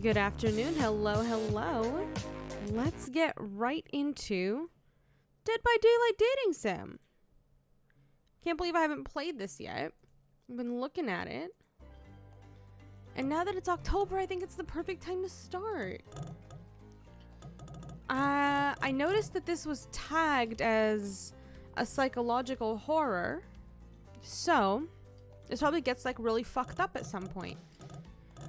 Good afternoon. Hello, hello. Let's get right into Dead by Daylight Dating Sim. Can't believe I haven't played this yet. I've been looking at it. And now that it's October, I think it's the perfect time to start. I noticed that this was tagged as a psychological horror. So, this probably gets like really fucked up at some point.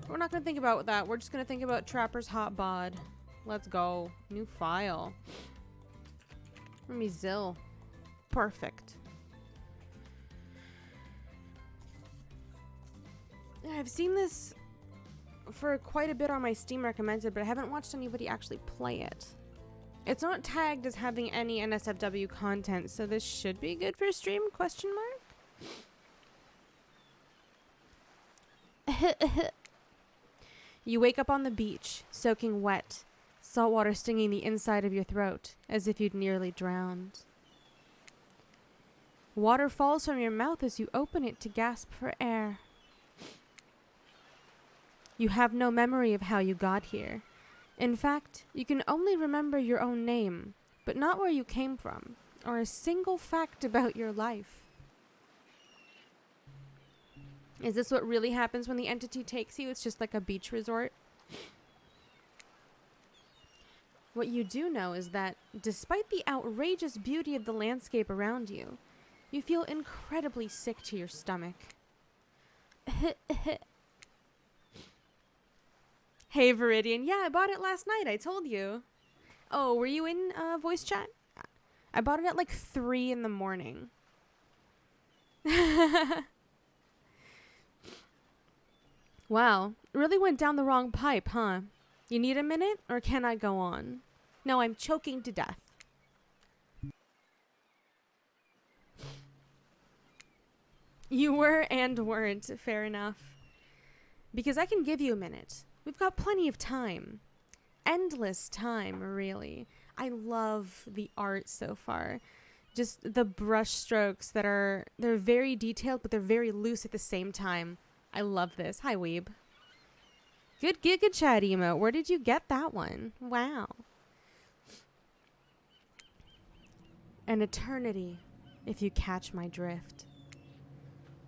We're not going to think about that. We're just going to think about Trapper's Hot Bod. Let's go. New file. Let me Zill. Perfect. I've seen this for quite a bit on my Steam recommended, but I haven't watched anybody actually play it. It's not tagged as having any NSFW content, so this should be good for stream, question mark? You wake up on the beach, soaking wet, salt water stinging the inside of your throat, as if you'd nearly drowned. Water falls from your mouth as you open it to gasp for air. You have no memory of how you got here. In fact, you can only remember your own name, but not where you came from, or a single fact about your life. Is this what really happens when the entity takes you? It's just like a beach resort? What you do know is that, despite the outrageous beauty of the landscape around you, you feel incredibly sick to your stomach. Hey, Viridian. Yeah, I bought it last night. I told you. Oh, were you in voice chat? I bought it at like 3 in the morning. Wow, really went down the wrong pipe, huh? You need a minute, or can I go on? No, I'm choking to death. You were and weren't, fair enough. Because I can give you a minute. We've got plenty of time. Endless time, really. I love the art so far. Just the brush strokes they're very detailed, but they're very loose at the same time. I love this. Hi, Weeb. Good Giga Chat emote. Where did you get that one? Wow. An eternity, if you catch my drift.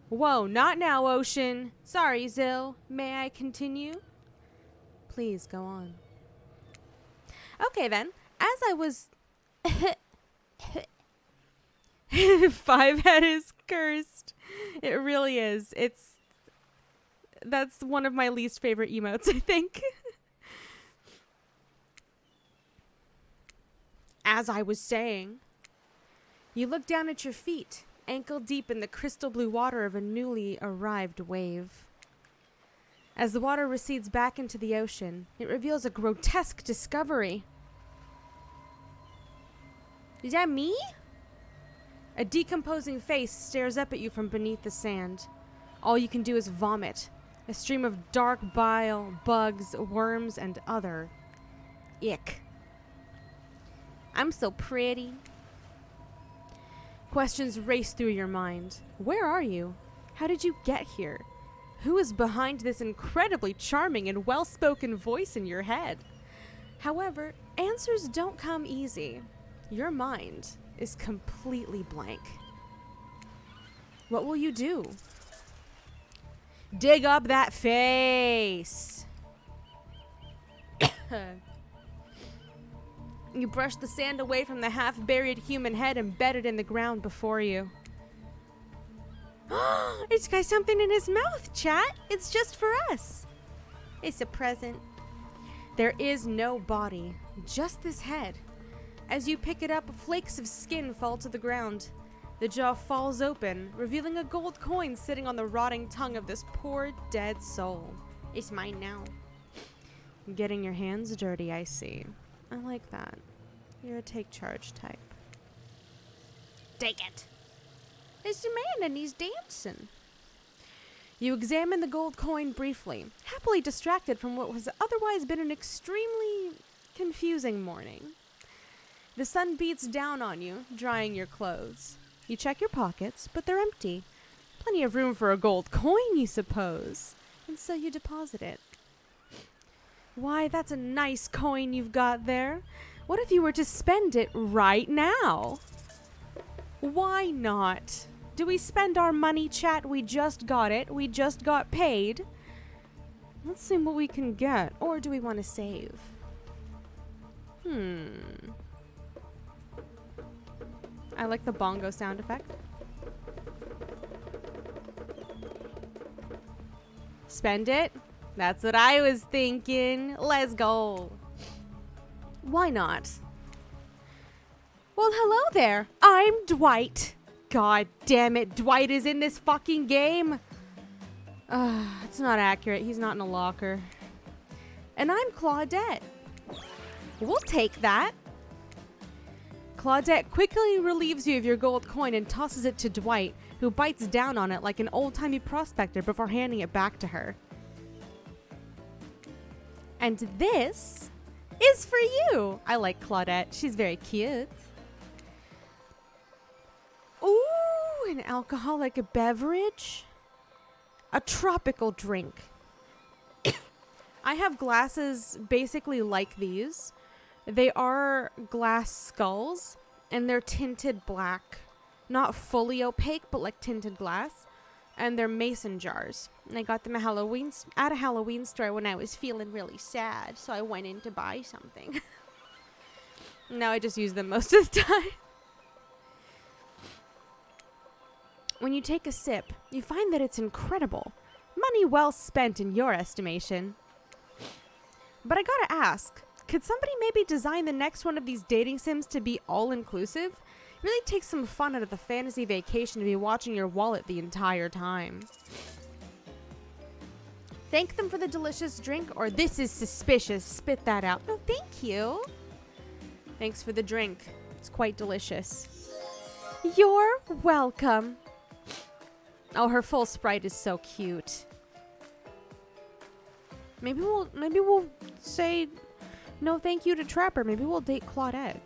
Whoa, not now, Ocean. Sorry, Zill. May I continue? Please, go on. Okay, then. As I was... 5-head is cursed. It really is. That's one of my least favorite emotes, I think. As I was saying, you look down at your feet, ankle deep in the crystal blue water of a newly arrived wave. As the water recedes back into the ocean, it reveals a grotesque discovery. Is that me? A decomposing face stares up at you from beneath the sand. All you can do is vomit. A stream of dark bile, bugs, worms, and other ick. I'm so pretty. Questions race through your mind. Where are you? How did you get here? Who is behind this incredibly charming and well-spoken voice in your head? However, answers don't come easy. Your mind is completely blank. What will you do? Dig up that face. You brush the sand away from the half-buried human head embedded in the ground before you. It's got something in his mouth, chat. It's just for us. It's a present. There is no body, just this head. As you pick it up, flakes of skin fall to the ground. The jaw falls open, revealing a gold coin sitting on the rotting tongue of this poor, dead soul. It's mine now. Getting your hands dirty, I see. I like that. You're a take charge type. Take it. It's the man and he's dancing. You examine the gold coin briefly, happily distracted from what has otherwise been an extremely confusing morning. The sun beats down on you, drying your clothes. You check your pockets, but they're empty. Plenty of room for a gold coin, you suppose. And so you deposit it. Why, that's a nice coin you've got there. What if you were to spend it right now? Why not? Do we spend our money, chat? We just got it. We just got paid. Let's see what we can get. Or do we want to save? I like the bongo sound effect. Spend it? That's what I was thinking. Let's go. Why not? Well, hello there. I'm Dwight. God damn it. Dwight is in this fucking game. It's not accurate. He's not in a locker. And I'm Claudette. We'll take that. Claudette quickly relieves you of your gold coin and tosses it to Dwight, who bites down on it like an old-timey prospector before handing it back to her. And this is for you. I like Claudette. She's very cute. Ooh, an alcoholic beverage. A tropical drink. I have glasses basically like these. They are glass skulls, and they're tinted black. Not fully opaque, but like tinted glass. And they're mason jars. And I got them at a Halloween store when I was feeling really sad, so I went in to buy something. Now I just use them most of the time. When you take a sip, you find that it's incredible. Money well spent in your estimation. But I gotta ask, could somebody maybe design the next one of these dating sims to be all-inclusive? It really takes some fun out of the fantasy vacation to be watching your wallet the entire time. Thank them for the delicious drink, or this is suspicious. Spit that out. Oh, thank you. Thanks for the drink. It's quite delicious. You're welcome. Oh, her full sprite is so cute. Maybe we'll say no thank you to Trapper. Maybe we'll date Claudette.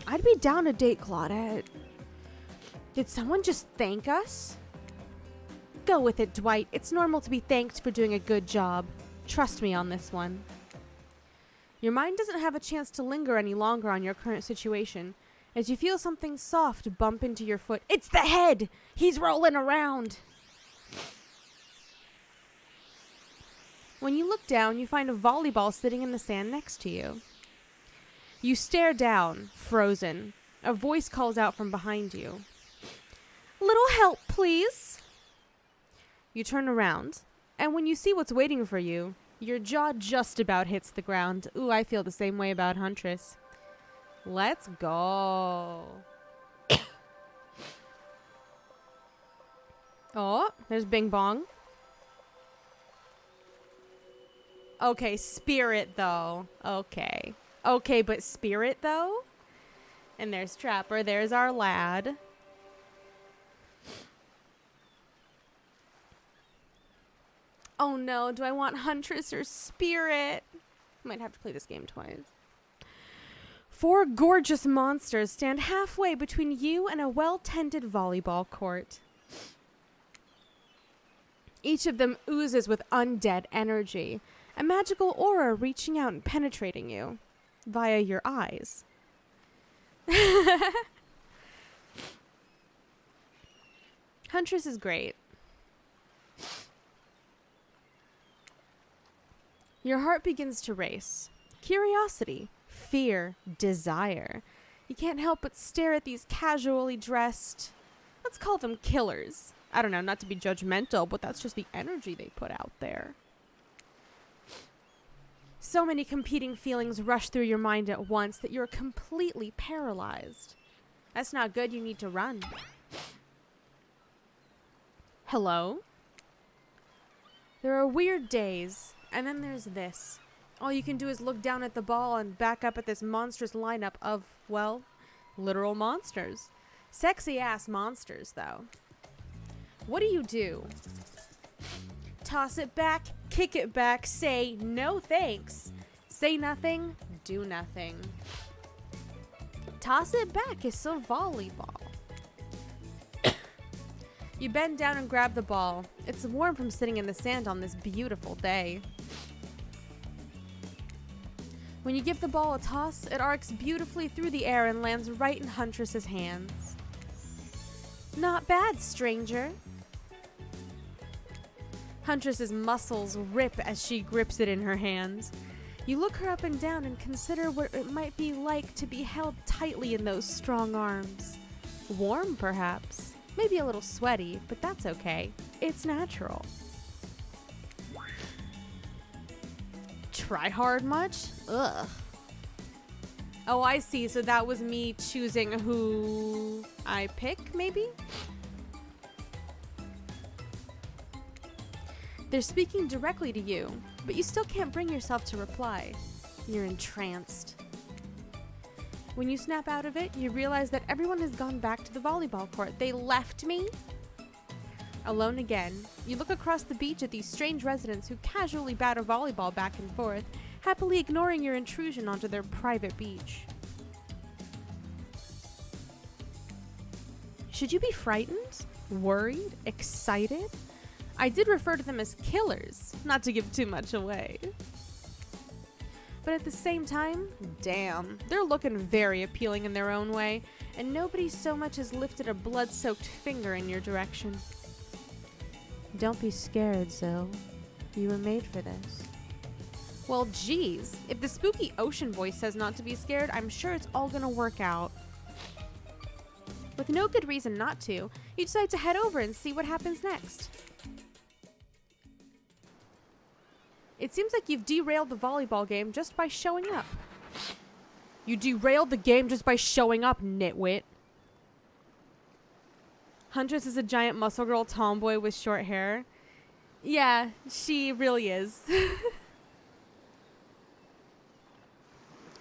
I'd be down to date Claudette. Did someone just thank us? Go with it, Dwight. It's normal to be thanked for doing a good job. Trust me on this one. Your mind doesn't have a chance to linger any longer on your current situation, as you feel something soft bump into your foot. It's the head! He's rolling around! When you look down, you find a volleyball sitting in the sand next to you. You stare down, frozen. A voice calls out from behind you. Little help, please. You turn around, and when you see what's waiting for you, your jaw just about hits the ground. Ooh, I feel the same way about Huntress. Let's go. Oh, there's Bing Bong. Okay, Spirit, though. Okay. Okay, but Spirit, though? And there's Trapper. There's our lad. Oh, no. Do I want Huntress or Spirit? Might have to play this game twice. 4 gorgeous monsters stand halfway between you and a well-tended volleyball court. Each of them oozes with undead energy, a magical aura reaching out and penetrating you via your eyes. Huntress is great. Your heart begins to race. Curiosity, fear, desire. You can't help but stare at these casually dressed, let's call them killers. I don't know, not to be judgmental, but that's just the energy they put out there. So many competing feelings rush through your mind at once that you're completely paralyzed. That's not good. You need to run. Hello? There are weird days, and then there's this. All you can do is look down at the ball and back up at this monstrous lineup of, well, literal monsters. Sexy-ass monsters, though. What do? Toss it back, kick it back, say no thanks. Say nothing, do nothing. Toss it back is a volleyball. You bend down and grab the ball. It's warm from sitting in the sand on this beautiful day. When you give the ball a toss, it arcs beautifully through the air and lands right in Huntress's hands. Not bad, stranger. Huntress's muscles rip as she grips it in her hands. You look her up and down and consider what it might be like to be held tightly in those strong arms. Warm, perhaps. Maybe a little sweaty, but that's okay. It's natural. Try hard much? Ugh. Oh, I see. So that was me choosing who I pick, maybe? They're speaking directly to you, but you still can't bring yourself to reply. You're entranced. When you snap out of it, you realize that everyone has gone back to the volleyball court. They left me? Alone again, you look across the beach at these strange residents who casually batter volleyball back and forth, happily ignoring your intrusion onto their private beach. Should you be frightened? Worried? Excited? I did refer to them as killers, not to give too much away. But at the same time, damn, they're looking very appealing in their own way, and nobody so much as lifted a blood-soaked finger in your direction. Don't be scared, Zil. You were made for this. Well, geez, if the spooky ocean voice says not to be scared, I'm sure it's all gonna work out. With no good reason not to, you decide to head over and see what happens next. It seems like you've derailed the volleyball game just by showing up. You derailed the game just by showing up, nitwit. Huntress is a giant muscle girl tomboy with short hair. Yeah, she really is.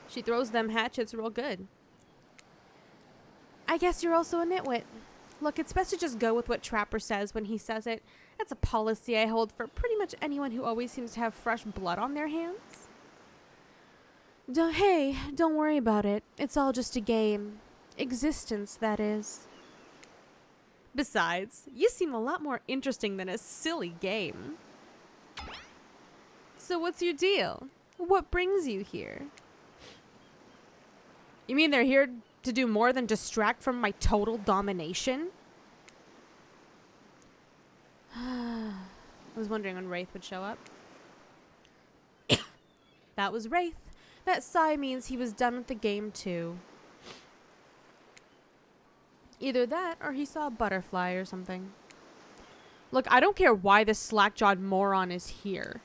She throws them hatchets real good. I guess you're also a nitwit. Look, it's best to just go with what Trapper says when he says it. That's a policy I hold for pretty much anyone who always seems to have fresh blood on their hands. Hey, don't worry about it. It's all just a game. Existence, that is. Besides, you seem a lot more interesting than a silly game. So what's your deal? What brings you here? You mean they're here to do more than distract from my total domination? I was wondering when Wraith would show up. That was Wraith. That sigh means he was done with the game too. Either that or he saw a butterfly or something. Look, I don't care why this slack-jawed moron is here.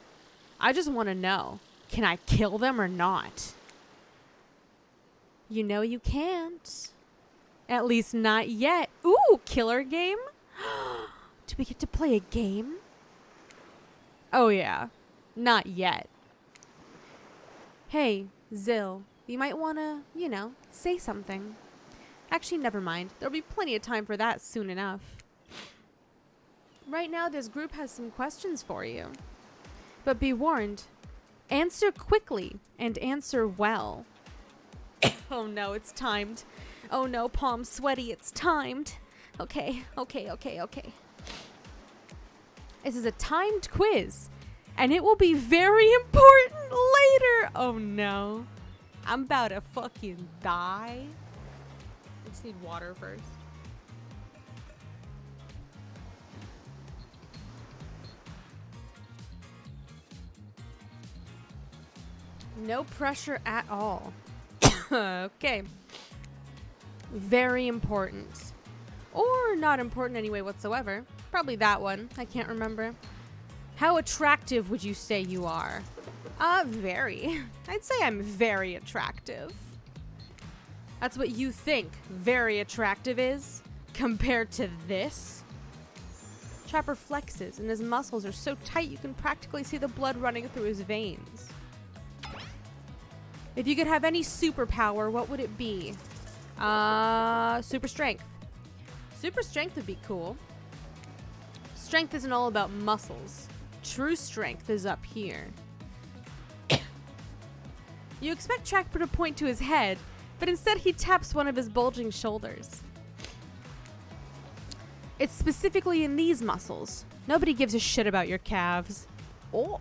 I just want to know, can I kill them or not? You know you can't. At least not yet. Ooh, killer game? Do we get to play a game? Oh yeah, not yet. Hey, Zil, you might want to, say something. Actually, never mind. There'll be plenty of time for that soon enough. Right now, this group has some questions for you. But be warned, answer quickly and answer well. Oh no, it's timed. Oh no, palms sweaty, it's timed. Okay. This is a timed quiz, and it will be very important later. Oh no. I'm about to fucking die. I just need water first. No pressure at all. Okay. Very important. Or not important anyway whatsoever. Probably that one. I can't remember. How attractive would you say you are? Very. I'd say I'm very attractive. That's what you think very attractive is compared to this? Trapper flexes and his muscles are so tight you can practically see the blood running through his veins. If you could have any superpower, what would it be? Super strength. Super strength would be cool. Strength isn't all about muscles. True strength is up here. You expect Trapper to point to his head, but instead he taps one of his bulging shoulders. It's specifically in these muscles. Nobody gives a shit about your calves. Oh.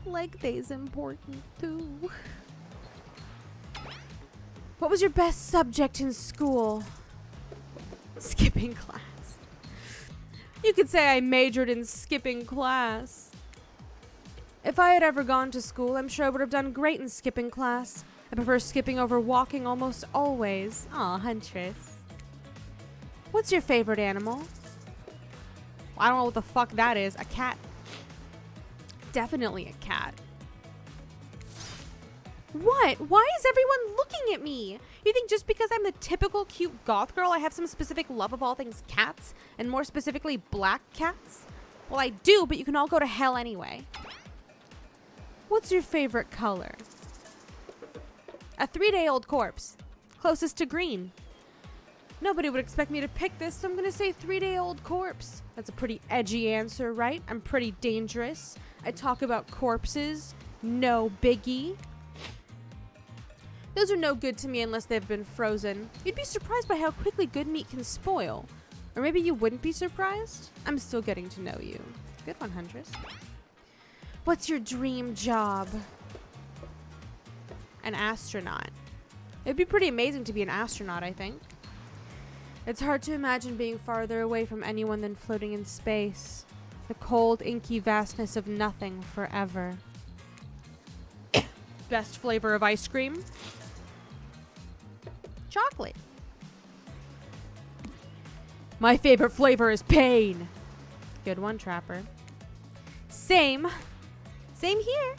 Leg day's important too. What was your best subject in school? Skipping class. You could say I majored in skipping class. If I had ever gone to school, I'm sure I would have done great in skipping class. I prefer skipping over walking almost always. Aw, Huntress. What's your favorite animal? I don't know what the fuck that is. A cat. Definitely a cat. What? Why is everyone looking at me? You think just because I'm the typical cute goth girl, I have some specific love of all things cats? And more specifically, black cats? Well, I do, but you can all go to hell anyway. What's your favorite color? A 3-day-old corpse. Closest to green. Nobody would expect me to pick this, so I'm gonna say 3-day-old corpse. That's a pretty edgy answer, right? I'm pretty dangerous. I talk about corpses. No biggie. Those are no good to me unless they've been frozen. You'd be surprised by how quickly good meat can spoil. Or maybe you wouldn't be surprised? I'm still getting to know you. Good one, Huntress. What's your dream job? An astronaut. It'd be pretty amazing to be an astronaut, I think. It's hard to imagine being farther away from anyone than floating in space. The cold, inky vastness of nothing forever. Best flavor of ice cream? Chocolate. My favorite flavor is pain. Good one, Trapper. Same. Same here.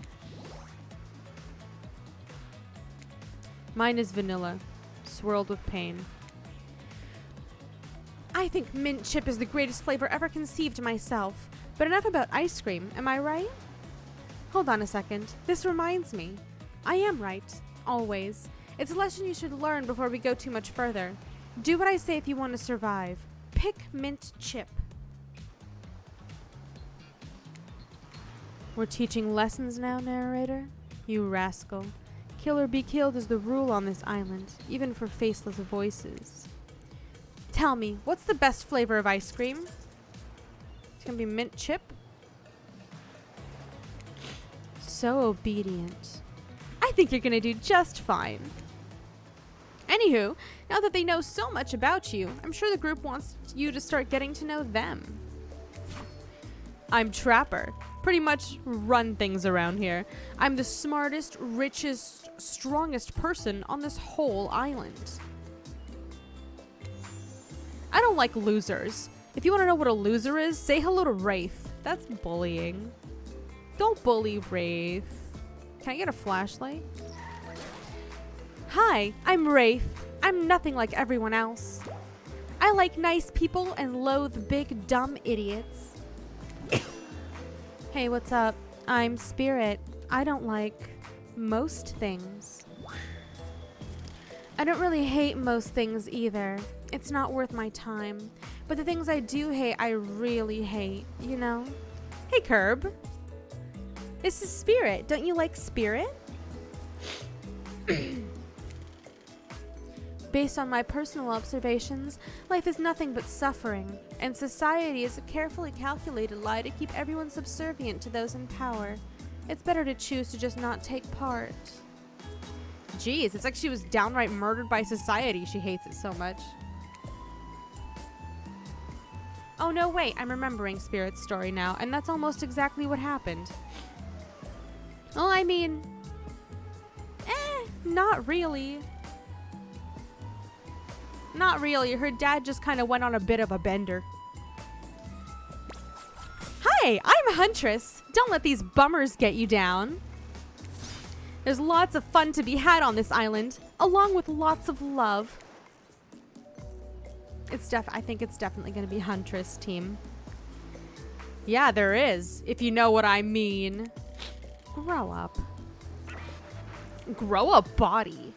Mine is vanilla, swirled with pain. I think mint chip is the greatest flavor ever conceived myself. But enough about ice cream, am I right? Hold on a second. This reminds me. I am right. Always. It's a lesson you should learn before we go too much further. Do what I say if you want to survive. Pick mint chip. We're teaching lessons now, narrator? You rascal. Kill or be killed is the rule on this island, even for faceless voices. Tell me, what's the best flavor of ice cream? It's gonna be mint chip? So obedient. I think you're gonna do just fine. Anywho, now that they know so much about you, I'm sure the group wants you to start getting to know them. I'm Trapper. Pretty much run things around here. I'm the smartest, richest, strongest person on this whole island. I don't like losers. If you want to know what a loser is, say hello to Wraith. That's bullying. Don't bully Wraith. Can I get a flashlight? Hi, I'm Wraith. I'm nothing like everyone else. I like nice people and loathe big, dumb idiots. Hey, what's up? I'm Spirit. I don't like most things. I don't really hate most things either. It's not worth my time. But the things I do hate, I really hate, you know? Hey, Curb. This is Spirit. Don't you like Spirit? Based on my personal observations, life is nothing but suffering, and society is a carefully calculated lie to keep everyone subservient to those in power. It's better to choose to just not take part. Jeez, it's like she was downright murdered by society. She hates it so much. Oh no, wait, I'm remembering Spirit's story now, and that's almost exactly what happened. Well, I mean, not really. Not really. Her dad just kind of went on a bit of a bender. Hi, I'm Huntress. Don't let these bummers get you down. There's lots of fun to be had on this island, along with lots of love. I think it's definitely going to be Huntress team. Yeah, there is, if you know what I mean. Grow up. Grow a body.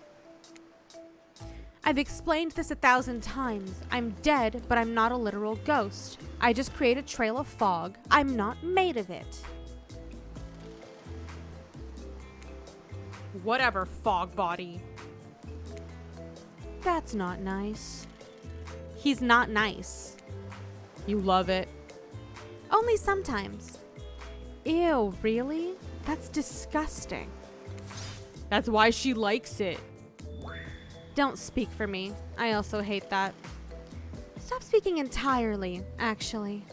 I've explained this 1,000 times. I'm dead, but I'm not a literal ghost. I just create a trail of fog. I'm not made of it. Whatever, fog body. That's not nice. He's not nice. You love it. Only sometimes. Ew, really? That's disgusting. That's why she likes it. Don't speak for me. I also hate that. Stop speaking entirely, actually.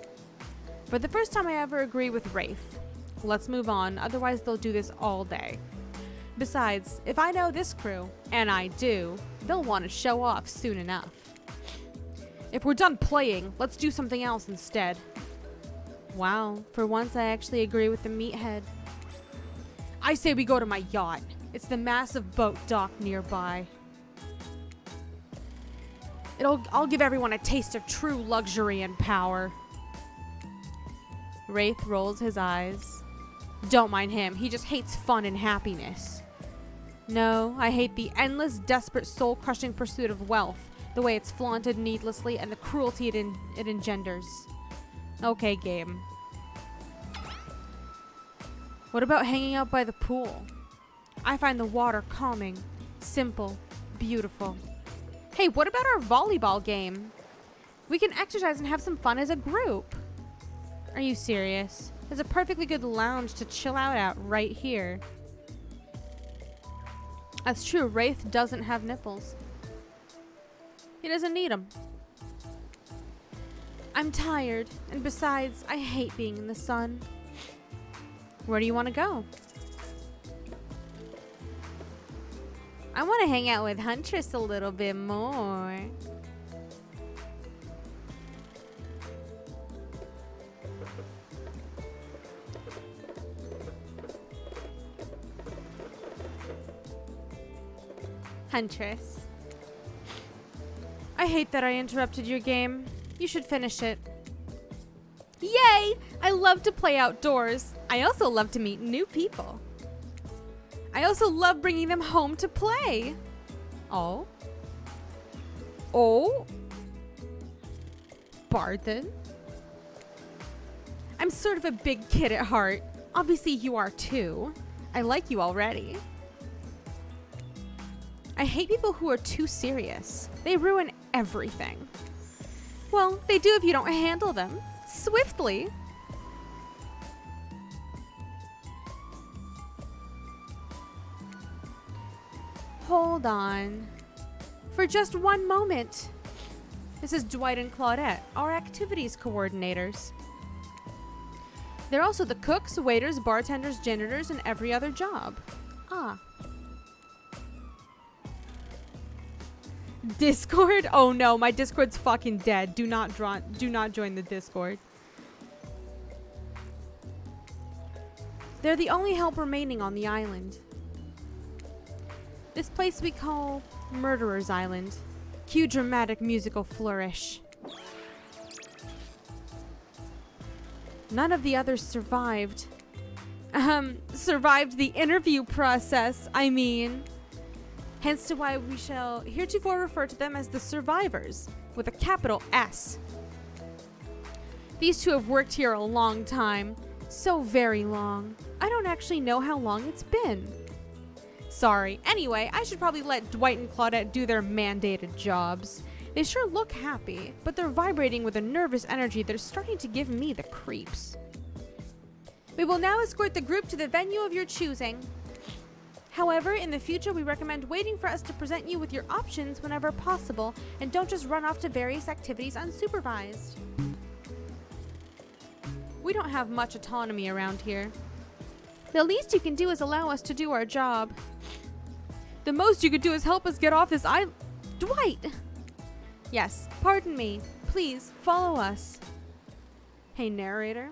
For the first time I ever agree with Wraith. Let's move on, otherwise they'll do this all day. Besides, if I know this crew, and I do, they'll want to show off soon enough. If we're done playing, let's do something else instead. Wow, for once I actually agree with the meathead. I say we go to my yacht. It's the massive boat dock nearby. I'll give everyone a taste of true luxury and power. Wraith rolls his eyes. Don't mind him, he just hates fun and happiness. No, I hate the endless, desperate, soul-crushing pursuit of wealth, the way it's flaunted needlessly, and the cruelty it engenders. Okay, game. What about hanging out by the pool? I find the water calming, simple, beautiful. Hey, what about our volleyball game? We can exercise and have some fun as a group. Are you serious? There's a perfectly good lounge to chill out at right here. That's true, Wraith doesn't have nipples. He doesn't need them. I'm tired, and besides, I hate being in the sun. Where do you want to go? I want to hang out with Huntress a little bit more. Huntress. I hate that I interrupted your game. You should finish it. Yay! I love to play outdoors. I also love to meet new people. I also love bringing them home to play. Oh? Oh? Pardon? I'm sort of a big kid at heart. Obviously you are too. I like you already. I hate people who are too serious. They ruin everything. Well, they do if you don't handle them swiftly. Hold on. For just one moment. This is Dwight and Claudette, our activities coordinators. They're also the cooks, waiters, bartenders, janitors, and every other job. Ah. Discord? Oh no, my Discord's fucking dead. Do not join the Discord. They're the only help remaining on the island. This place we call Murderer's Island. Cue dramatic musical flourish. None of the others survived. Survived the interview process, I mean. Hence to why we shall heretofore refer to them as the survivors, with a capital S. These two have worked here a long time. So very long. I don't actually know how long it's been. Sorry. Anyway, I should probably let Dwight and Claudette do their mandated jobs. They sure look happy, but they're vibrating with a nervous energy that is starting to give me the creeps. We will now escort the group to the venue of your choosing. However, in the future, we recommend waiting for us to present you with your options whenever possible, and don't just run off to various activities unsupervised. We don't have much autonomy around here. The least you can do is allow us to do our job. The most you could do is help us get off this island. Dwight! Yes, pardon me. Please, follow us. Hey, narrator.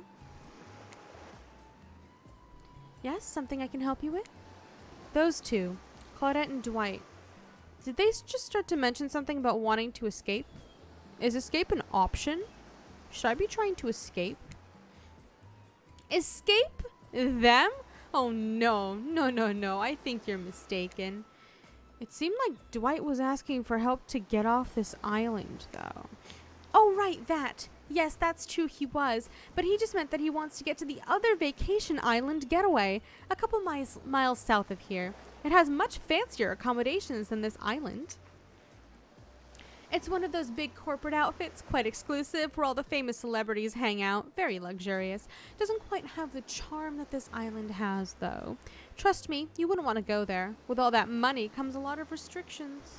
Yes, something I can help you with? Those two, Claudette and Dwight. Did they just start to mention something about wanting to escape? Is escape an option? Should I be trying to escape? Escape? Them? Oh no, no. I think you're mistaken. It seemed like Dwight was asking for help to get off this island, though. Oh, right, that. Yes, that's true, he was. But he just meant that he wants to get to the other vacation island getaway, a couple miles south of here. It has much fancier accommodations than this island. It's one of those big corporate outfits, quite exclusive, where all the famous celebrities hang out. Very luxurious. Doesn't quite have the charm that this island has, though. Trust me, you wouldn't want to go there. With all that money comes a lot of restrictions.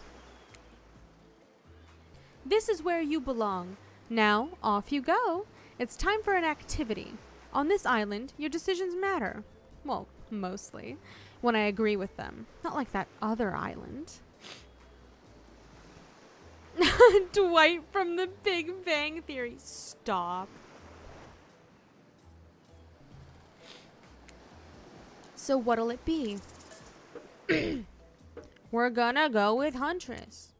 This is where you belong. Now, off you go. It's time for an activity. On this island, your decisions matter. Well, mostly. When I agree with them. Not like that other island. Dwight from the Big Bang Theory. Stop. So what'll it be? We're gonna go with Huntress.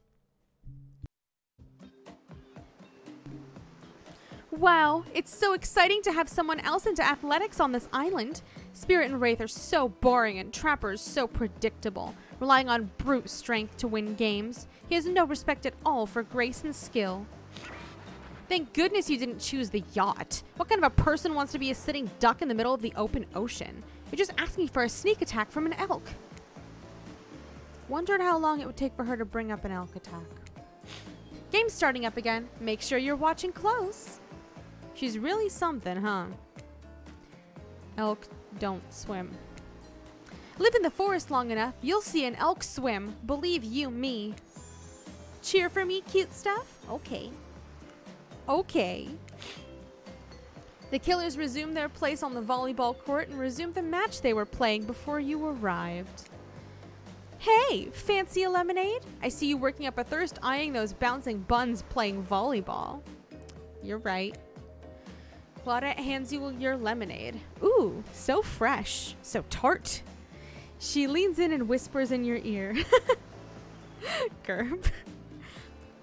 Wow, it's so exciting to have someone else into athletics on this island. Spirit and Wraith are so boring and Trapper is so predictable, relying on brute strength to win games. He has no respect at all for grace and skill. Thank goodness you didn't choose the yacht. What kind of a person wants to be a sitting duck in the middle of the open ocean? You're just asking for a sneak attack from an elk. Wondered how long it would take for her to bring up an elk attack. Game's starting up again. Make sure you're watching close. She's really something, huh? Elk don't swim. Live in the forest long enough, you'll see an elk swim. Believe you me. Cheer for me, cute stuff? Okay. Okay. The killers resumed their place on the volleyball court and resumed the match they were playing before you arrived. Hey, fancy a lemonade? I see you working up a thirst eyeing those bouncing buns playing volleyball. You're right. Claudette hands you your lemonade. Ooh, so fresh, so tart. She leans in and whispers in your ear. Gerb.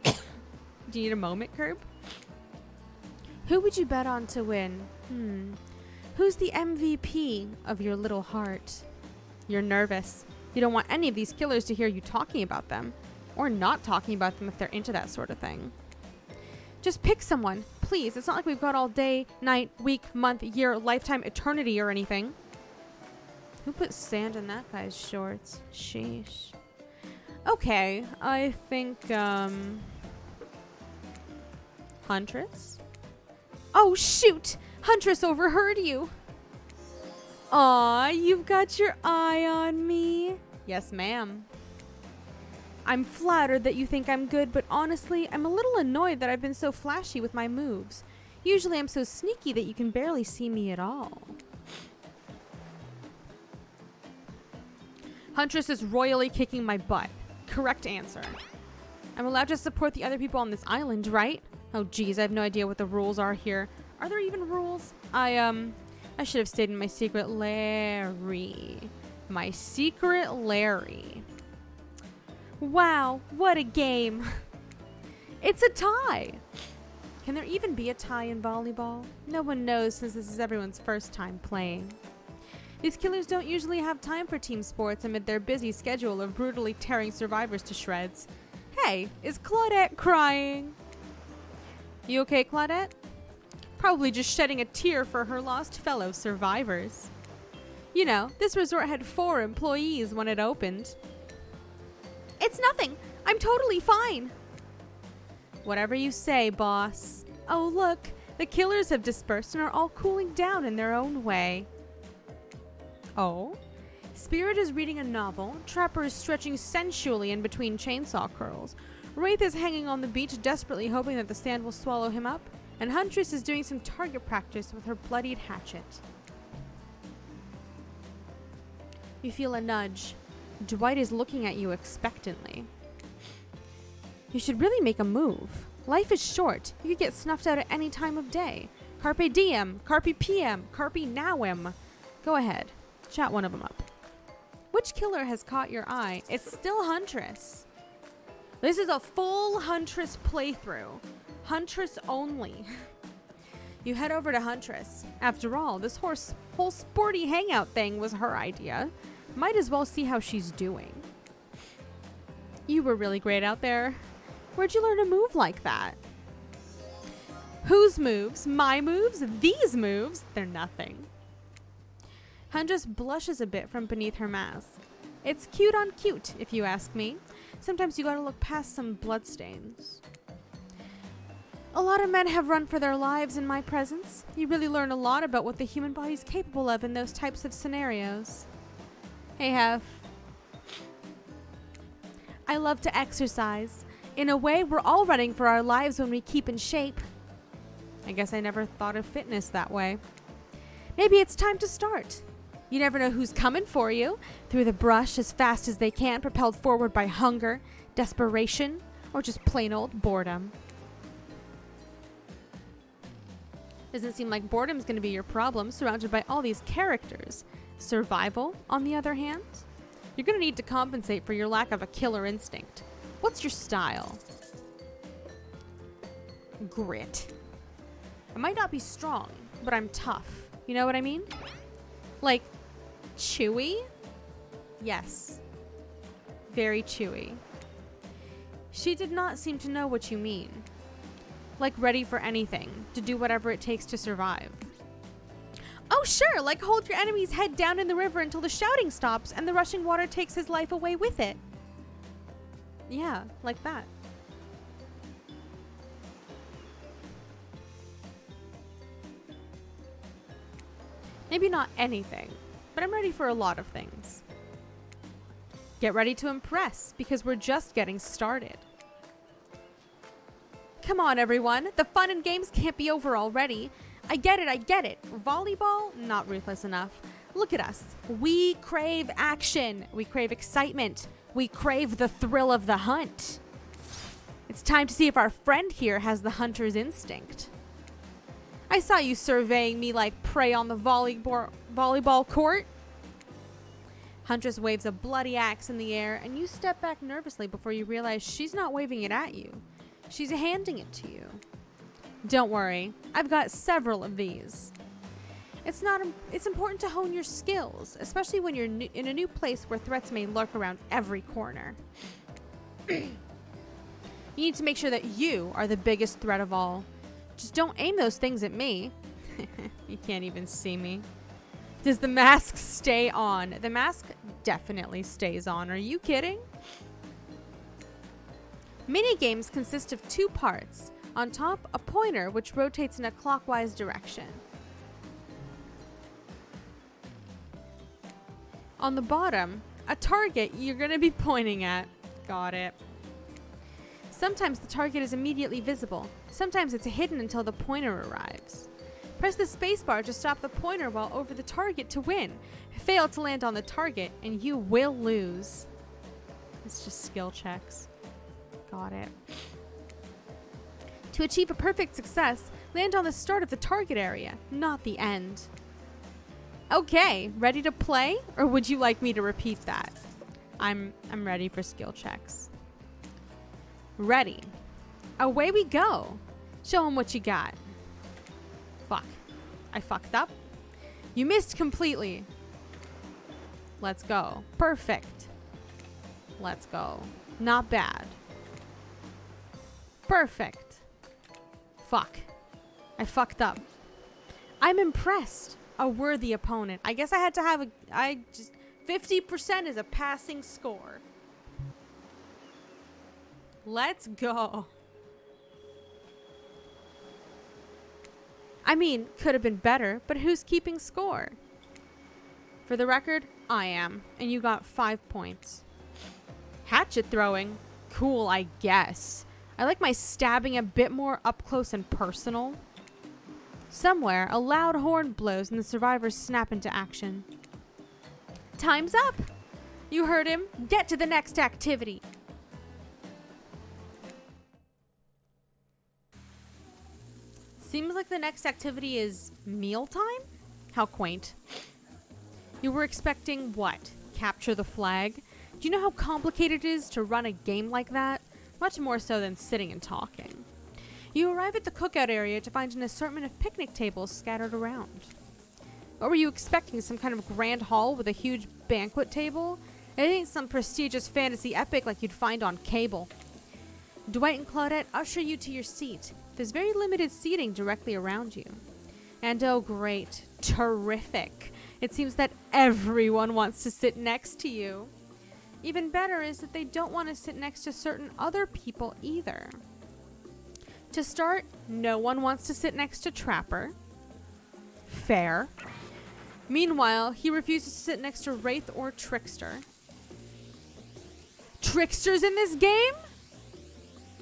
Do you need a moment, Gerb? Who would you bet on to win? Who's the MVP of your little heart? You're nervous. You don't want any of these killers to hear you talking about them. Or not talking about them if they're into that sort of thing. Just pick someone. Please, it's not like we've got all day, night, week, month, year, lifetime, eternity or anything. Who put sand in that guy's shorts? Sheesh. Okay, I think, Huntress? Oh, shoot! Huntress overheard you! Aw, you've got your eye on me. Yes, ma'am. I'm flattered that you think I'm good, but honestly, I'm a little annoyed that I've been so flashy with my moves. Usually I'm so sneaky that you can barely see me at all. Huntress is royally kicking my butt. Correct answer. I'm allowed to support the other people on this island, right? Oh geez, I have no idea what the rules are here. Are there even rules? I should have stayed in my secret Larry. My secret Larry. Wow, what a game. It's a tie. Can there even be a tie in volleyball? No one knows since this is everyone's first time playing. These killers don't usually have time for team sports amid their busy schedule of brutally tearing survivors to shreds. Hey, is Claudette crying? You okay, Claudette? Probably just shedding a tear for her lost fellow survivors. You know, this resort had 4 employees when it opened. It's nothing. I'm totally fine. Whatever you say, boss. Oh, look. The killers have dispersed and are all cooling down in their own way. Oh? Spirit is reading a novel. Trapper is stretching sensually in between chainsaw curls. Wraith is hanging on the beach, desperately hoping that the sand will swallow him up. And Huntress is doing some target practice with her bloodied hatchet. You feel a nudge. Dwight is looking at you expectantly. You should really make a move. Life is short. You could get snuffed out at any time of day. Carpe diem, carpe PM, carpe nowem. Go ahead. Chat one of them up. Which killer has caught your eye? It's still Huntress. This is a full Huntress playthrough. Huntress only. You head over to Huntress. After all, this whole sporty hangout thing was her idea. Might as well see how she's doing. You were really great out there. Where'd you learn a move like that? Whose moves? My moves? These moves? They're nothing. Huntress blushes a bit from beneath her mask. It's cute on cute, if you ask me. Sometimes you gotta look past some bloodstains. A lot of men have run for their lives in my presence. You really learn a lot about what the human body is capable of in those types of scenarios. Hey, Hef. I love to exercise. In a way, we're all running for our lives when we keep in shape. I guess I never thought of fitness that way. Maybe it's time to start. You never know who's coming for you, through the brush as fast as they can, propelled forward by hunger, desperation, or just plain old boredom. Doesn't seem like boredom's going to be your problem, surrounded by all these characters. Survival, on the other hand? You're going to need to compensate for your lack of a killer instinct. What's your style? Grit. I might not be strong, but I'm tough. You know what I mean? Like, chewy? Yes. Very chewy. She did not seem to know what you mean. Like ready for anything, to do whatever it takes to survive. Oh sure, like hold your enemy's head down in the river until the shouting stops and the rushing water takes his life away with it. Yeah, like that. Maybe not anything, but I'm ready for a lot of things. Get ready to impress, because we're just getting started. Come on, everyone. The fun and games can't be over already. I get it. Volleyball? Not ruthless enough. Look at us. We crave action. We crave excitement. We crave the thrill of the hunt. It's time to see if our friend here has the hunter's instinct. I saw you surveying me like prey on the volleyball court. Huntress waves a bloody axe in the air, and you step back nervously before you realize she's not waving it at you. She's handing it to you. Don't worry, I've got several of these. It's important to hone your skills, especially when you're in a new place where threats may lurk around every corner. You need to make sure that you are the biggest threat of all. Just don't aim those things at me. You can't even see me. Does the mask stay on? The mask definitely stays on. Are you kidding? Mini-games consist of 2 parts. On top, a pointer which rotates in a clockwise direction. On the bottom, a target you're going to be pointing at. Got it. Sometimes the target is immediately visible. Sometimes it's hidden until the pointer arrives. Press the spacebar to stop the pointer while over the target to win. Fail to land on the target and you will lose. It's just skill checks. Got it. To achieve a perfect success, land on the start of the target area, not the end. Okay, ready to play? Or would you like me to repeat that? I'm ready for skill checks. Ready. Away we go. Show them what you got. Fuck. I fucked up. You missed completely. Let's go. Perfect. Let's go. Not bad. Perfect. Fuck. I fucked up. I'm impressed. A worthy opponent. I guess I had to have 50% is a passing score. Let's go. I mean, could have been better, but who's keeping score? For the record, I am, and you got 5 points. Hatchet throwing? Cool, I guess. I like my stabbing a bit more up close and personal. Somewhere, a loud horn blows and the survivors snap into action. Time's up! You heard him. Get to the next activity. Seems like the next activity is mealtime? How quaint. You were expecting what? Capture the flag? Do you know how complicated it is to run a game like that? Much more so than sitting and talking. You arrive at the cookout area to find an assortment of picnic tables scattered around. What were you expecting? Some kind of grand hall with a huge banquet table? It ain't some prestigious fantasy epic like you'd find on cable. Dwight and Claudette usher you to your seat. There's very limited seating directly around you. And oh great, terrific. It seems that everyone wants to sit next to you. Even better is that they don't want to sit next to certain other people either. To start, no one wants to sit next to Trapper. Fair. Meanwhile, he refuses to sit next to Wraith or Trickster. Trickster's in this game?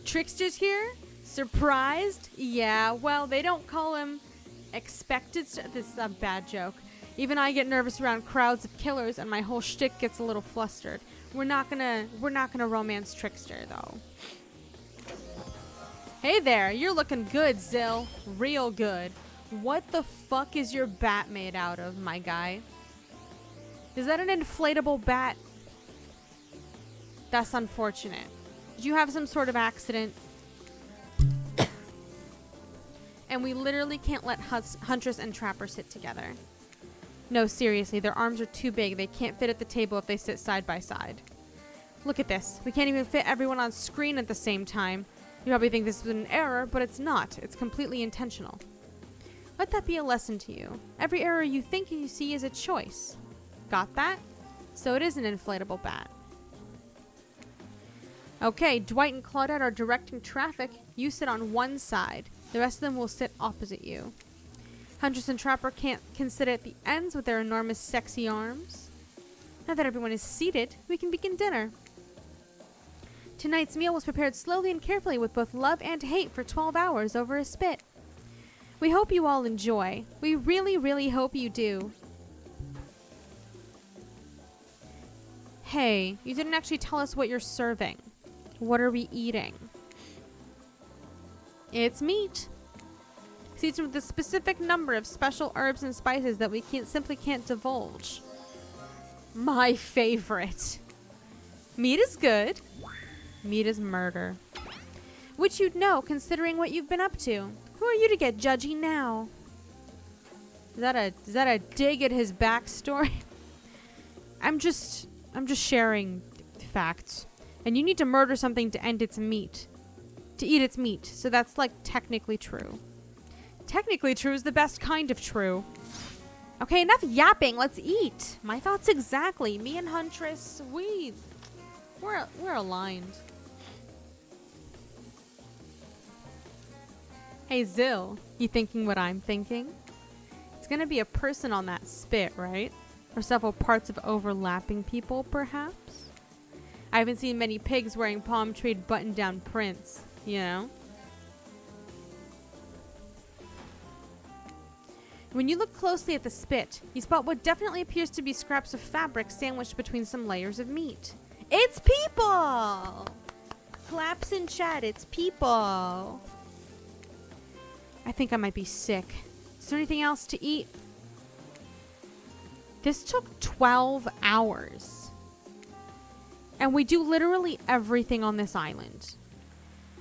Trickster's here? Surprised? Yeah, well, they don't call him expected. This is a bad joke. Even I get nervous around crowds of killers, and my whole shtick gets a little flustered. We're not gonna romance Trickster, though. Hey there, you're looking good, Zill. Real good. What the fuck is your bat made out of, my guy? Is that an inflatable bat? That's unfortunate. Did you have some sort of accident? And we literally can't let Huntress and Trapper sit together. No, seriously, their arms are too big. They can't fit at the table if they sit side by side. Look at this. We can't even fit everyone on screen at the same time. You probably think this is an error, but it's not. It's completely intentional. Let that be a lesson to you. Every error you think you see is a choice. Got that? So it is an inflatable bat. Okay, Dwight and Claudette are directing traffic. You sit on one side. The rest of them will sit opposite you. Huntress and Trapper can sit at the ends with their enormous sexy arms. Now that everyone is seated, we can begin dinner. Tonight's meal was prepared slowly and carefully with both love and hate for 12 hours over a spit. We hope you all enjoy. We really, really hope you do. Hey, you didn't actually tell us what you're serving. What are we eating? It's meat. Seasoned with a specific number of special herbs and spices that we simply can't divulge. My favorite. Meat is good. Meat is murder. Which you'd know considering what you've been up to. Who are you to get judgy now? Is that a dig at his backstory? I'm just sharing facts. And you need to murder something to end its meat. To eat its meat. So that's like technically true. Technically true is the best kind of true. Okay, enough yapping. Let's eat. My thoughts exactly. Me and Huntress, we're aligned. Hey, Zill. You thinking what I'm thinking? It's gonna be a person on that spit, right? Or several parts of overlapping people, perhaps? I haven't seen many pigs wearing palm tree button-down prints, you know? When you look closely at the spit, you spot what definitely appears to be scraps of fabric sandwiched between some layers of meat. It's people! Claps in chat, it's people. I think I might be sick. Is there anything else to eat? This took 12 hours. And we do literally everything on this island.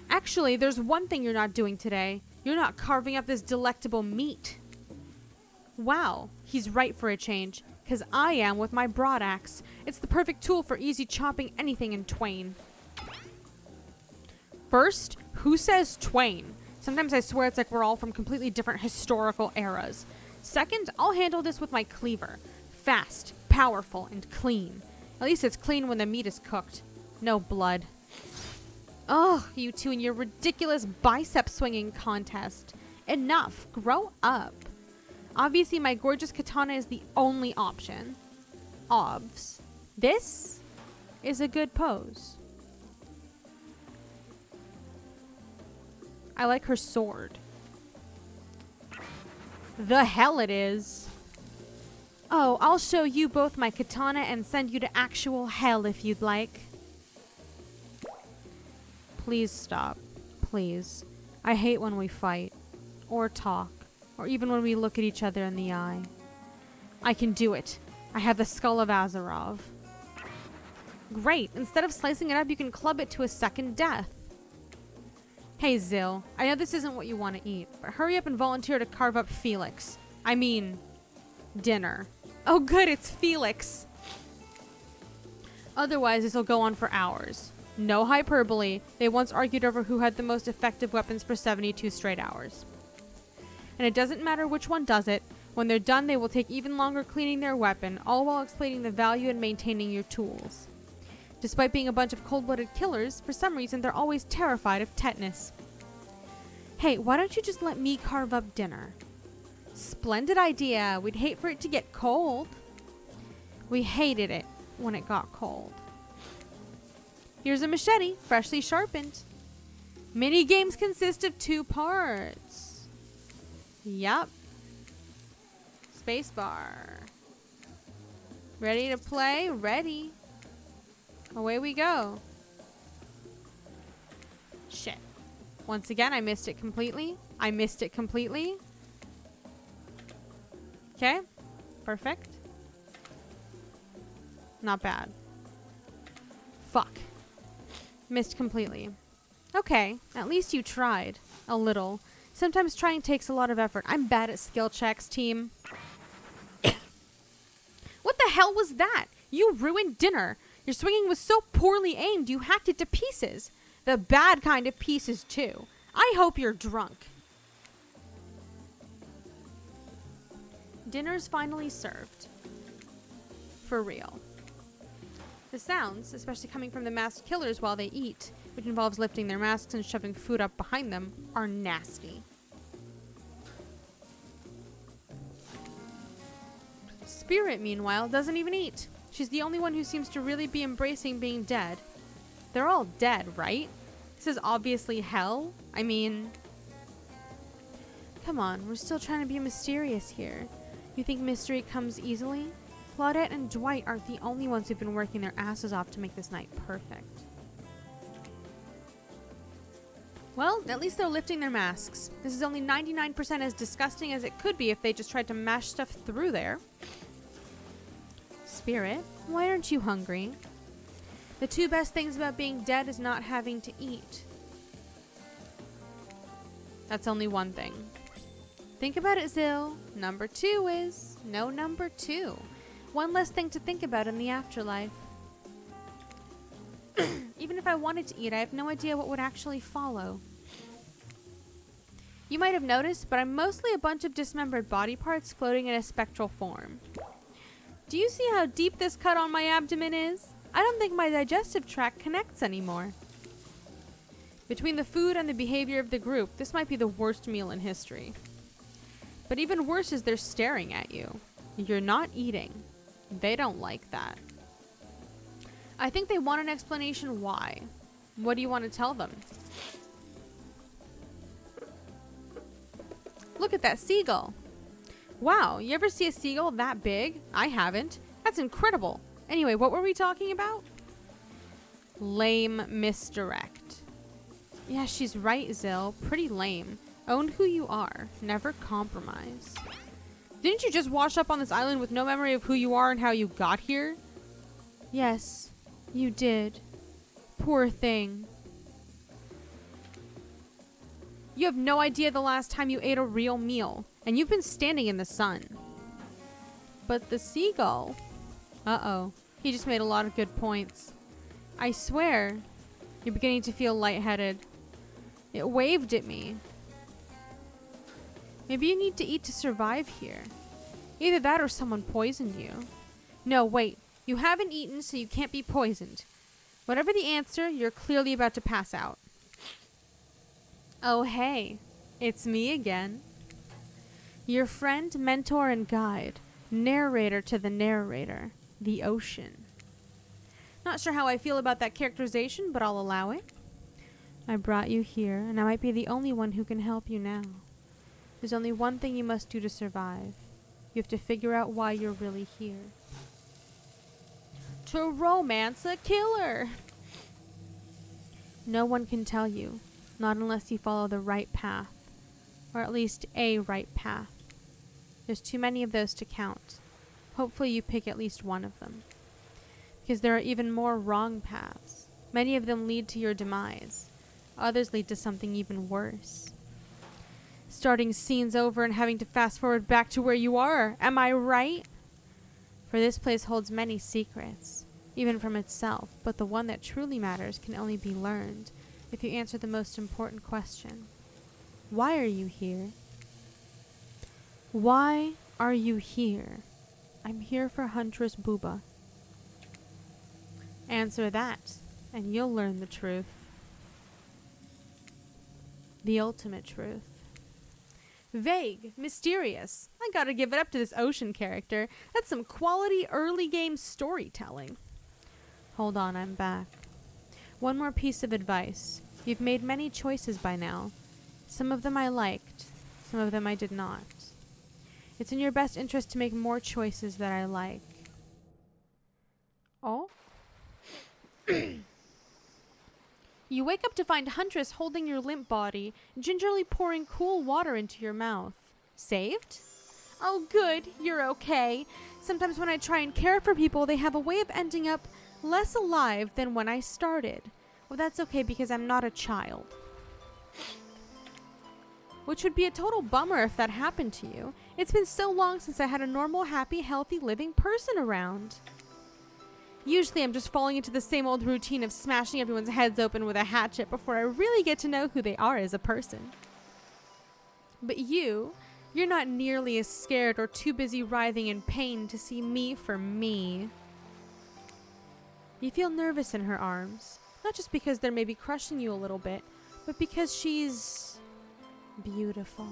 Actually, there's one thing you're not doing today. You're not carving up this delectable meat. Wow, he's right for a change, because I am with my broad axe. It's the perfect tool for easy chopping anything in twain. First, who says twain? Sometimes I swear it's like we're all from completely different historical eras. Second, I'll handle this with my cleaver. Fast, powerful, and clean. At least it's clean when the meat is cooked. No blood. Ugh, you two and your ridiculous bicep swinging contest. Enough. Grow up. Obviously, my gorgeous katana is the only option. Obvs. This is a good pose. I like her sword. The hell it is. Oh, I'll show you both my katana and send you to actual hell if you'd like. Please stop. Please. I hate when we fight. Or talk. Or even when we look at each other in the eye. I can do it. I have the skull of Azarov. Great. Instead of slicing it up, you can club it to a second death. Hey, Zill. I know this isn't what you want to eat, but hurry up and volunteer to carve up Felix. I mean, dinner. Oh, good. It's Felix. Otherwise, this will go on for hours. No hyperbole. They once argued over who had the most effective weapons for 72 straight hours. And it doesn't matter which one does it. When they're done, they will take even longer cleaning their weapon, all while explaining the value in maintaining your tools. Despite being a bunch of cold-blooded killers, for some reason they're always terrified of tetanus. Hey, why don't you just let me carve up dinner? Splendid idea. We'd hate for it to get cold. We hated it when it got cold. Here's a machete, freshly sharpened. Mini games consist of 2 parts. Yup. Spacebar. Ready to play? Ready. Away we go. Shit. Once again, I missed it completely. Okay. Perfect. Not bad. Fuck. Missed completely. Okay. At least you tried. A little. Sometimes trying takes a lot of effort. I'm bad at skill checks, team. What the hell was that? You ruined dinner. Your swinging was so poorly aimed, you hacked it to pieces. The bad kind of pieces, too. I hope you're drunk. Dinner's finally served. For real. The sounds, especially coming from the masked killers while they eat, which involves lifting their masks and shoving food up behind them, are nasty. Spirit, meanwhile, doesn't even eat. She's the only one who seems to really be embracing being dead. They're all dead, right? This is obviously hell. I mean... Come on, we're still trying to be mysterious here. You think mystery comes easily? Claudette and Dwight aren't the only ones who've been working their asses off to make this night perfect. Well, at least they're lifting their masks. This is only 99% as disgusting as it could be if they just tried to mash stuff through there. Spirit, why aren't you hungry? The 2 best things about being dead is not having to eat. That's only one thing. Think about it, Zill. Number 2 is no number 2. One less thing to think about in the afterlife. Even if I wanted to eat, I have no idea what would actually follow. You might have noticed, but I'm mostly a bunch of dismembered body parts floating in a spectral form. Do you see how deep this cut on my abdomen is? I don't think my digestive tract connects anymore. Between the food and the behavior of the group, this might be the worst meal in history. But even worse is they're staring at you. You're not eating. They don't like that. I think they want an explanation why. What do you want to tell them? Look at that seagull. Wow, you ever see a seagull that big? I haven't. That's incredible. Anyway, what were we talking about? Lame misdirect. Yeah, she's right, Zill. Pretty lame. Own who you are. Never compromise. Didn't you just wash up on this island with no memory of who you are and how you got here? Yes, you did. Poor thing. You have no idea the last time you ate a real meal, and you've been standing in the sun. But the seagull... Uh-oh. He just made a lot of good points. I swear, you're beginning to feel lightheaded. It waved at me. Maybe you need to eat to survive here. Either that or someone poisoned you. No, wait. You haven't eaten, so you can't be poisoned. Whatever the answer, you're clearly about to pass out. Oh, hey. It's me again. Your friend, mentor, and guide. Narrator to the narrator. The ocean. Not sure how I feel about that characterization, but I'll allow it. I brought you here, and I might be the only one who can help you now. There's only one thing you must do to survive. You have to figure out why you're really here. To romance a killer! No one can tell you, not unless you follow the right path. Or at least a right path. There's too many of those to count. Hopefully you pick at least one of them. Because there are even more wrong paths. Many of them lead to your demise. Others lead to something even worse. Starting scenes over and having to fast forward back to where you are. Am I right? For this place holds many secrets, even from itself, but the one that truly matters can only be learned if you answer the most important question. Why are you here? Why are you here? I'm here for Huntress Booba. Answer that, and you'll learn the truth. The ultimate truth. Vague, mysterious. I gotta give it up to this ocean character. That's some quality early game storytelling. Hold on, I'm back. One more piece of advice. You've made many choices by now. Some of them I liked, some of them I did not. It's in your best interest to make more choices that I like. Oh? You wake up to find Huntress holding your limp body, gingerly pouring cool water into your mouth. Saved? Oh good, you're okay. Sometimes when I try and care for people, they have a way of ending up less alive than when I started. Well, that's okay because I'm not a child. Which would be a total bummer if that happened to you. It's been so long since I had a normal, happy, healthy, living person around. Usually I'm just falling into the same old routine of smashing everyone's heads open with a hatchet before I really get to know who they are as a person. But you're not nearly as scared or too busy writhing in pain to see me for me. You feel nervous in her arms, not just because they're maybe crushing you a little bit, but because she's beautiful.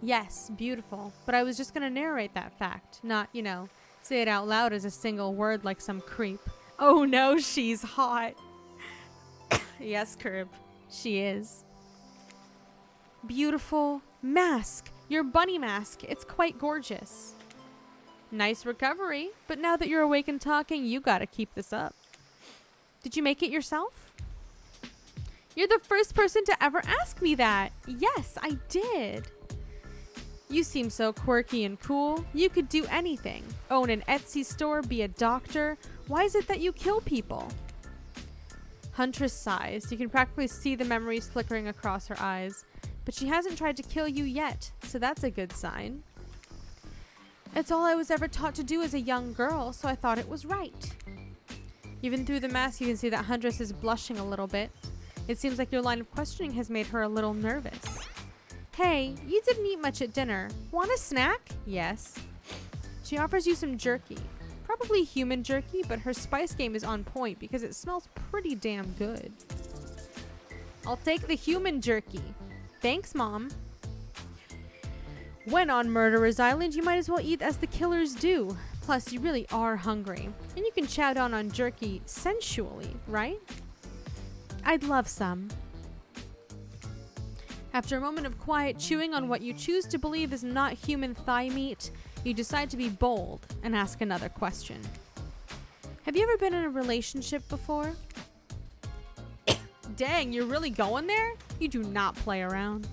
Yes, beautiful, but I was just gonna narrate that fact, not, say it out loud as a single word like some creep. Oh no, she's hot. Yes, Curb, she is. Beautiful mask. Your bunny mask. It's quite gorgeous. Nice recovery, but now that you're awake and talking, you gotta keep this up. Did you make it yourself? You're the first person to ever ask me that. Yes, I did. You seem so quirky and cool. You could do anything. Own an Etsy store, be a doctor. Why is it that you kill people? Huntress sighs. You can practically see the memories flickering across her eyes. But she hasn't tried to kill you yet, so that's a good sign. It's all I was ever taught to do as a young girl, so I thought it was right. Even through the mask, you can see that Huntress is blushing a little bit. It seems like your line of questioning has made her a little nervous. Hey, you didn't eat much at dinner. Want a snack? Yes. She offers you some jerky. Probably human jerky, but her spice game is on point because it smells pretty damn good. I'll take the human jerky. Thanks, Mom. When on Murderer's Island, you might as well eat as the killers do. Plus, you really are hungry. And you can chow down on jerky sensually, right? I'd love some. After a moment of quiet chewing on what you choose to believe is not human thigh meat, you decide to be bold and ask another question. Have you ever been in a relationship before? Dang, you're really going there? You do not play around.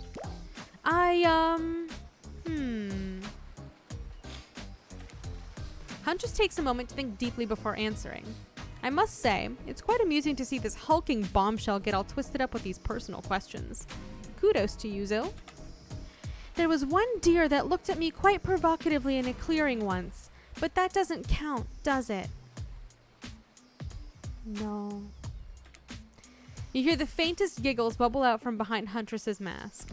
Huntress takes a moment to think deeply before answering. I must say, it's quite amusing to see this hulking bombshell get all twisted up with these personal questions. Kudos to you, Zil. There was one deer that looked at me quite provocatively in a clearing once, but that doesn't count, does it? No. You hear the faintest giggles bubble out from behind Huntress's mask.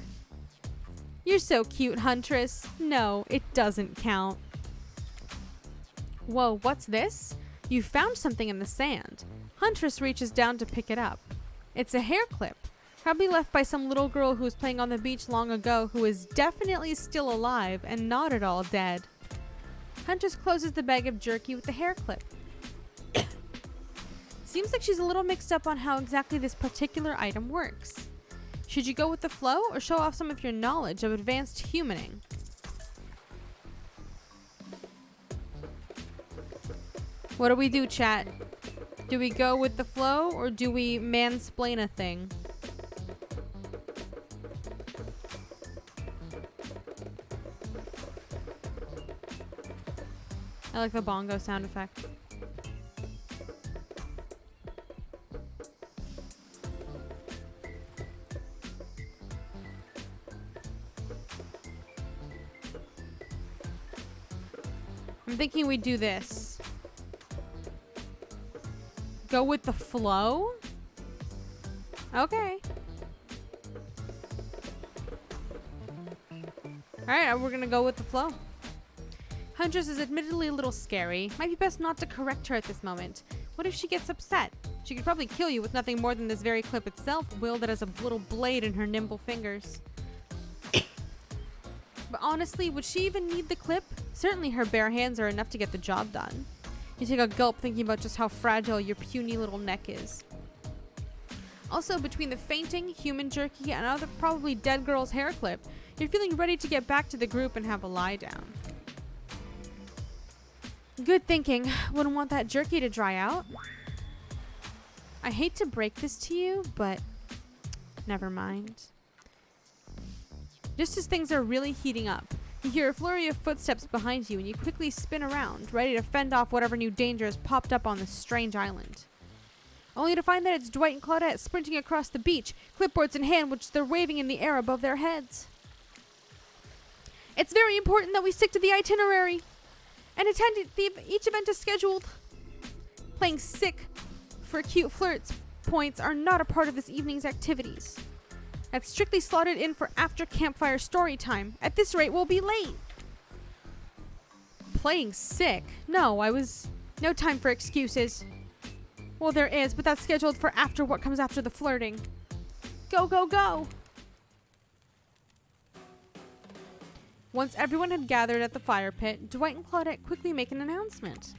You're so cute, Huntress. No, it doesn't count. Whoa, what's this? You found something in the sand. Huntress reaches down to pick it up. It's a hair clip. Probably left by some little girl who was playing on the beach long ago who is definitely still alive and not at all dead. Huntress closes the bag of jerky with the hair clip. Seems like she's a little mixed up on how exactly this particular item works. Should you go with the flow or show off some of your knowledge of advanced humaning? What do we do, chat? Do we go with the flow or do we mansplain a thing? I like the bongo sound effect. I'm thinking we do this. Go with the flow? Okay. Alright, we're gonna go with the flow. Huntress is admittedly a little scary. Might be best not to correct her at this moment. What if she gets upset? She could probably kill you with nothing more than this very clip itself, wielded as a little blade in her nimble fingers. But honestly, would she even need the clip? Certainly her bare hands are enough to get the job done. You take a gulp thinking about just how fragile your puny little neck is. Also, between the fainting, human jerky, and other probably dead girl's hair clip, you're feeling ready to get back to the group and have a lie down. Good thinking. Wouldn't want that jerky to dry out. I hate to break this to you, but never mind. Just as things are really heating up, you hear a flurry of footsteps behind you and you quickly spin around, ready to fend off whatever new danger has popped up on this strange island. Only to find that it's Dwight and Claudette sprinting across the beach, clipboards in hand which they're waving in the air above their heads. It's very important that we stick to the itinerary and attend each event as scheduled. Playing sick for cute flirts points are not a part of this evening's activities. That's strictly slotted in for after campfire story time. At this rate, we'll be late. Playing sick? No time for excuses. Well, there is, but that's scheduled for after what comes after the flirting. Go, go, go! Once everyone had gathered at the fire pit, Dwight and Claudette quickly make an announcement.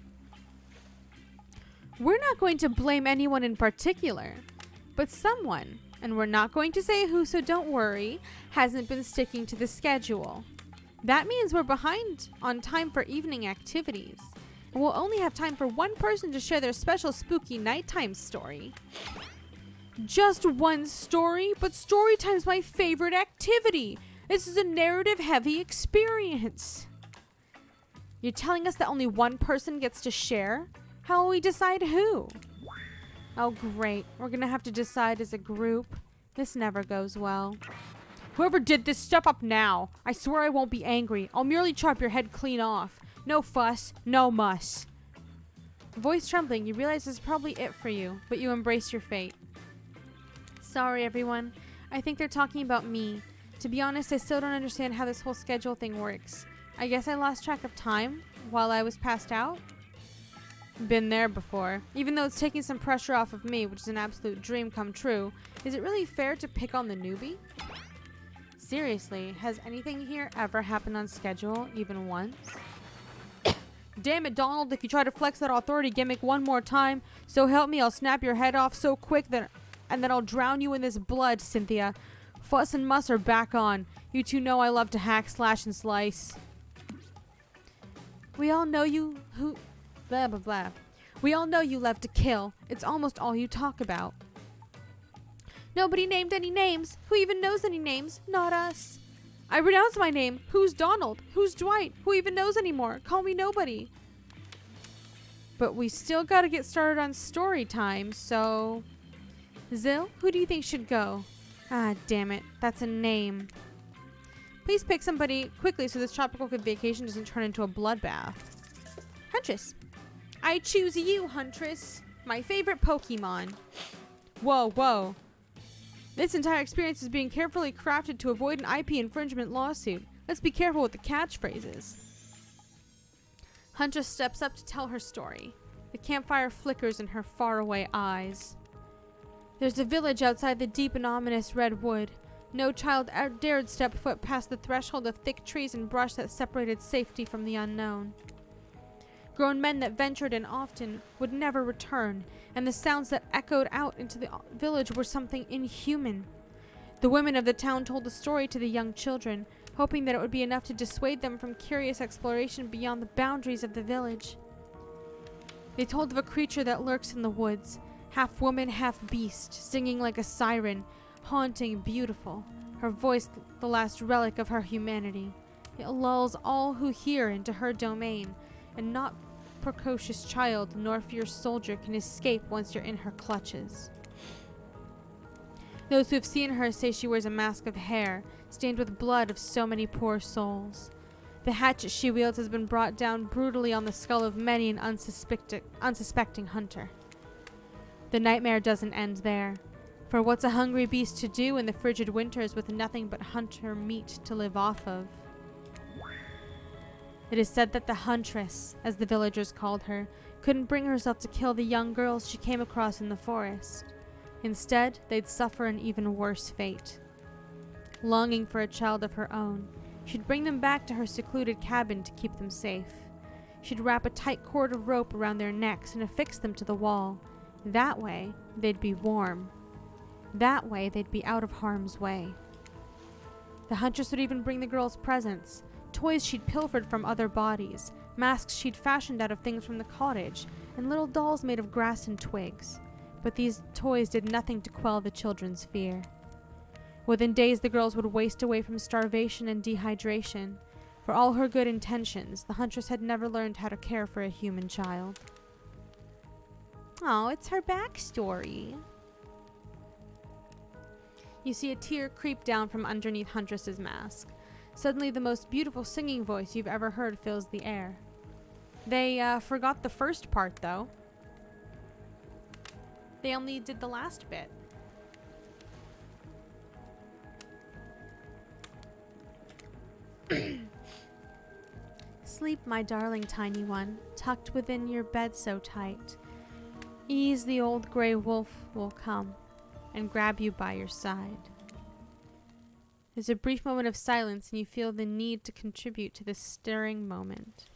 We're not going to blame anyone in particular, but someone, and we're not going to say who, so don't worry, hasn't been sticking to the schedule. That means we're behind on time for evening activities, and we'll only have time for one person to share their special spooky nighttime story. Just one story? But story time's my favorite activity. This is a narrative-heavy experience. You're telling us that only one person gets to share? How will we decide who? Oh, great. We're gonna have to decide as a group. This never goes well. Whoever did this, step up now. I swear I won't be angry. I'll merely chop your head clean off. No fuss, no muss. Voice trembling, you realize this is probably it for you, but you embrace your fate. Sorry, everyone. I think they're talking about me. To be honest, I still don't understand how this whole schedule thing works. I guess I lost track of time while I was passed out. Been there before. Even though it's taking some pressure off of me, which is an absolute dream come true, is it really fair to pick on the newbie? Seriously, has anything here ever happened on schedule, even once? Damn it, Donald, if you try to flex that authority gimmick one more time, so help me, I'll snap your head off so quick that I'll drown you in this blood, Cynthia. Fuss and muss are back on. You two know I love to hack, slash, and slice. We all know you who... Blah, blah, blah. We all know you love to kill. It's almost all you talk about. Nobody named any names. Who even knows any names? Not us. I renounce my name. Who's Donald? Who's Dwight? Who even knows anymore? Call me nobody. But we still gotta get started on story time, so... Zill, who do you think should go? Ah, damn it. That's a name. Please pick somebody quickly so this tropical vacation doesn't turn into a bloodbath. Huntress. I choose you, Huntress. My favorite Pokemon. Whoa, whoa. This entire experience is being carefully crafted to avoid an IP infringement lawsuit. Let's be careful with the catchphrases. Huntress steps up to tell her story. The campfire flickers in her faraway eyes. There's a village outside the deep and ominous red wood. No child dared step foot past the threshold of thick trees and brush that separated safety from the unknown. Grown men that ventured in often would never return, and the sounds that echoed out into the village were something inhuman. The women of the town told the story to the young children, hoping that it would be enough to dissuade them from curious exploration beyond the boundaries of the village. They told of a creature that lurks in the woods, half woman, half beast, singing like a siren, haunting, beautiful, her voice the last relic of her humanity. It lulls all who hear into her domain, and not precocious child nor fierce soldier can escape once you're in her clutches. Those who have seen her say she wears a mask of hair, stained with blood of so many poor souls. The hatchet she wields has been brought down brutally on the skull of many an unsuspecting hunter. The nightmare doesn't end there, for what's a hungry beast to do in the frigid winters with nothing but hunter meat to live off of? It is said that the Huntress, as the villagers called her, couldn't bring herself to kill the young girls she came across in the forest. Instead, they'd suffer an even worse fate. Longing for a child of her own, she'd bring them back to her secluded cabin to keep them safe. She'd wrap a tight cord of rope around their necks and affix them to the wall. That way, they'd be warm. That way, they'd be out of harm's way. The Huntress would even bring the girls presents, toys she'd pilfered from other bodies, masks she'd fashioned out of things from the cottage, and little dolls made of grass and twigs. But these toys did nothing to quell the children's fear. Within days, the girls would waste away from starvation and dehydration. For all her good intentions, the Huntress had never learned how to care for a human child. Oh, it's her backstory. You see a tear creep down from underneath Huntress's mask. Suddenly, the most beautiful singing voice you've ever heard fills the air. They forgot the first part, though. They only did the last bit. Sleep, my darling tiny one, tucked within your bed so tight. Ease, the old gray wolf will come and grab you by your side. There's a brief moment of silence, and you feel the need to contribute to this stirring moment.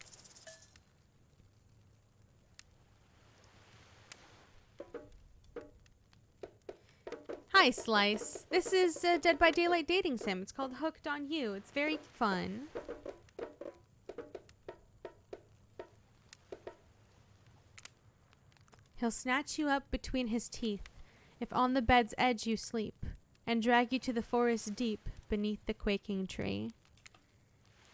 Hi, Slice. This is a Dead by Daylight dating sim. It's called Hooked on You. It's very fun. He'll snatch you up between his teeth, if on the bed's edge you sleep, and drag you to the forest deep beneath the quaking tree.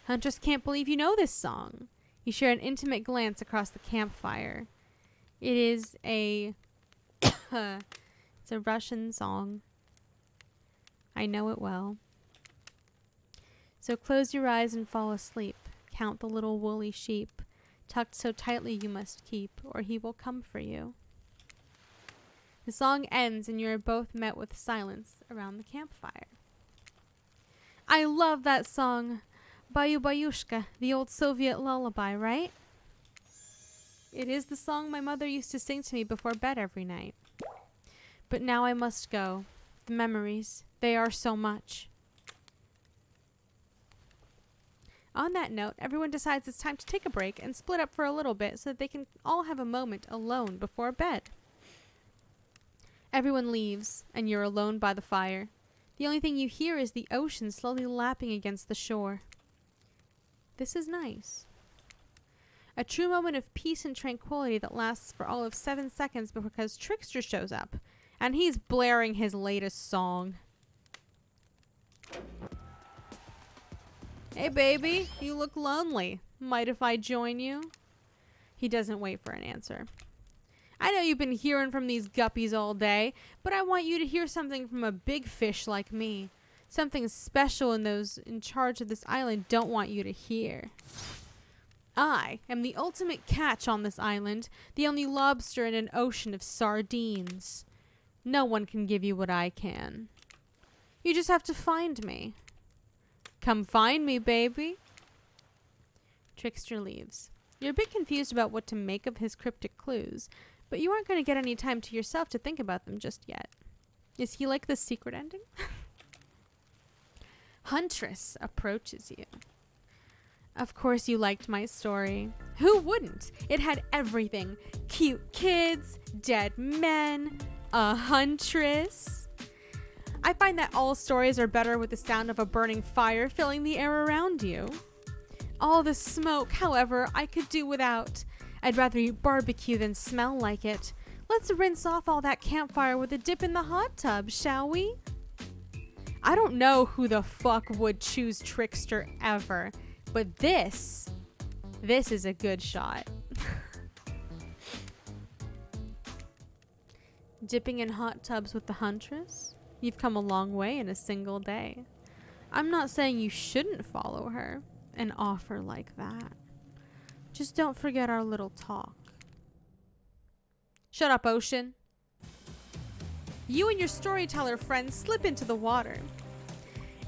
Huntress can't believe you know this song. You share an intimate glance across the campfire. It is a... it's a Russian song. I know it well. So close your eyes and fall asleep. Count the little woolly sheep, tucked so tightly you must keep, or he will come for you. The song ends and you are both met with silence around the campfire. I love that song. Bayu Bayushka, the old Soviet lullaby, right? It is the song my mother used to sing to me before bed every night. But now I must go. The memories, they are so much. On that note, everyone decides it's time to take a break and split up for a little bit so that they can all have a moment alone before bed. Everyone leaves, and you're alone by the fire. The only thing you hear is the ocean slowly lapping against the shore. This is nice. A true moment of peace and tranquility that lasts for all of 7 seconds because Trickster shows up, and he's blaring his latest song. Hey baby, you look lonely. Might if I join you? He doesn't wait for an answer. I know you've been hearing from these guppies all day, but I want you to hear something from a big fish like me. Something special and those in charge of this island don't want you to hear. I am the ultimate catch on this island, the only lobster in an ocean of sardines. No one can give you what I can. You just have to find me. Come find me, baby. Trickster leaves. You're a bit confused about what to make of his cryptic clues, but you aren't going to get any time to yourself to think about them just yet. Is he like the secret ending? Huntress approaches you. Of course you liked my story. Who wouldn't? It had everything. Cute kids, dead men, a huntress. I find that all stories are better with the sound of a burning fire filling the air around you. All the smoke, however, I could do without. I'd rather eat barbecue than smell like it. Let's rinse off all that campfire with a dip in the hot tub, shall we? I don't know who the fuck would choose Trickster ever, but this is a good shot. Dipping in hot tubs with the Huntress? You've come a long way in a single day. I'm not saying you shouldn't follow her. An offer like that. Just don't forget our little talk. Shut up, Ocean. You and your storyteller friends slip into the water.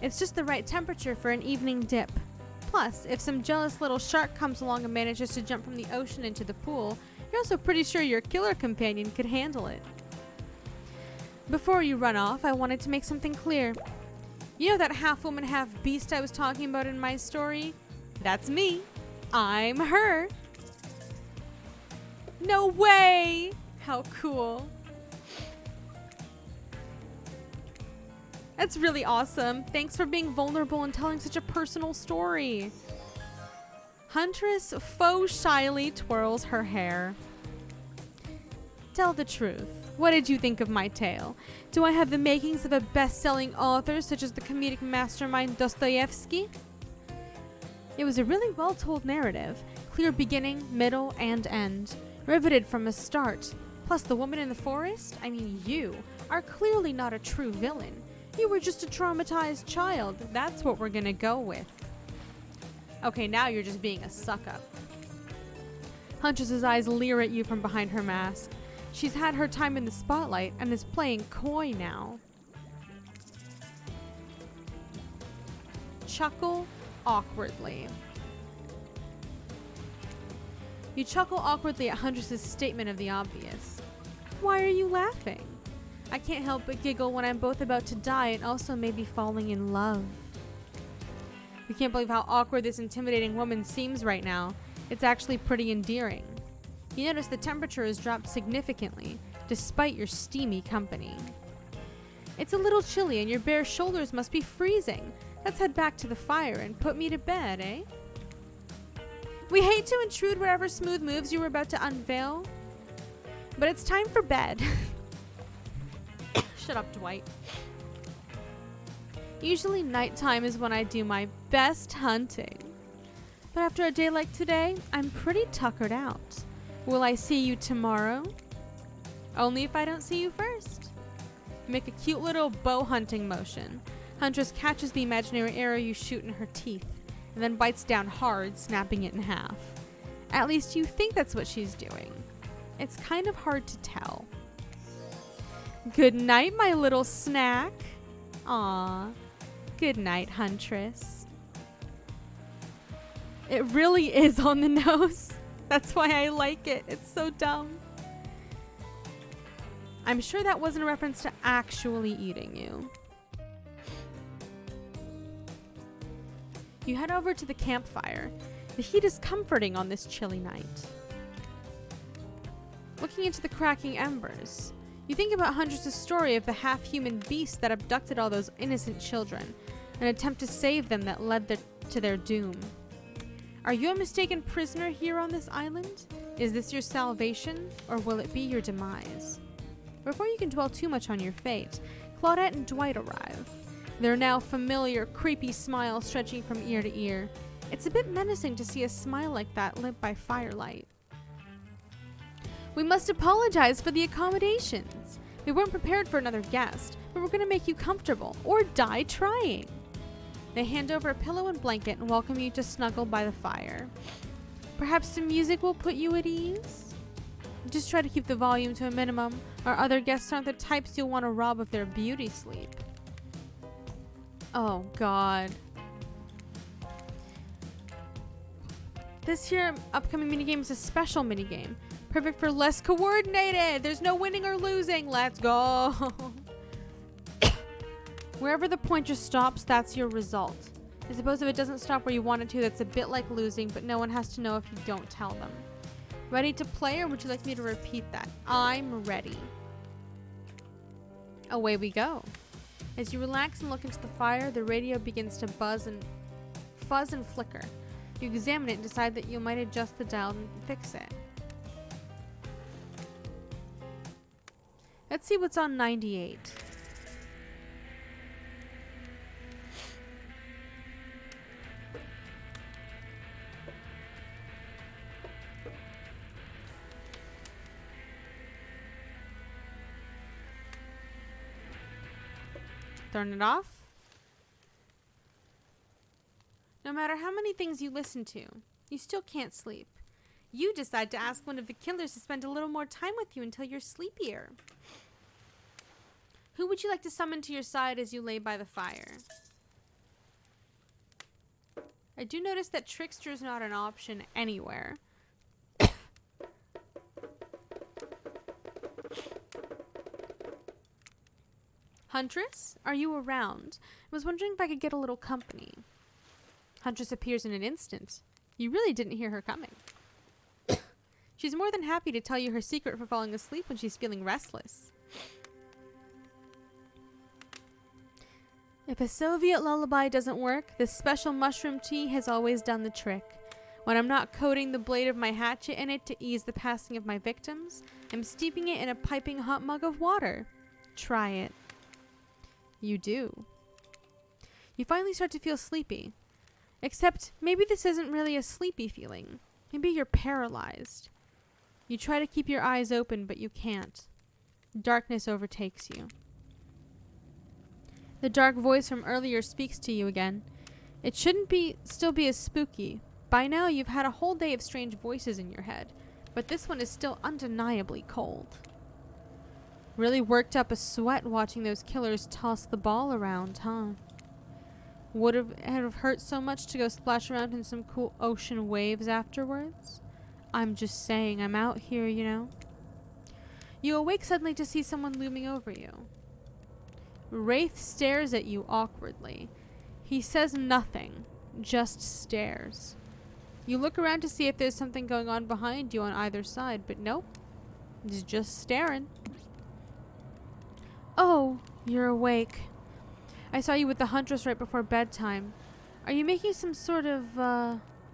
It's just the right temperature for an evening dip. Plus, if some jealous little shark comes along and manages to jump from the ocean into the pool, You're also pretty sure your killer companion could handle it. Before you run off, I wanted to make something clear. You know that half-woman, half-beast I was talking about in my story? That's me. I'm her. No way! How cool. That's really awesome. Thanks for being vulnerable and telling such a personal story. Huntress faux shyly twirls her hair. Tell the truth. What did you think of my tale? Do I have the makings of a best-selling author such as the comedic mastermind Dostoevsky? It was a really well-told narrative. Clear beginning, middle, and end. Riveted from the start. Plus the woman in the forest? I mean, you are clearly not a true villain. You were just a traumatized child. That's what we're gonna go with. Okay, now you're just being a suck-up. Huntress's eyes leer at you from behind her mask. She's had her time in the spotlight and is playing coy now. Chuckle awkwardly. You chuckle awkwardly at Huntress's statement of the obvious. Why are you laughing? I can't help but giggle when I'm both about to die and also maybe falling in love. You can't believe how awkward this intimidating woman seems right now. It's actually pretty endearing. You notice the temperature has dropped significantly, despite your steamy company. It's a little chilly and your bare shoulders must be freezing. Let's head back to the fire and put me to bed, eh? We hate to intrude whatever smooth moves you were about to unveil, but it's time for bed. Shut up, Dwight. Usually nighttime is when I do my best hunting. But after a day like today, I'm pretty tuckered out. Will I see you tomorrow? Only if I don't see you first. Make a cute little bow hunting motion. Huntress catches the imaginary arrow you shoot in her teeth, and then bites down hard, snapping it in half. At least you think that's what she's doing. It's kind of hard to tell. Good night, my little snack. Aw. Good night, Huntress. It really is on the nose. That's why I like it. It's so dumb. I'm sure that wasn't a reference to actually eating you. You head over to the campfire. The heat is comforting on this chilly night. Looking into the cracking embers, you think about Huntress' story of the half-human beast that abducted all those innocent children, an attempt to save them that led to their doom. Are you a mistaken prisoner here on this island? Is this your salvation, or will it be your demise? Before you can dwell too much on your fate, Claudette and Dwight arrive. Their now familiar, creepy smile stretching from ear to ear. It's a bit menacing to see a smile like that lit by firelight. We must apologize for the accommodations. We weren't prepared for another guest, but we're going to make you comfortable, or die trying. They hand over a pillow and blanket and welcome you to snuggle by the fire. Perhaps some music will put you at ease? Just try to keep the volume to a minimum. Our other guests aren't the types you'll want to rob of their beauty sleep. Oh, God. This here upcoming minigame is a special minigame. Perfect for less coordinated. There's no winning or losing. Let's go. Wherever the pointer stops, that's your result. I suppose if it doesn't stop where you want it to, that's a bit like losing, but no one has to know if you don't tell them. Ready to play, or would you like me to repeat that? I'm ready. Away we go. As you relax and look into the fire, the radio begins to fuzz and flicker. You examine it and decide that you might adjust the dial and fix it. Let's see what's on 98. Turn it off. No matter how many things you listen to, you still can't sleep. You decide to ask one of the killers to spend a little more time with you until you're sleepier. Who would you like to summon to your side as you lay by the fire? I do notice that Trickster's not an option anywhere. Huntress, are you around? I was wondering if I could get a little company. Huntress appears in an instant. You really didn't hear her coming. She's more than happy to tell you her secret for falling asleep when she's feeling restless. If a Soviet lullaby doesn't work, this special mushroom tea has always done the trick. When I'm not coating the blade of my hatchet in it to ease the passing of my victims, I'm steeping it in a piping hot mug of water. Try it. You do. You finally start to feel sleepy. Except maybe this isn't really a sleepy feeling. Maybe you're paralyzed. You try to keep your eyes open, but you can't. Darkness overtakes you. The dark voice from earlier speaks to you again. It shouldn't still be as spooky. By now you've had a whole day of strange voices in your head, but this one is still undeniably cold. Really worked up a sweat watching those killers toss the ball around, huh? Would it have hurt so much to go splash around in some cool ocean waves afterwards? I'm just saying, I'm out here, you know. You awake suddenly to see someone looming over you. Wraith stares at you awkwardly. He says nothing, just stares. You look around to see if there's something going on behind you on either side, but nope. He's just staring. Oh, you're awake. I saw you with the Huntress right before bedtime. Are you making some sort of,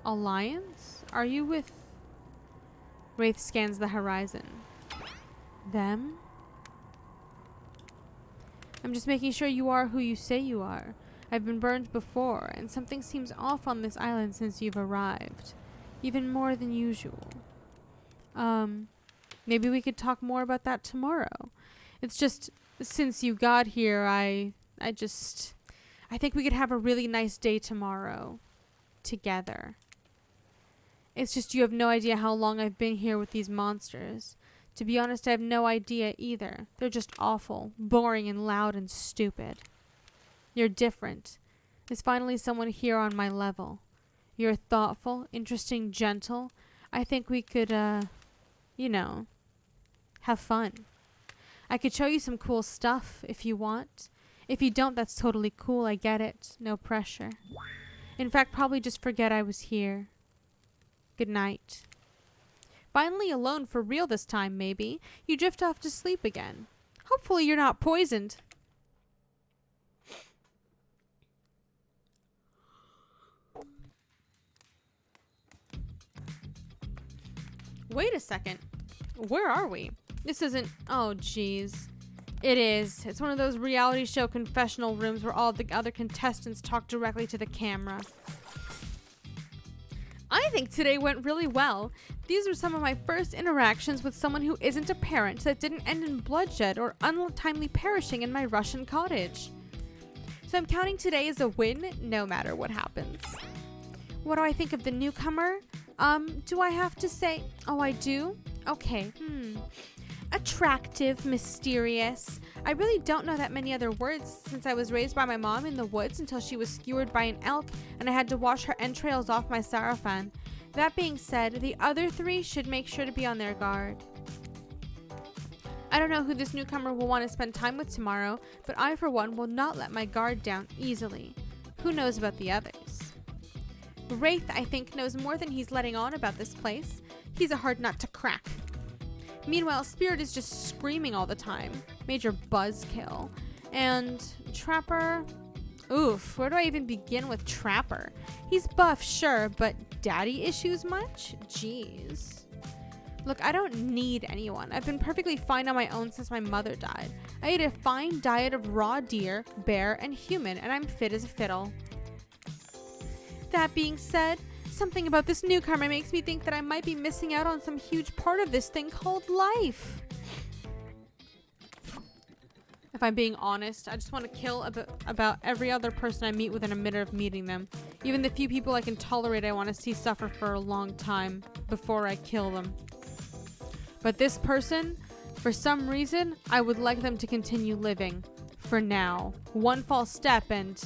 alliance? Are you with... Wraith scans the horizon. Them? I'm just making sure you are who you say you are. I've been burned before, and something seems off on this island since you've arrived. Even more than usual. Maybe we could talk more about that tomorrow. It's just, since you got here, I think we could have a really nice day tomorrow. Together. It's just you have no idea how long I've been here with these monsters. To be honest, I have no idea either. They're just awful, boring and loud and stupid. You're different. There's finally someone here on my level. You're thoughtful, interesting, gentle. I think we could, you know, have fun. I could show you some cool stuff if you want. If you don't, that's totally cool. I get it. No pressure. In fact, probably just forget I was here. Good night. Finally alone for real this time, maybe. You drift off to sleep again. Hopefully you're not poisoned. Wait a second. Where are we? This isn't... Oh, jeez. It is. It's one of those reality show confessional rooms where all the other contestants talk directly to the camera. I think today went really well. These were some of my first interactions with someone who isn't a parent that didn't end in bloodshed or untimely perishing in my Russian cottage. So I'm counting today as a win, no matter what happens. What do I think of the newcomer? Do I have to say... Oh, I do? Okay, Attractive, mysterious. I really don't know that many other words since I was raised by my mom in the woods until she was skewered by an elk and I had to wash her entrails off my sarafan. That being said, the other three should make sure to be on their guard. I don't know who this newcomer will want to spend time with tomorrow, but I, for one, will not let my guard down easily. Who knows about the others? Wraith, I think, knows more than he's letting on about this place. He's a hard nut to crack. Meanwhile, Spirit is just screaming all the time. Major buzzkill. And Trapper... Oof, where do I even begin with Trapper? He's buff, sure, but daddy issues much? Jeez. Look, I don't need anyone. I've been perfectly fine on my own since my mother died. I eat a fine diet of raw deer, bear, and human, and I'm fit as a fiddle. That being said, something about this newcomer makes me think that I might be missing out on some huge part of this thing called life. If I'm being honest, I just want to kill about every other person I meet within a minute of meeting them. Even the few people I can tolerate, I want to see suffer for a long time before I kill them. But this person, for some reason, I would like them to continue living. For now. One false step and,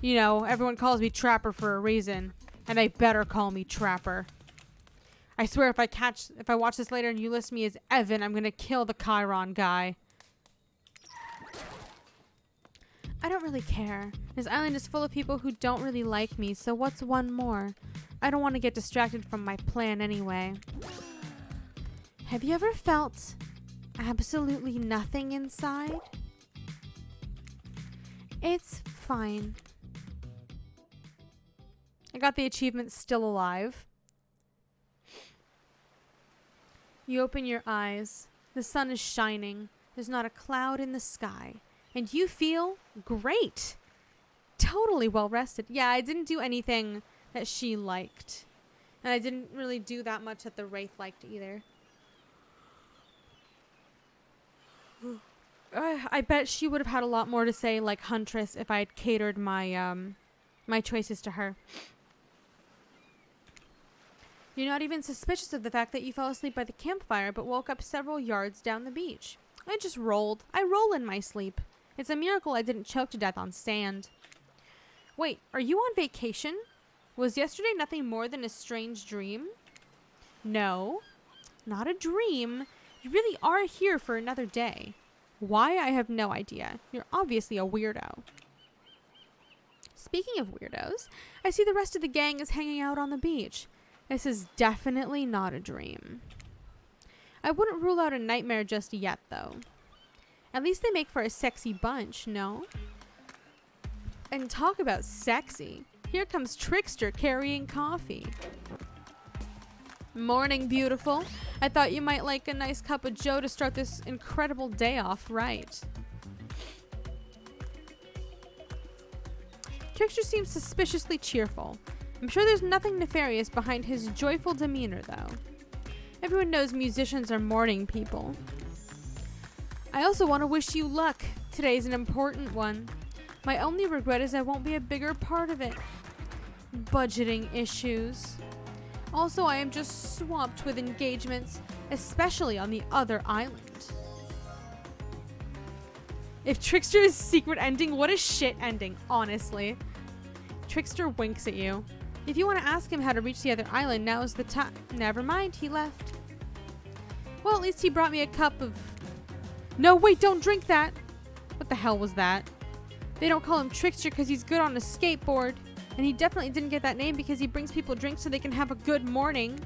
you know, everyone calls me Trapper for a reason. And they better call me Trapper. I swear if I watch this later and you list me as Evan, I'm gonna kill the Chiron guy. I don't really care. This island is full of people who don't really like me, so what's one more? I don't want to get distracted from my plan anyway. Have you ever felt absolutely nothing inside? It's fine. I got the achievement Still Alive. You open your eyes. The sun is shining. There's not a cloud in the sky. And you feel great. Totally well rested. Yeah, I didn't do anything that she liked. And I didn't really do that much that the Wraith liked either. I bet she would have had a lot more to say, like Huntress, if I had catered my my choices to her. You're not even suspicious of the fact that you fell asleep by the campfire, but woke up several yards down the beach. I just rolled. I roll in my sleep. It's a miracle I didn't choke to death on sand. Wait, are you on vacation? Was yesterday nothing more than a strange dream? No, not a dream. You really are here for another day. Why? I have no idea. You're obviously a weirdo. Speaking of weirdos, I see the rest of the gang is hanging out on the beach. This is definitely not a dream. I wouldn't rule out a nightmare just yet, though. At least they make for a sexy bunch, no? And talk about sexy. Here comes Trickster carrying coffee. Morning, beautiful. I thought you might like a nice cup of joe to start this incredible day off right. Trickster seems suspiciously cheerful. I'm sure there's nothing nefarious behind his joyful demeanor, though. Everyone knows musicians are morning people. I also want to wish you luck. Today's an important one. My only regret is I won't be a bigger part of it. Budgeting issues. Also, I am just swamped with engagements, especially on the other island. If Trickster is secret ending, what a shit ending, honestly. Trickster winks at you. If you want to ask him how to reach the other island, now is the time. Never mind, he left. Well, at least he brought me a cup of... No, wait, don't drink that. What the hell was that? They don't call him Trickster because he's good on a skateboard. And he definitely didn't get that name because he brings people drinks so they can have a good morning.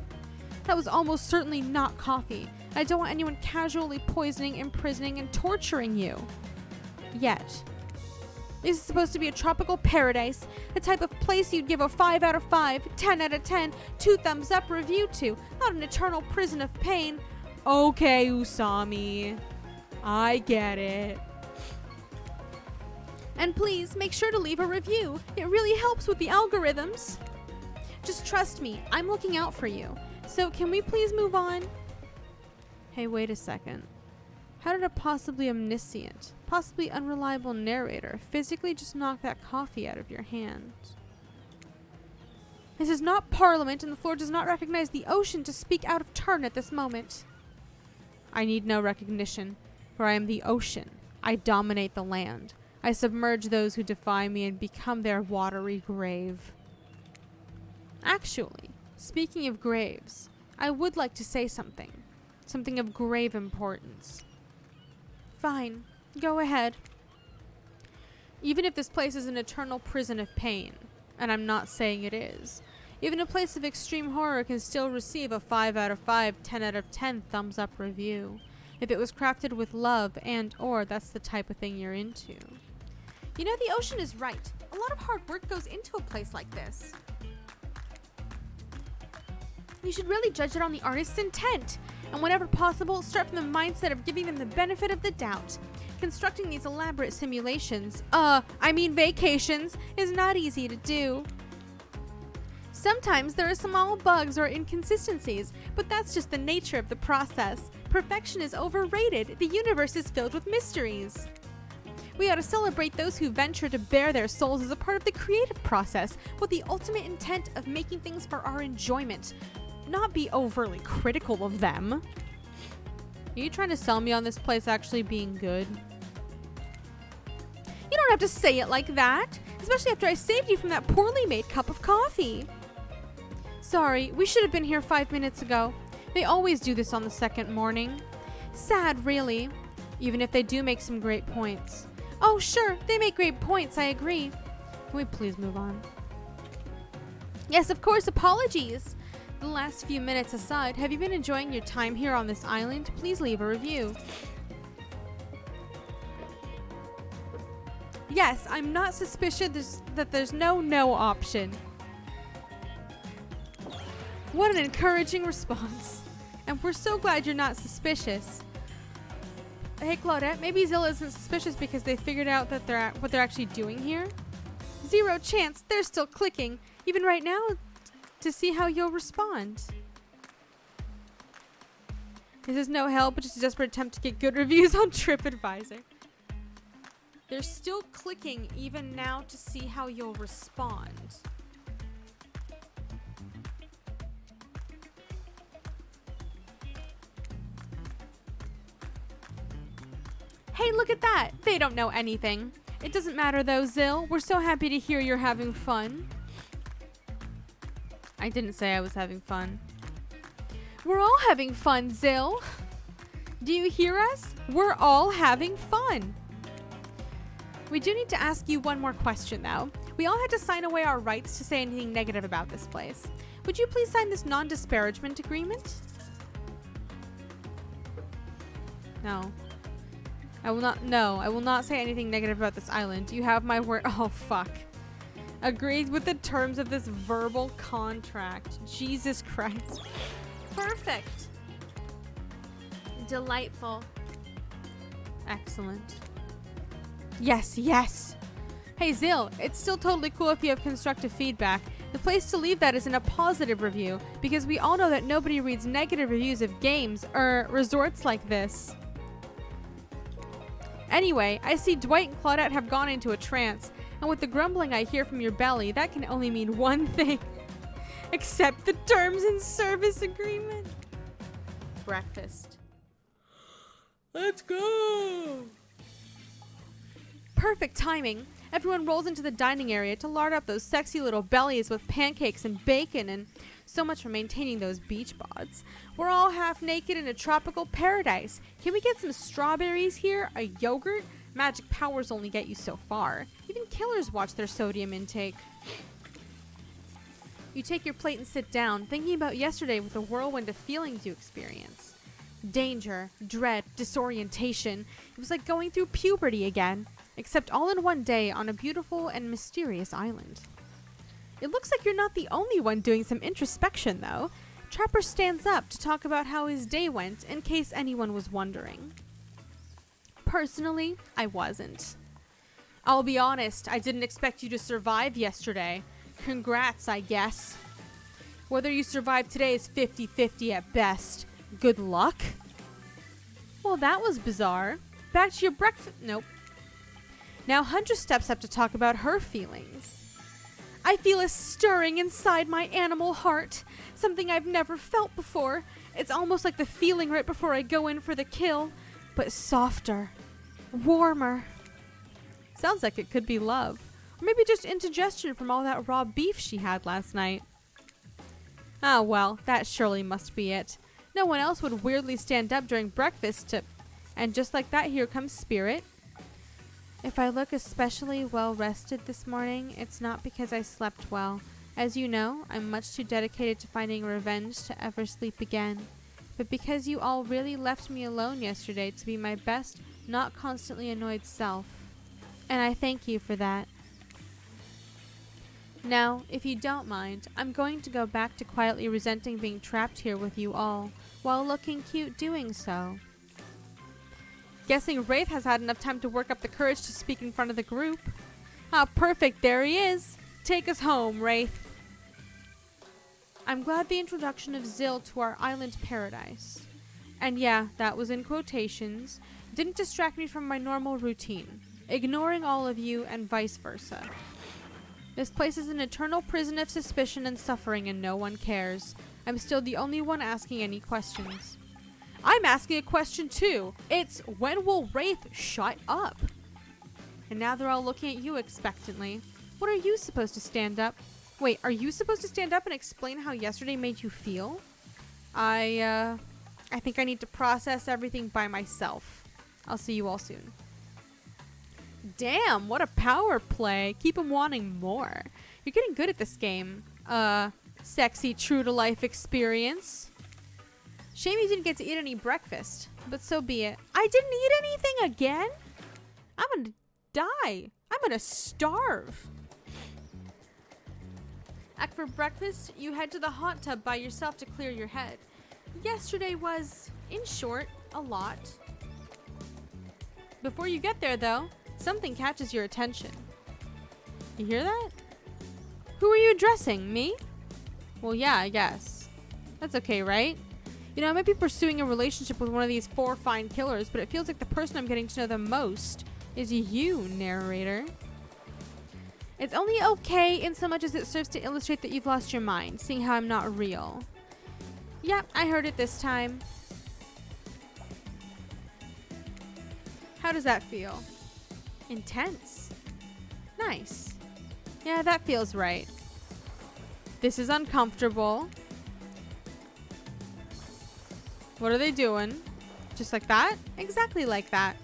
That was almost certainly not coffee. I don't want anyone casually poisoning, imprisoning, and torturing you. Yet. This is supposed to be a tropical paradise, the type of place you'd give a 5 out of 5, 10 out of 10, 2 thumbs up review to, not an eternal prison of pain. Okay, Usami. I get it. And please, make sure to leave a review. It really helps with the algorithms. Just trust me, I'm looking out for you. So can we please move on? Hey, wait a second. How did a possibly omniscient, possibly unreliable narrator physically just knock that coffee out of your hand? This is not Parliament, and the floor does not recognize the ocean to speak out of turn at this moment. I need no recognition, for I am the ocean. I dominate the land. I submerge those who defy me and become their watery grave. Actually, speaking of graves, I would like to say something. Something of grave importance. Fine, go ahead. Even if this place is an eternal prison of pain, and I'm not saying it is, even a place of extreme horror can still receive a 5 out of 5, 10 out of 10 thumbs up review. If it was crafted with love and/or that's the type of thing you're into. You know, the ocean is right. A lot of hard work goes into a place like this. You should really judge it on the artist's intent. And whenever possible, start from the mindset of giving them the benefit of the doubt. Constructing these elaborate simulations, vacations, is not easy to do. Sometimes there are small bugs or inconsistencies, but that's just the nature of the process. Perfection is overrated. The universe is filled with mysteries. We ought to celebrate those who venture to bare their souls as a part of the creative process, with the ultimate intent of making things for our enjoyment. Not be overly critical of them. Are you trying to sell me on this place actually being good? You don't have to say it like that, especially after I saved you from that poorly made cup of coffee. Sorry, we should have been here 5 minutes ago. They always do this on the second morning. Sad, really, even if they do make some great points. Oh, sure, they make great points, I agree. Can we please move on? Yes, of course, apologies. The last few minutes aside, have you been enjoying your time here on this island? Please leave a review. Yes, I'm not suspicious that there's no option. What an encouraging response. And we're so glad you're not suspicious. Hey, Claudette, maybe Zilla isn't suspicious because they figured out that what they're actually doing here? Zero chance. They're still clicking, even right now, to see how you'll respond. This is no help, but just a desperate attempt to get good reviews on TripAdvisor. They're still clicking even now to see how you'll respond. Hey, look at that! They don't know anything. It doesn't matter though, Zill. We're so happy to hear you're having fun. I didn't say I was having fun. We're all having fun, Zill. Do you hear us? We're all having fun. We do need to ask you one more question, though. We all had to sign away our rights to say anything negative about this place. Would you please sign this non-disparagement agreement? No. I will not say anything negative about this island. You have my word. Oh, fuck. Agreed with the terms of this verbal contract. Jesus Christ. Perfect. Delightful. Excellent. Yes, yes. Hey, Zill, it's still totally cool if you have constructive feedback. The place to leave that is in a positive review, because we all know that nobody reads negative reviews of games or resorts like this. Anyway, I see Dwight and Claudette have gone into a trance, and with the grumbling I hear from your belly, that can only mean one thing. Accept the terms and service agreement. Breakfast. Let's go! Perfect timing. Everyone rolls into the dining area to lard up those sexy little bellies with pancakes and bacon, and so much for maintaining those beach bods. We're all half naked in a tropical paradise. Can we get some strawberries here? A yogurt? Magic powers only get you so far. Even killers watch their sodium intake. You take your plate and sit down, thinking about yesterday with the whirlwind of feelings you experience. Danger, dread, disorientation. It was like going through puberty again, except all in one day on a beautiful and mysterious island. It looks like you're not the only one doing some introspection, though. Trapper stands up to talk about how his day went, in case anyone was wondering. Personally, I wasn't. I'll be honest, I didn't expect you to survive yesterday. Congrats, I guess. Whether you survive today is 50-50 at best. Good luck? Well, that was bizarre. Back to your breakfast. Nope. Now Huntress steps up to talk about her feelings. I feel a stirring inside my animal heart. Something I've never felt before. It's almost like the feeling right before I go in for the kill, but softer, warmer. Sounds like it could be love. Or maybe just indigestion from all that raw beef she had last night. Ah, well, that surely must be it. No one else would weirdly stand up during breakfast to... And just like that, here comes Spirit. If I look especially well rested this morning, it's not because I slept well. As you know, I'm much too dedicated to finding revenge to ever sleep again. But because you all really left me alone yesterday to be my best, not constantly annoyed self. And I thank you for that. Now, if you don't mind, I'm going to go back to quietly resenting being trapped here with you all, while looking cute doing so. Guessing Wraith has had enough time to work up the courage to speak in front of the group. Ah, perfect, there he is. Take us home, Wraith. I'm glad the introduction of Zill to our island paradise, and yeah, that was in quotations, didn't distract me from my normal routine, ignoring all of you and vice versa. This place is an eternal prison of suspicion and suffering, and no one cares. I'm still the only one asking any questions. I'm asking a question too. It's, when will Wraith shut up? And now they're all looking at you expectantly. What are you supposed to stand up? Wait, are you supposed to stand up and explain how yesterday made you feel? I think I need to process everything by myself. I'll see you all soon. Damn, what a power play. Keep him wanting more. You're getting good at this game. Sexy true-to-life experience. Shame you didn't get to eat any breakfast, but so be it. I didn't eat anything again? I'm gonna die. I'm gonna starve. For breakfast, you head to the hot tub by yourself to clear your head. Yesterday was, in short, a lot. Before you get there, though, something catches your attention. You hear that? Who are you addressing? Me? Well, yeah, I guess. That's okay, right? You know, I might be pursuing a relationship with one of these 4 fine killers, but it feels like the person I'm getting to know the most is you, narrator. It's only okay in so much as it serves to illustrate that you've lost your mind, seeing how I'm not real. Yep, I heard it this time. How does that feel? Intense. Nice. Yeah, that feels right. This is uncomfortable. What are they doing? Just like that? Exactly like that.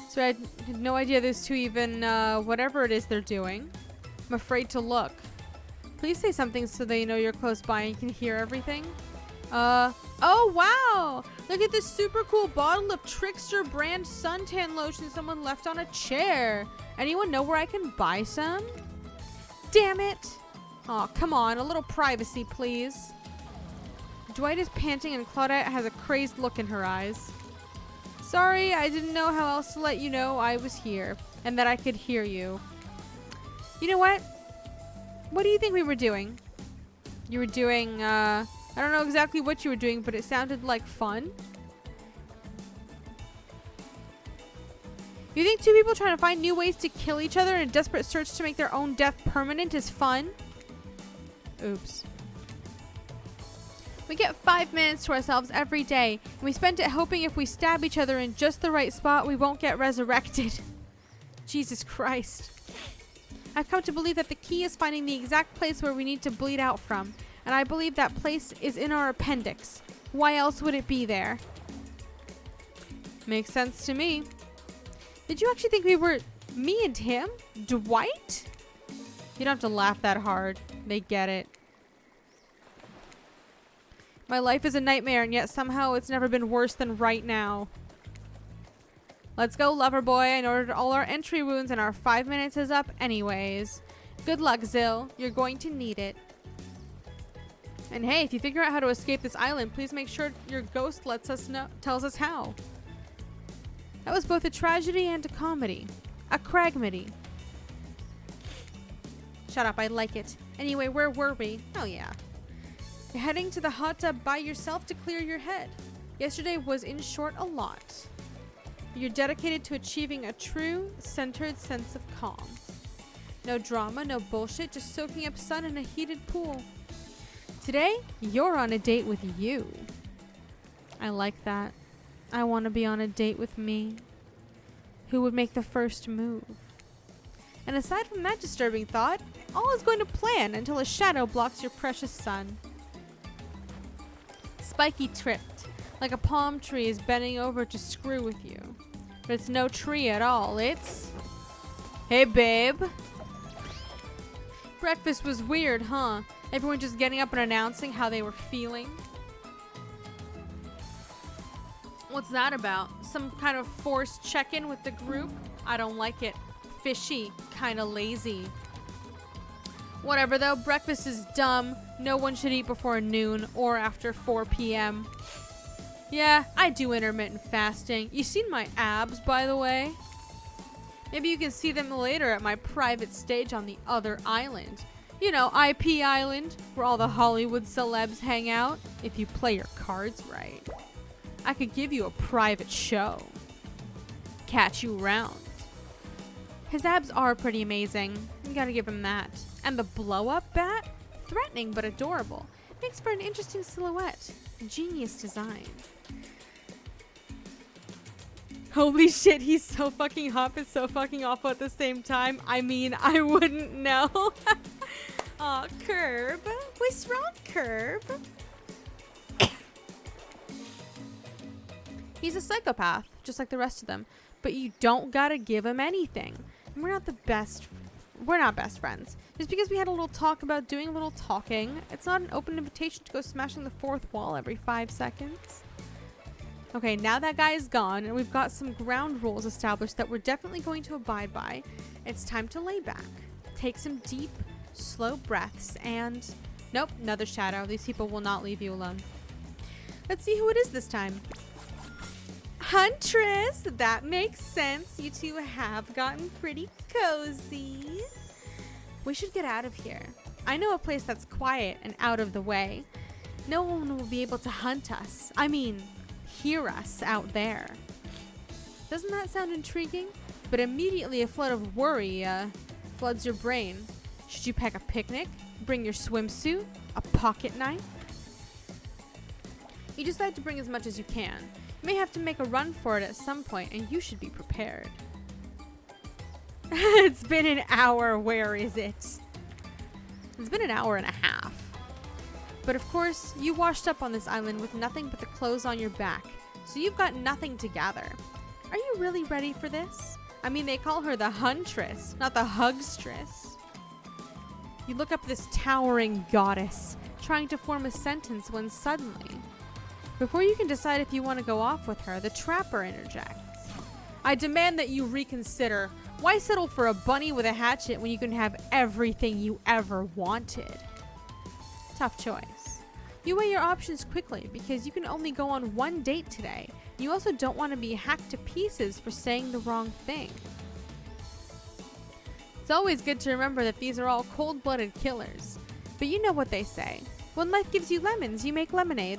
So I had no idea those two even, whatever it is they're doing. I'm afraid to look. Please say something so they know you're close by and can hear everything. Oh wow! Look at this super cool bottle of Trickster brand suntan lotion someone left on a chair. Anyone know where I can buy some? Damn it! Aw, come on, a little privacy, please. Dwight is panting and Claudette has a crazed look in her eyes. Sorry, I didn't know how else to let you know I was here and that I could hear you. You know what? What do you think we were doing? You were doing, I don't know exactly what you were doing, but it sounded like fun. You think two people trying to find new ways to kill each other in a desperate search to make their own death permanent is fun? Oops. We get 5 minutes to ourselves every day, and we spend it hoping if we stab each other in just the right spot, we won't get resurrected. Jesus Christ. I've come to believe that the key is finding the exact place where we need to bleed out from, and I believe that place is in our appendix. Why else would it be there? Makes sense to me. Did you actually think we were me and him? Dwight? You don't have to laugh that hard. They get it. My life is a nightmare, and yet somehow it's never been worse than right now. Let's go, lover boy. I ordered all our entry wounds, and our 5 minutes is up anyways. Good luck, Zill. You're going to need it. And hey, if you figure out how to escape this island, please make sure your ghost tells us how. That was both a tragedy and a comedy. A cragmedy. Shut up, I like it. Anyway, where were we? Oh yeah. You're heading to the hot tub by yourself to clear your head. Yesterday was, in short, a lot. You're dedicated to achieving a true, centered sense of calm. No drama, no bullshit, just soaking up sun in a heated pool. Today, you're on a date with you. I like that. I want to be on a date with me. Who would make the first move? And aside from that disturbing thought, all is going to plan until a shadow blocks your precious sun. Spiky tripped, like a palm tree is bending over to screw with you. But it's no tree at all, it's... Hey, babe. Breakfast was weird, huh? Everyone just getting up and announcing how they were feeling. What's that about? Some kind of forced check-in with the group? I don't like it. Fishy, kinda lazy. Whatever though, breakfast is dumb. No one should eat before noon or after 4 p.m. Yeah, I do intermittent fasting. You seen my abs, by the way? Maybe you can see them later at my private stage on the other island. You know, IP Island, where all the Hollywood celebs hang out, if you play your cards right. I could give you a private show. Catch you around. His abs are pretty amazing. You gotta give him that. And the blow-up bat? Threatening but adorable. Makes for an interesting silhouette. Genius design. Holy shit, he's so fucking hot but so fucking awful at the same time. I mean, I wouldn't know. Aw, Curb. What's wrong, Curb? He's a psychopath, just like the rest of them. but you don't gotta give him anything. And we're not best friends. Just because we had a little talk about doing a little talking, it's not an open invitation to go smashing the fourth wall every 5 seconds. Okay, now that guy is gone and we've got some ground rules established that we're definitely going to abide by, it's time to lay back. Take some deep, slow breaths and... Nope, another shadow. These people will not leave you alone. Let's see who it is this time. Huntress! That makes sense. You two have gotten pretty cozy. We should get out of here. I know a place that's quiet and out of the way. No one will be able to hunt us. I mean, hear us out there. Doesn't that sound intriguing? But immediately a flood of worry floods your brain. Should you pack a picnic? Bring your swimsuit? A pocket knife? You decide to bring as much as you can. You may have to make a run for it at some point, and you should be prepared. It's been an hour. Where is it? It's been an hour and a half. But of course, you washed up on this island with nothing but the clothes on your back, so you've got nothing to gather. Are you really ready for this? I mean, they call her the Huntress, not the Hugstress. You look up this towering goddess, trying to form a sentence when suddenly, before you can decide if you want to go off with her, the trapper interjects. I demand that you reconsider. Why settle for a bunny with a hatchet when you can have everything you ever wanted? Tough choice. You weigh your options quickly because you can only go on one date today. You also don't want to be hacked to pieces for saying the wrong thing. It's always good to remember that these are all cold-blooded killers. But you know what they say. When life gives you lemons, you make lemonade.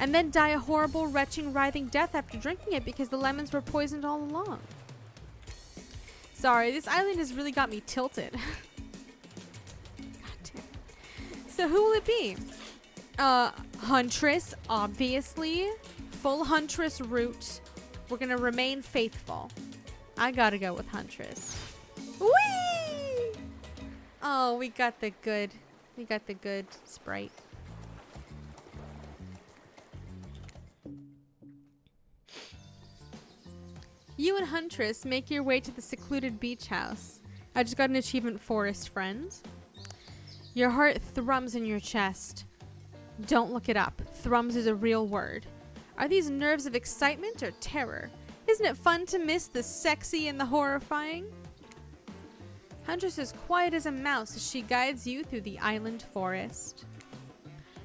And then die a horrible, retching, writhing death after drinking it because the lemons were poisoned all along. Sorry, this island has really got me tilted. God damn. So who will it be? Huntress, obviously. Full Huntress route. We're gonna remain faithful. I gotta go with Huntress. Whee! Oh, we got the good sprite. You and Huntress make your way to the secluded beach house. I just got an achievement, forest friend. Your heart thrums in your chest. Don't look it up. Thrums is a real word. Are these nerves of excitement or terror? Isn't it fun to miss the sexy and the horrifying? Huntress is quiet as a mouse as she guides you through the island forest.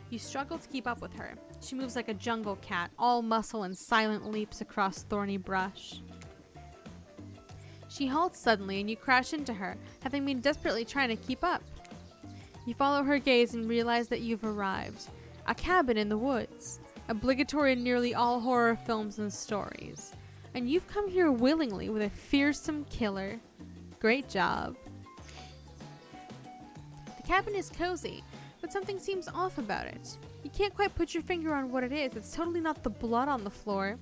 You struggle to keep up with her. She moves like a jungle cat, all muscle and silent leaps across thorny brush. She halts suddenly and you crash into her, having been desperately trying to keep up. You follow her gaze and realize that you've arrived. A cabin in the woods. Obligatory in nearly all horror films and stories. And you've come here willingly with a fearsome killer. Great job. The cabin is cozy, but something seems off about it. You can't quite put your finger on what it is. It's totally not the blood on the floor.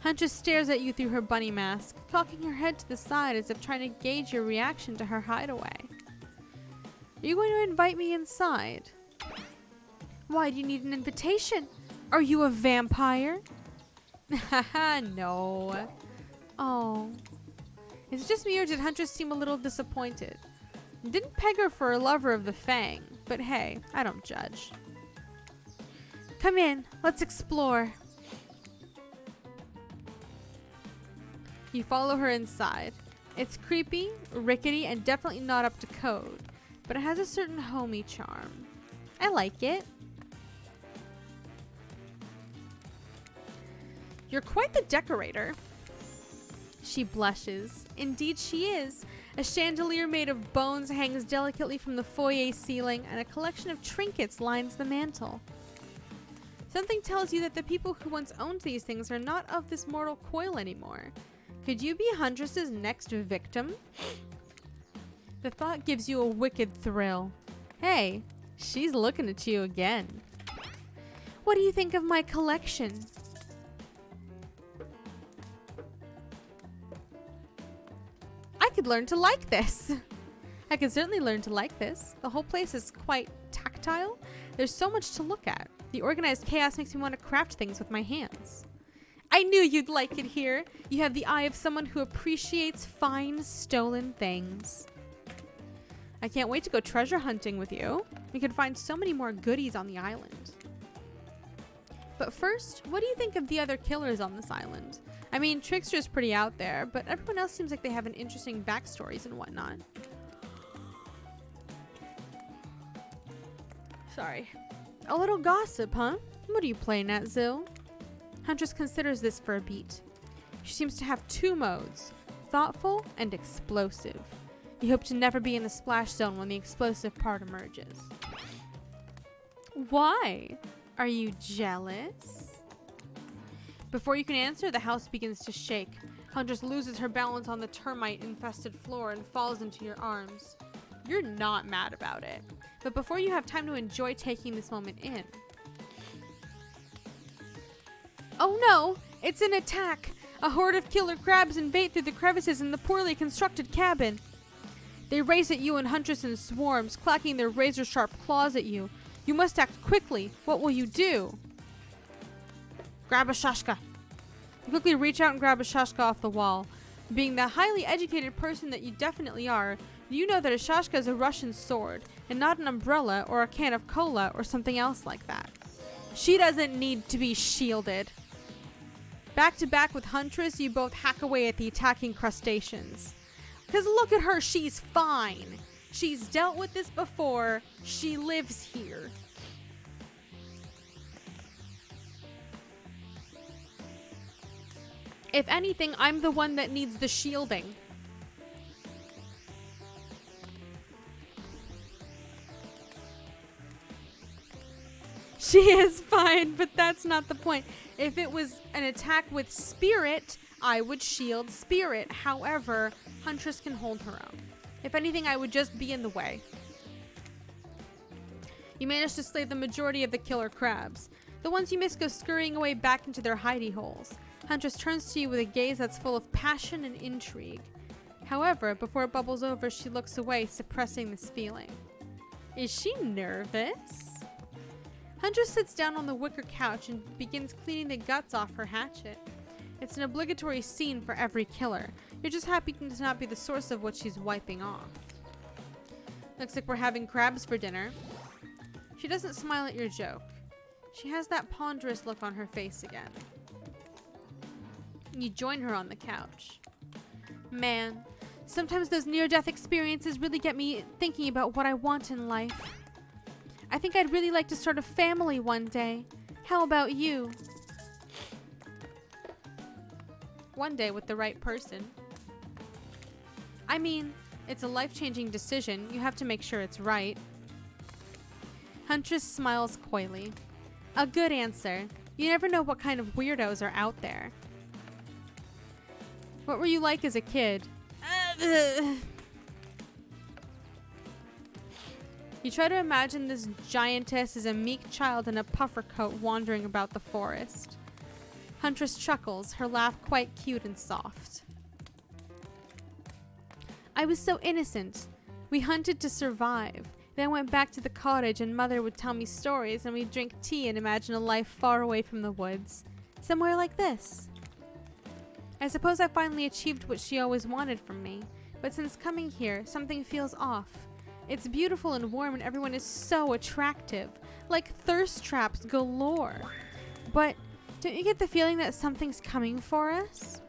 Huntress stares at you through her bunny mask, cocking her head to the side as if trying to gauge your reaction to her hideaway. Are you going to invite me inside? Why do you need an invitation? Are you a vampire? Haha, no. Oh. Is it just me or did Huntress seem a little disappointed? Didn't peg her for a lover of the Fang, but hey, I don't judge. Come in, let's explore. You follow her inside. It's creepy, rickety, and definitely not up to code, but it has a certain homey charm. I like it. You're quite the decorator. She blushes. Indeed she is. A chandelier made of bones hangs delicately from the foyer ceiling, and a collection of trinkets lines the mantel. Something tells you that the people who once owned these things are not of this mortal coil anymore. Could you be Huntress's next victim? The thought gives you a wicked thrill. Hey, she's looking at you again. What do you think of my collection? I could learn to like this. I could certainly learn to like this. The whole place is quite tactile. There's so much to look at. The organized chaos makes me want to craft things with my hands. I knew you'd like it here. You have the eye of someone who appreciates fine stolen things. I can't wait to go treasure hunting with you. We could find so many more goodies on the island. But first, what do you think of the other killers on this island? I mean, Trickster's pretty out there, but everyone else seems like they have an interesting backstories and whatnot. Sorry. A little gossip, huh? What are you playing at, Zill? Huntress considers this for a beat. She seems to have two modes, thoughtful and explosive. You hope to never be in the splash zone when the explosive part emerges. Why? Are you jealous? Before you can answer, the house begins to shake. Huntress loses her balance on the termite-infested floor and falls into your arms. You're not mad about it. But before you have time to enjoy taking this moment in. Oh no! It's an attack! A horde of killer crabs invade through the crevices in the poorly constructed cabin. They race at you and Huntress in swarms, clacking their razor-sharp claws at you. You must act quickly. What will you do? Grab a shashka. You quickly reach out and grab a shashka off the wall. Being the highly educated person that you definitely are, you know that a shashka is a Russian sword, and not an umbrella or a can of cola or something else like that. She doesn't need to be shielded. Back to back with Huntress, you both hack away at the attacking crustaceans. Because look at her, she's fine. She's dealt with this before. She lives here. If anything, I'm the one that needs the shielding. She is fine, but that's not the point. If it was an attack with Spirit, I would shield Spirit. However, Huntress can hold her own. If anything, I would just be in the way. You manage to slay the majority of the killer crabs. The ones you miss go scurrying away back into their hidey holes. Huntress turns to you with a gaze that's full of passion and intrigue. However, before it bubbles over, she looks away, suppressing this feeling. Is she nervous? Huntress sits down on the wicker couch and begins cleaning the guts off her hatchet. It's an obligatory scene for every killer. You're just happy to not be the source of what she's wiping off. Looks like we're having crabs for dinner. She doesn't smile at your joke. She has that ponderous look on her face again. You join her on the couch. Man, sometimes those near-death experiences really get me thinking about what I want in life. I think I'd really like to start a family one day. How about you? One day with the right person. I mean, it's a life-changing decision. You have to make sure it's right. Huntress smiles coyly. A good answer. You never know what kind of weirdos are out there. What were you like as a kid? You try to imagine this giantess as a meek child in a puffer coat wandering about the forest. Huntress chuckles, her laugh quite cute and soft. I was so innocent. We hunted to survive. Then went back to the cottage and Mother would tell me stories and we'd drink tea and imagine a life far away from the woods. Somewhere like this. I suppose I finally achieved what she always wanted from me. But since coming here, something feels off. It's beautiful and warm and everyone is so attractive. Like thirst traps galore. But don't you get the feeling that something's coming for us?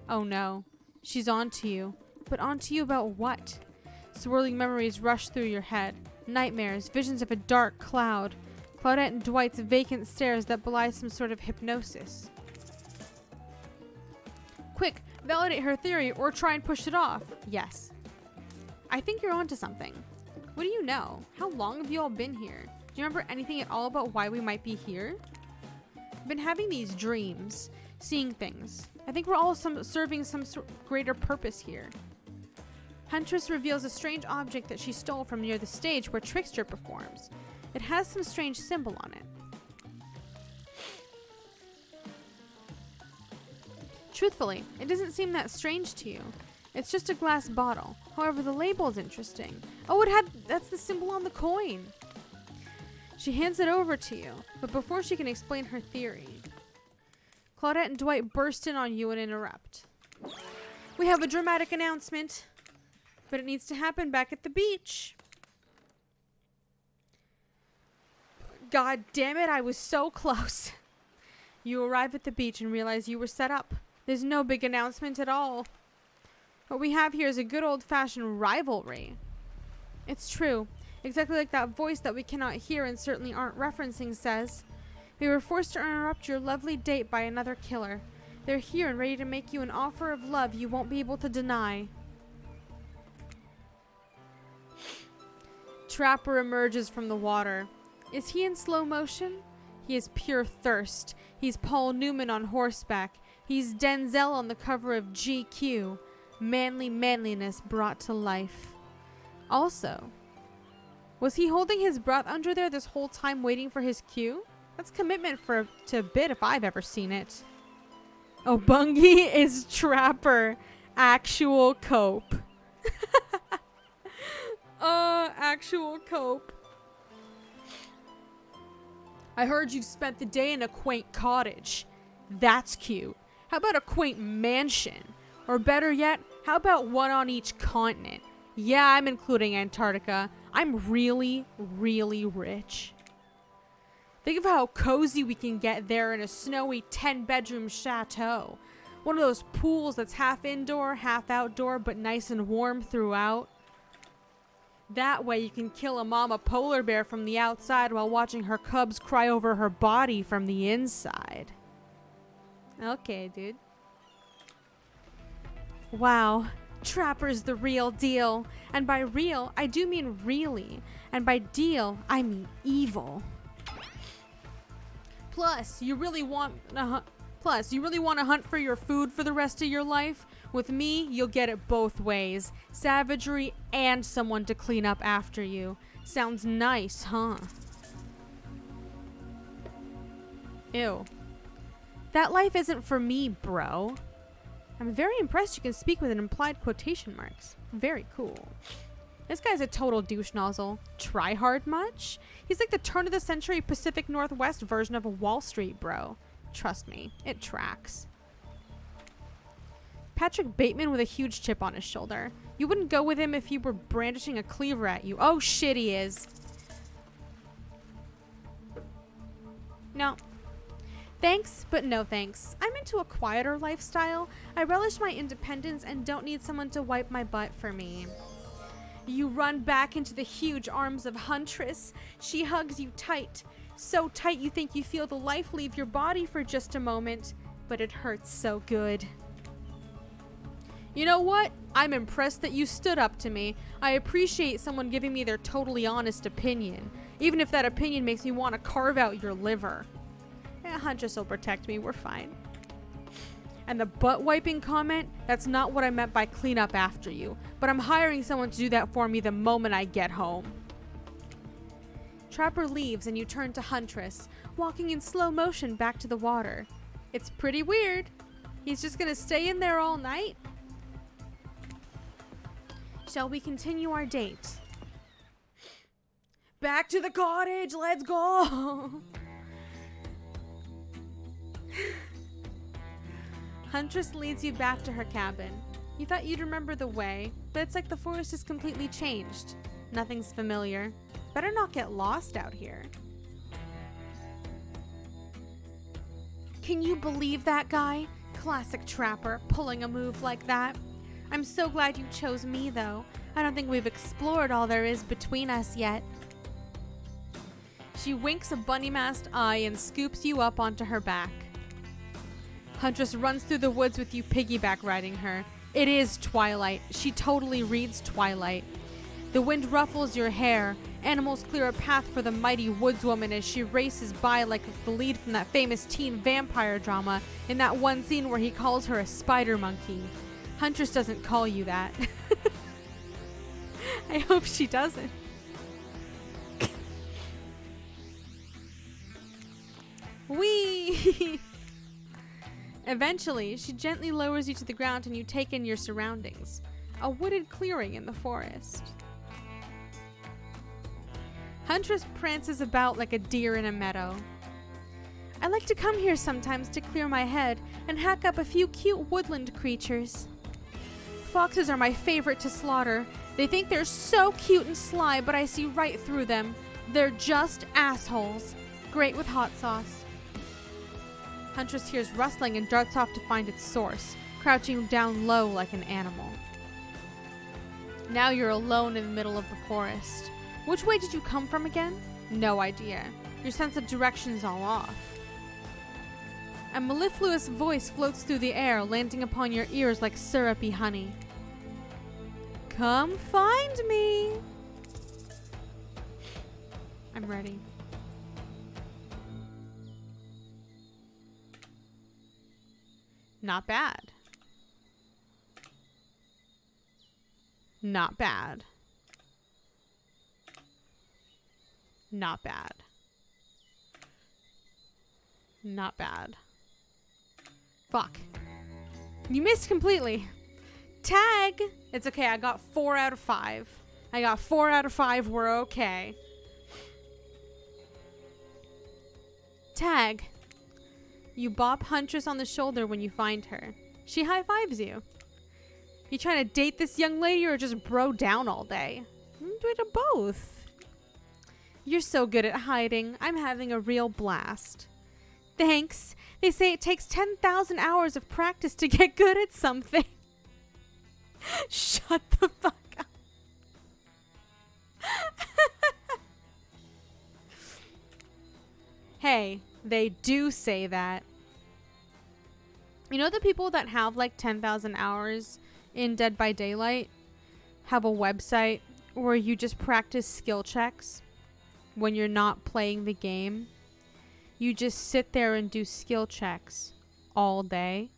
Oh no. She's onto you. But onto you about what? Swirling memories rush through your head. Nightmares, visions of a dark cloud. Claudette and Dwight's vacant stares that belie some sort of hypnosis. Quick, validate her theory or try and push it off. Yes. I think you're onto something. What do you know? How long have you all been here? Do you remember anything at all about why we might be here? I've been having these dreams, seeing things. I think we're all serving some greater purpose here. Huntress reveals a strange object that she stole from near the stage where Trickster performs. It has some strange symbol on it. Truthfully, it doesn't seem that strange to you. It's just a glass bottle. However, the label is interesting. Oh, that's the symbol on the coin. She hands it over to you, but before she can explain her theory. Claudette and Dwight burst in on you and interrupt. We have a dramatic announcement, but it needs to happen back at the beach. God damn it, I was so close. You arrive at the beach and realize you were set up. There's no big announcement at all. What we have here is a good old-fashioned rivalry. It's true. Exactly like that voice that we cannot hear and certainly aren't referencing says. We were forced to interrupt your lovely date by another killer. They're here and ready to make you an offer of love you won't be able to deny. Trapper emerges from the water. Is he in slow motion? He is pure thirst. He's Paul Newman on horseback. He's Denzel on the cover of GQ. Manly manliness brought to life. Also, was he holding his breath under there this whole time waiting for his cue? That's commitment to a bit if I've ever seen it. Oh, Bungie is Trapper. Actual cope. Actual cope. I heard you've spent the day in a quaint cottage. That's cute. How about a quaint mansion? Or better yet, how about one on each continent? Yeah, I'm including Antarctica. I'm really, really rich. Think of how cozy we can get there in a snowy 10-bedroom chateau. One of those pools that's half indoor, half outdoor, but nice and warm throughout. That way you can kill a mama polar bear from the outside while watching her cubs cry over her body from the inside. Okay, dude. Wow. Trapper's the real deal. And by real, I do mean really. And by deal, I mean evil. Plus, you really want to hunt for your food for the rest of your life? With me, you'll get it both ways. Savagery and someone to clean up after you. Sounds nice, huh? Ew. That life isn't for me, bro. I'm very impressed you can speak with an implied quotation marks. Very cool. This guy's a total douche nozzle. Try hard much? He's like the turn of the century Pacific Northwest version of a Wall Street bro. Trust me, it tracks. Patrick Bateman with a huge chip on his shoulder. You wouldn't go with him if he were brandishing a cleaver at you. Oh shit, he is. No. Thanks, but no thanks. I'm into a quieter lifestyle. I relish my independence and don't need someone to wipe my butt for me. You run back into the huge arms of Huntress. She hugs you tight. So tight you think you feel the life leave your body for just a moment, but it hurts so good. You know what? I'm impressed that you stood up to me. I appreciate someone giving me their totally honest opinion, even if that opinion makes me want to carve out your liver. Huntress will protect me, we're fine. And the butt wiping comment, that's not what I meant by clean up after you, but I'm hiring someone to do that for me the moment I get home. Trapper leaves and you turn to Huntress, walking in slow motion back to the water. It's pretty weird. He's just gonna stay in there all night? Shall we continue our date? Back to the cottage, let's go! Huntress leads you back to her cabin. You thought you'd remember the way, but it's like the forest is completely changed. Nothing's familiar. Better not get lost out here. Can you believe that guy? Classic Trapper, pulling a move like that. I'm so glad you chose me, though. I don't think we've explored all there is between us yet. She winks a bunny-masked eye and scoops you up onto her back. Huntress runs through the woods with you piggyback riding her. It is twilight. She totally reads Twilight. The wind ruffles your hair. Animals clear a path for the mighty woodswoman as she races by like the lead from that famous teen vampire drama in that one scene where he calls her a spider monkey. Huntress doesn't call you that. I hope she doesn't. Whee! Eventually, she gently lowers you to the ground and you take in your surroundings. A wooded clearing in the forest. Huntress prances about like a deer in a meadow. I like to come here sometimes to clear my head and hack up a few cute woodland creatures. Foxes are my favorite to slaughter. They think they're so cute and sly, but I see right through them. They're just assholes. Great with hot sauce. Huntress hears rustling and darts off to find its source, crouching down low like an animal. Now you're alone in the middle of the forest. Which way did you come from again? No idea. Your sense of direction's all off. A mellifluous voice floats through the air, landing upon your ears like syrupy honey. Come find me. I'm ready. Not bad. Not bad. Not bad. Not bad. Fuck. You missed completely. Tag! It's okay, I got 4 out of 5. I got 4 out of 5, we're okay. Tag. You bop Huntress on the shoulder when you find her. She high-fives you. You trying to date this young lady or just bro down all day? Do it to both. You're so good at hiding. I'm having a real blast. Thanks. They say it takes 10,000 hours of practice to get good at something. Shut the fuck up. Hey, they do say that. You know the people that have like 10,000 hours in Dead by Daylight have a website where you just practice skill checks when you're not playing the game? You just sit there and do skill checks all day.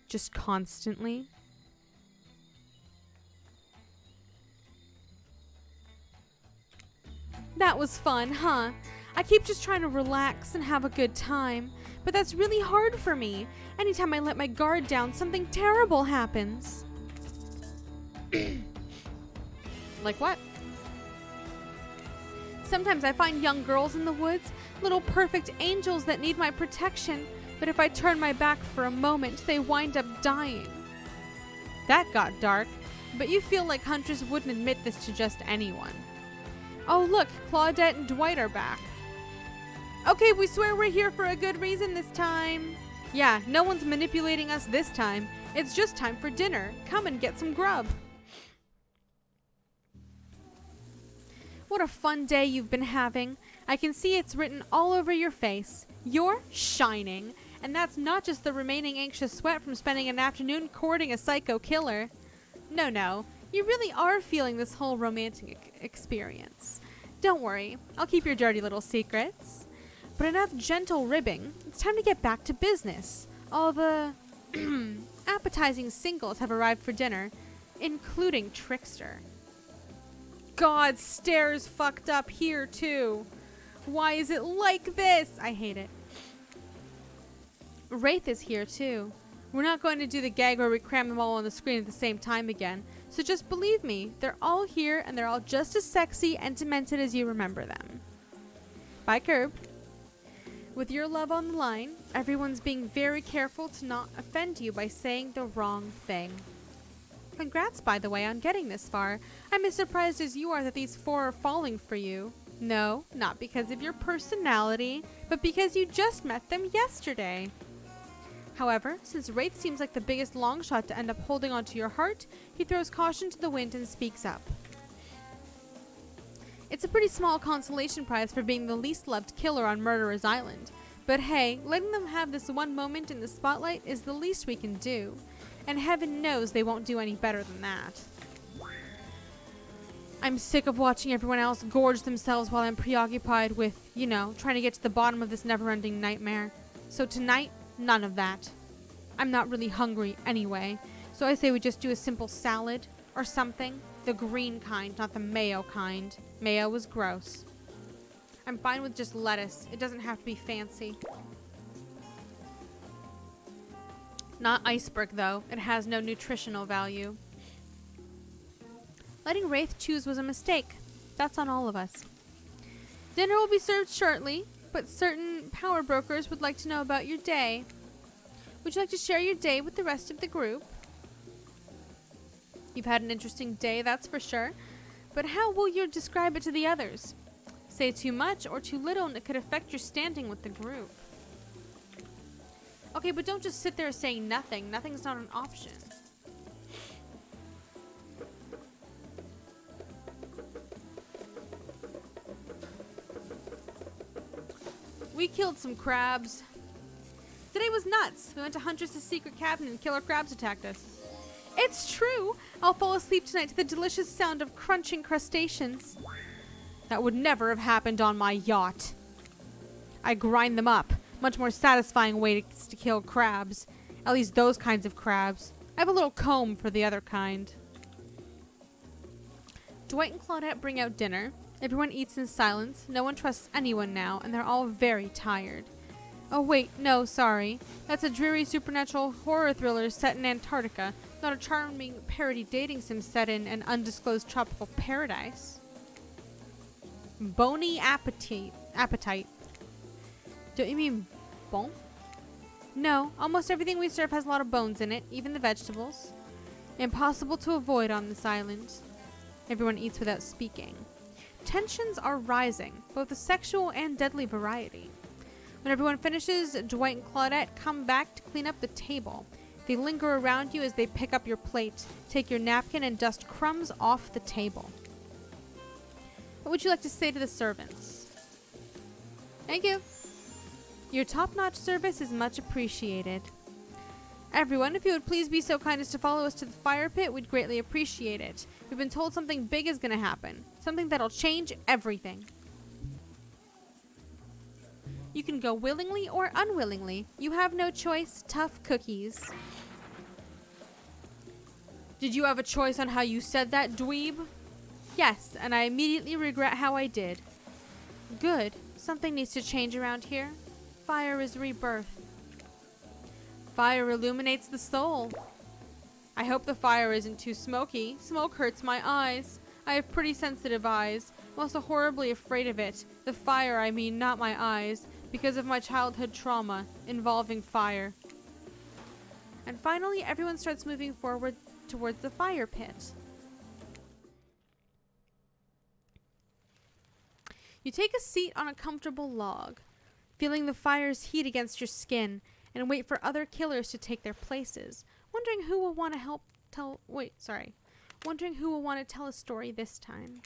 Just constantly. That was fun, huh? I keep just trying to relax and have a good time, but that's really hard for me. Anytime I let my guard down, something terrible happens. Like what? Sometimes I find young girls in the woods, little perfect angels that need my protection, but if I turn my back for a moment, they wind up dying. That got dark, but you feel like Huntress wouldn't admit this to just anyone. Oh look, Claudette and Dwight are back. Okay, we swear we're here for a good reason this time. Yeah, no one's manipulating us this time. It's just time for dinner. Come and get some grub. What a fun day you've been having. I can see it's written all over your face. You're shining. And that's not just the remaining anxious sweat from spending an afternoon courting a psycho killer. No. You really are feeling this whole romantic experience. Don't worry. I'll keep your dirty little secrets. But enough gentle ribbing. It's time to get back to business. All the appetizing singles have arrived for dinner, including Trickster. God, stairs fucked up here too. Why is it like this? I hate it. Wraith is here too. We're not going to do the gag where we cram them all on the screen at the same time again. So just believe me, they're all here and they're all just as sexy and demented as you remember them. Bye, Curb. With your love on the line, everyone's being very careful to not offend you by saying the wrong thing. Congrats, by the way, on getting this far. I'm as surprised as you are that these 4 are falling for you. No, not because of your personality, but because you just met them yesterday. However, since Wraith seems like the biggest longshot to end up holding onto your heart, he throws caution to the wind and speaks up. It's a pretty small consolation prize for being the least loved killer on Murderer's Island. But hey, letting them have this one moment in the spotlight is the least we can do. And heaven knows they won't do any better than that. I'm sick of watching everyone else gorge themselves while I'm preoccupied with, trying to get to the bottom of this never-ending nightmare. So tonight, none of that. I'm not really hungry anyway, so I say we just do a simple salad or something. The green kind, not the mayo kind. Mayo was gross. I'm fine with just lettuce. It doesn't have to be fancy. Not iceberg, though. It has no nutritional value. Letting Wraith choose was a mistake. That's on all of us. Dinner will be served shortly, but certain power brokers would like to know about your day. Would you like to share your day with the rest of the group? You've had an interesting day, that's for sure. But how will you describe it to the others? Say too much or too little and it could affect your standing with the group. Okay, but don't just sit there saying nothing. Nothing's not an option. We killed some crabs. Today was nuts. We went to Huntress' secret cabin and killer crabs attacked us. It's true. I'll fall asleep tonight to the delicious sound of crunching crustaceans. That would never have happened on my yacht. I grind them up. Much more satisfying way to kill crabs. At least those kinds of crabs. I have a little comb for the other kind. Dwight and Claudette bring out dinner. Everyone eats in silence. No one trusts anyone now, and they're all very tired. Oh wait, no, sorry. That's a dreary supernatural horror thriller set in Antarctica, not a charming parody dating sim set in an undisclosed tropical paradise. Bony appetite. Don't you mean bon? No, almost everything we serve has a lot of bones in it, even the vegetables. Impossible to avoid on this island. Everyone eats without speaking. Tensions are rising, both a sexual and deadly variety. When everyone finishes, Dwight and Claudette come back to clean up the table. They linger around you as they pick up your plate, take your napkin, and dust crumbs off the table. What would you like to say to the servants? Thank you. Your top-notch service is much appreciated. Everyone, if you would please be so kind as to follow us to the fire pit, we'd greatly appreciate it. We've been told something big is going to happen. Something that'll change everything. You can go willingly or unwillingly. You have no choice. Tough cookies. Did you have a choice on how you said that, dweeb? Yes, and I immediately regret how I did. Good. Something needs to change around here. Fire is rebirth. Fire illuminates the soul. I hope the fire isn't too smoky. Smoke hurts my eyes. I have pretty sensitive eyes. I'm also horribly afraid of it. The fire, I mean, not my eyes, because of my childhood trauma involving fire. And finally, everyone starts moving forward towards the fire pit. You take a seat on a comfortable log, feeling the fire's heat against your skin, and wait for other killers to take their places, wondering who will want to tell a story this time.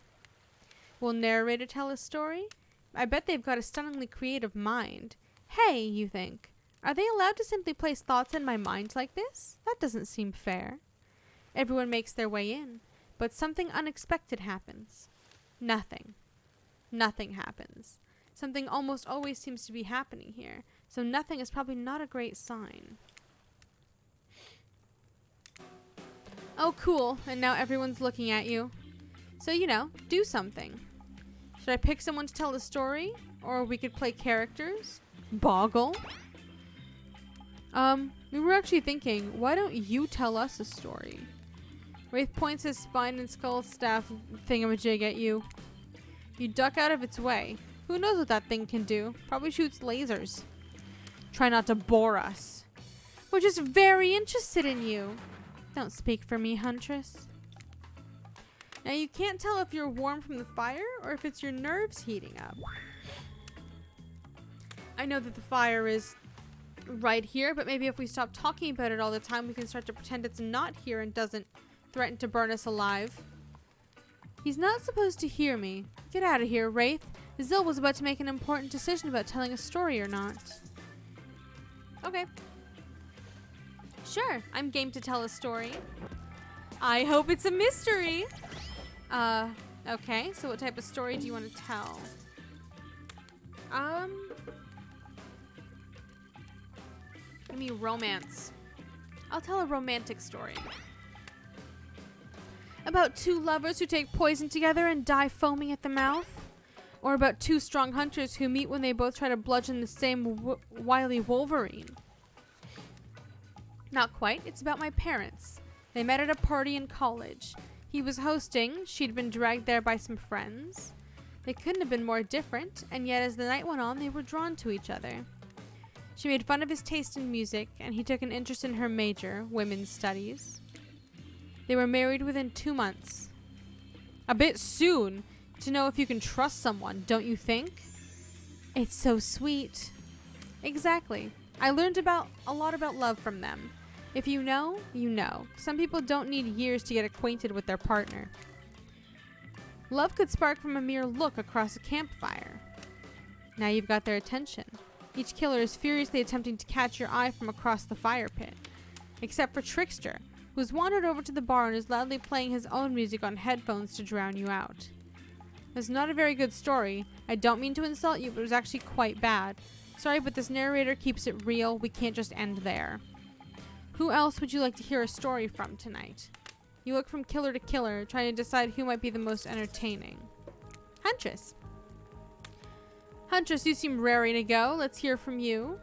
Will narrator tell a story? I bet they've got a stunningly creative mind. Hey, you think, are they allowed to simply place thoughts in my mind like this? That doesn't seem fair. Everyone makes their way in, but something unexpected happens. Nothing happens. Something almost always seems to be happening here, so nothing is probably not a great sign. Oh, cool, and now everyone's looking at you. So, do something. Should I pick someone to tell the story? Or we could play characters? Boggle? We were actually thinking, why don't you tell us a story? Wraith points his spine and skull staff thingamajig at you. You duck out of its way. Who knows what that thing can do? Probably shoots lasers. Try not to bore us. We're just very interested in you. Don't speak for me, Huntress. Now you can't tell if you're warm from the fire or if it's your nerves heating up. I know that the fire is right here, but maybe if we stop talking about it all the time, we can start to pretend it's not here and doesn't threaten to burn us alive. He's not supposed to hear me. Get out of here, Wraith. Zill was about to make an important decision about telling a story or not. Okay. Sure, I'm game to tell a story. I hope it's a mystery. Okay, so what type of story do you want to tell? Give me romance. I'll tell a romantic story. About two lovers who take poison together and die foaming at the mouth? Or about two strong hunters who meet when they both try to bludgeon the same wily Wolverine? Not quite. It's about my parents. They met at a party in college. He was hosting. She'd been dragged there by some friends. They couldn't have been more different, and yet as the night went on, they were drawn to each other. She made fun of his taste in music, and he took an interest in her major, women's studies. They were married within 2 months. A bit soon to know if you can trust someone, don't you think? It's so sweet. Exactly. I learned a lot about love from them. If you know, you know. Some people don't need years to get acquainted with their partner. Love could spark from a mere look across a campfire. Now you've got their attention. Each killer is furiously attempting to catch your eye from across the fire pit. Except for Trickster, who's wandered over to the bar and is loudly playing his own music on headphones to drown you out. It's not a very good story. I don't mean to insult you, but it was actually quite bad. Sorry, but this narrator keeps it real. We can't just end there. Who else would you like to hear a story from tonight? You look from killer to killer, trying to decide who might be the most entertaining. Huntress. Huntress, you seem raring to go. Let's hear from you.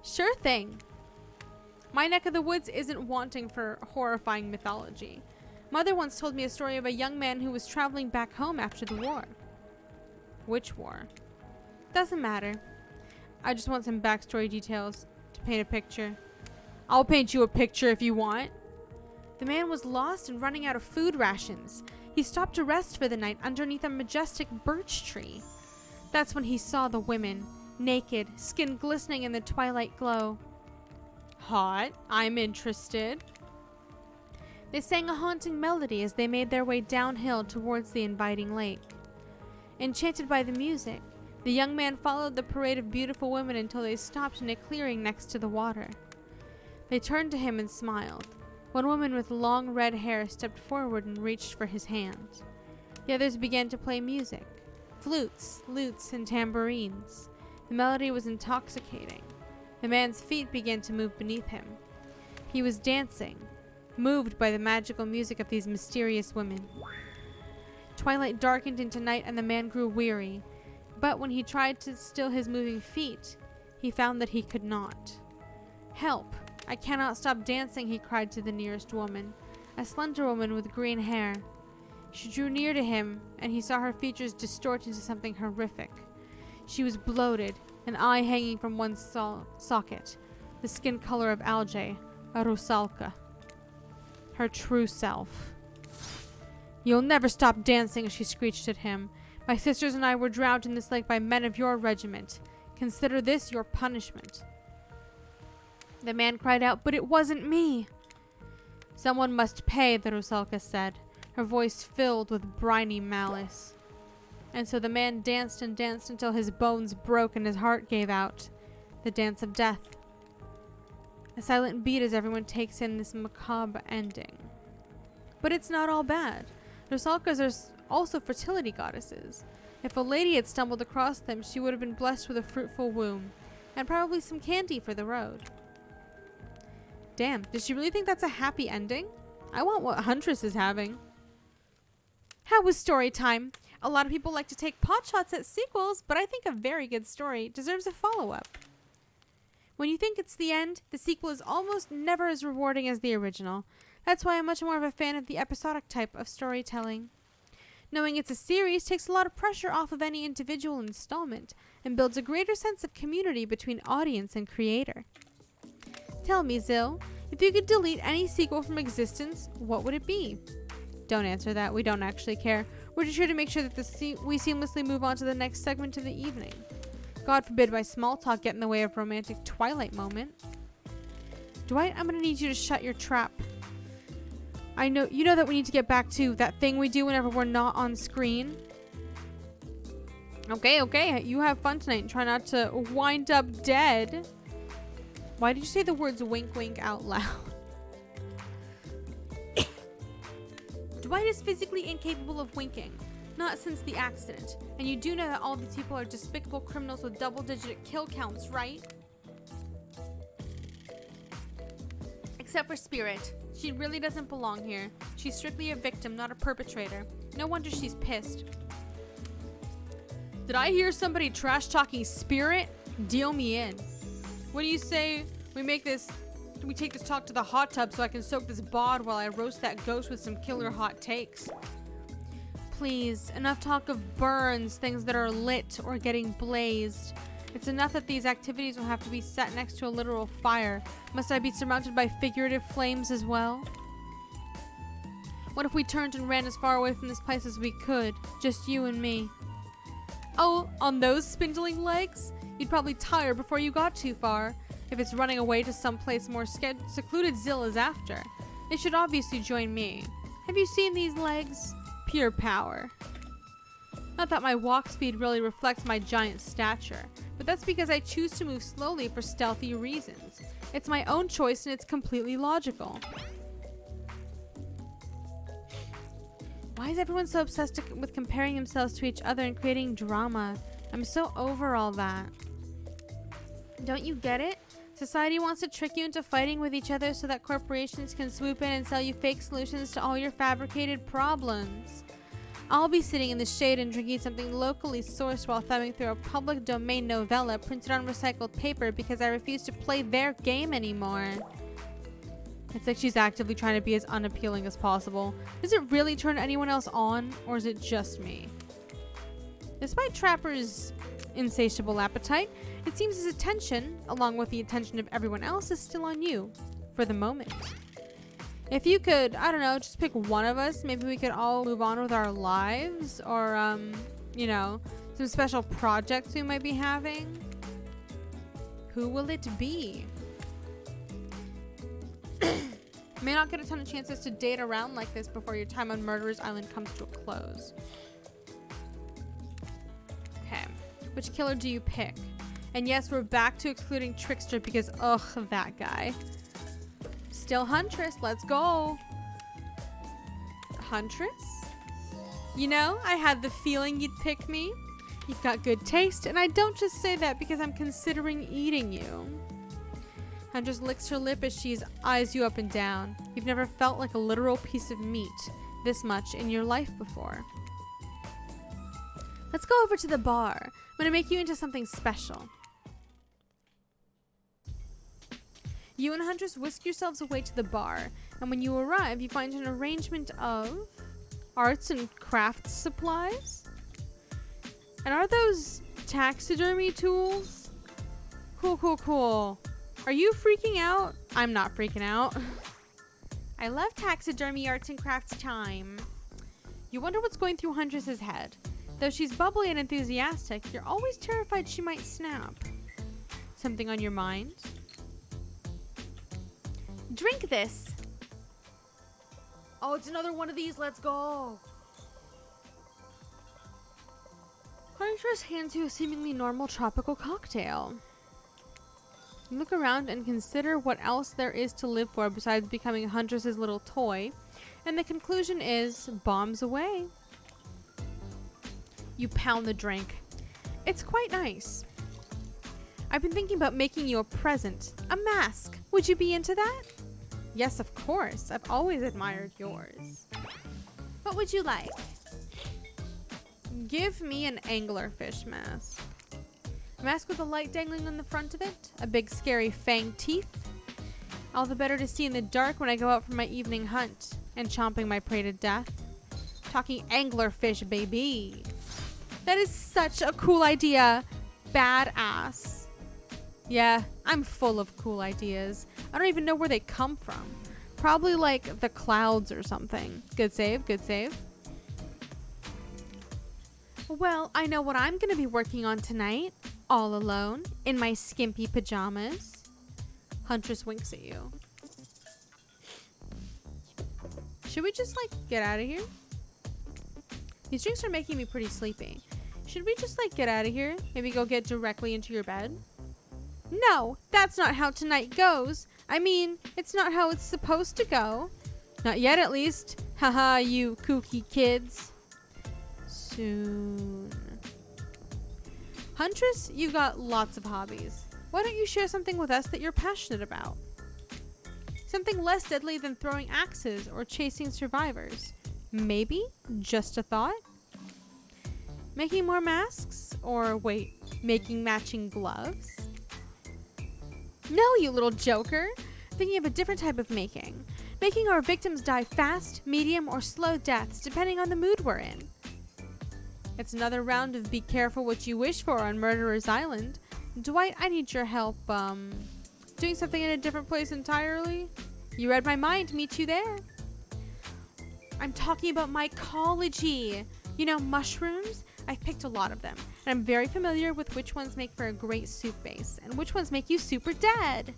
Sure thing. My neck of the woods isn't wanting for horrifying mythology. Mother once told me a story of a young man who was traveling back home after the war. Which war? Doesn't matter. I just want some backstory details to paint a picture. I'll paint you a picture if you want. The man was lost and running out of food rations. He stopped to rest for the night underneath a majestic birch tree. That's when he saw the women, naked, skin glistening in the twilight glow. Hot. I'm interested. They sang a haunting melody as they made their way downhill towards the inviting lake. Enchanted by the music, the young man followed the parade of beautiful women until they stopped in a clearing next to the water. They turned to him and smiled. One woman with long red hair stepped forward and reached for his hand. The others began to play music. Flutes, lutes, and tambourines. The melody was intoxicating. The man's feet began to move beneath him. He was dancing, moved by the magical music of these mysterious women. Twilight darkened into night and the man grew weary, but when he tried to still his moving feet, he found that he could not. Help! I cannot stop dancing, he cried to the nearest woman, a slender woman with green hair. She drew near to him, and he saw her features distort into something horrific. She was bloated, an eye hanging from one socket, the skin color of algae, a rusalka. Her true self. You'll never stop dancing, she screeched at him. My sisters and I were drowned in this lake by men of your regiment. Consider this your punishment. The man cried out, but it wasn't me. Someone must pay, the rusalka said, her voice filled with briny malice. And so the man danced and danced until his bones broke and his heart gave out. The dance of death. A silent beat as everyone takes in this macabre ending. But it's not all bad. Rusalkas are also fertility goddesses. If a lady had stumbled across them, she would have been blessed with a fruitful womb, and probably some candy for the road. Damn, does she really think that's a happy ending? I want what Huntress is having. How was story time? A lot of people like to take potshots at sequels, but I think a very good story deserves a follow-up. When you think it's the end, the sequel is almost never as rewarding as the original. That's why I'm much more of a fan of the episodic type of storytelling. Knowing it's a series takes a lot of pressure off of any individual installment and builds a greater sense of community between audience and creator. Tell me, Zill, if you could delete any sequel from existence, what would it be? Don't answer that. We don't actually care. We're just here to make sure that we seamlessly move on to the next segment of the evening. God forbid my small talk get in the way of romantic Twilight moment. Dwight, I'm gonna need you to shut your trap. You know that we need to get back to that thing we do whenever we're not on screen. Okay. You have fun tonight and try not to wind up dead. Why did you say the words wink wink out loud? Dwight is physically incapable of winking. Not since the accident. And you do know that all these people are despicable criminals with double-digit kill counts, right? Except for Spirit. She really doesn't belong here. She's strictly a victim, not a perpetrator. No wonder she's pissed. Did I hear somebody trash-talking Spirit? Deal me in. What do you say we take this talk to the hot tub so I can soak this bod while I roast that ghost with some killer hot takes? please. Enough talk of burns, things that are lit or getting blazed. It's enough that these activities will have to be set next to a literal fire. Must I be surmounted by figurative flames as well? What if we turned and ran as far away from this place as we could? Just you and me. Oh, on those spindling legs? You'd probably tire before you got too far. If it's running away to someplace more secluded, Zill is after. It should obviously join me. Have you seen these legs? Pure power. Not that my walk speed really reflects my giant stature, but that's because I choose to move slowly for stealthy reasons. It's my own choice and it's completely logical. Why is everyone so obsessed with comparing themselves to each other and creating drama? I'm so over all that. Don't you get it? Society wants to trick you into fighting with each other so that corporations can swoop in and sell you fake solutions to all your fabricated problems. I'll be sitting in the shade and drinking something locally sourced while thumbing through a public domain novella printed on recycled paper because I refuse to play their game anymore. It's like she's actively trying to be as unappealing as possible. Does it really turn anyone else on, or is it just me? Despite Trapper's insatiable appetite, it seems his attention, along with the attention of everyone else, is still on you, for the moment. If you could, I don't know, just pick one of us, maybe we could all move on with our lives, or, you know, some special projects we might be having. Who will it be? May not get a ton of chances to date around like this before your time on Murderer's Island comes to a close. Okay, which killer do you pick? And yes, we're back to excluding Trickster because, ugh, that guy. Still Huntress, let's go. Huntress? You know, I had the feeling you'd pick me. You've got good taste, and I don't just say that because I'm considering eating you. Huntress licks her lip as she eyes you up and down. You've never felt like a literal piece of meat this much in your life before. Let's go over to the bar. I'm gonna make you into something special. You and Huntress whisk yourselves away to the bar, and when you arrive, you find an arrangement of arts and crafts supplies. And are those taxidermy tools? Cool, cool, cool. Are you freaking out? I'm not freaking out. I love taxidermy arts and crafts time. You wonder what's going through Huntress's head. Though she's bubbly and enthusiastic, you're always terrified she might snap. Something on your mind? Drink this. Oh, it's another one of these. Let's go. Huntress hands you a seemingly normal tropical cocktail. You look around and consider what else there is to live for besides becoming Huntress's little toy, and the conclusion is bombs away. You pound the drink. It's quite nice. I've been thinking about making you a present, a mask. Would you be into that? Yes, of course. I've always admired yours. What would you like? Give me an anglerfish mask. A mask with a light dangling on the front of it, a big scary fanged teeth. All the better to see in the dark when I go out for my evening hunt and chomping my prey to death. Talking anglerfish, baby. That is such a cool idea. Badass. Yeah, I'm full of cool ideas. I don't even know where they come from. Probably like the clouds or something. Good save, good save. Well, I know what I'm going to be working on tonight. All alone, in my skimpy pajamas. Huntress winks at you. Should we just, like, get out of here? These drinks are making me pretty sleepy. Should we just, like, get out of here? Maybe go get directly into your bed? No, that's not how tonight goes. I mean, it's not how it's supposed to go. Not yet, at least. Haha, you kooky kids. Soon. Huntress, you've got lots of hobbies. Why don't you share something with us that you're passionate about? Something less deadly than throwing axes or chasing survivors. Maybe? Just a thought? Making more masks? Or wait, making matching gloves? No, you little joker. Thinking of a different type of making. Making our victims die fast, medium, or slow deaths depending on the mood we're in. It's another round of be careful what you wish for on Murderer's Island. Dwight, I need your help, doing something in a different place entirely. You read my mind, meet you there. I'm talking about mycology. You know, mushrooms? I've picked a lot of them, and I'm very familiar with which ones make for a great soup base, and which ones make you super dead.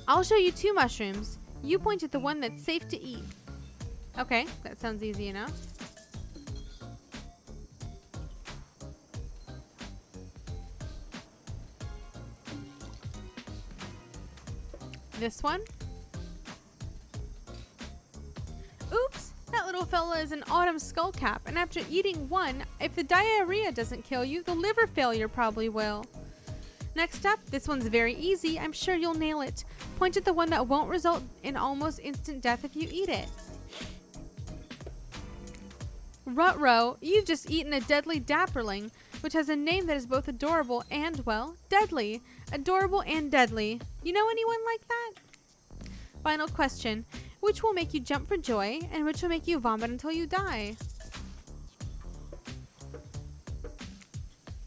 I'll show you 2 mushrooms. You point at the one that's safe to eat. Okay, that sounds easy enough. This one? Oops, that little fella is an autumn skullcap, and after eating one, if the diarrhea doesn't kill you, the liver failure probably will. Next up, this one's very easy. I'm sure you'll nail it. Point at the one that won't result in almost instant death if you eat it. Ruh-roh, you've just eaten a deadly dapperling, which has a name that is both adorable and, well, deadly. Adorable and deadly. You know anyone like that? Final question. Which will make you jump for joy, and which will make you vomit until you die?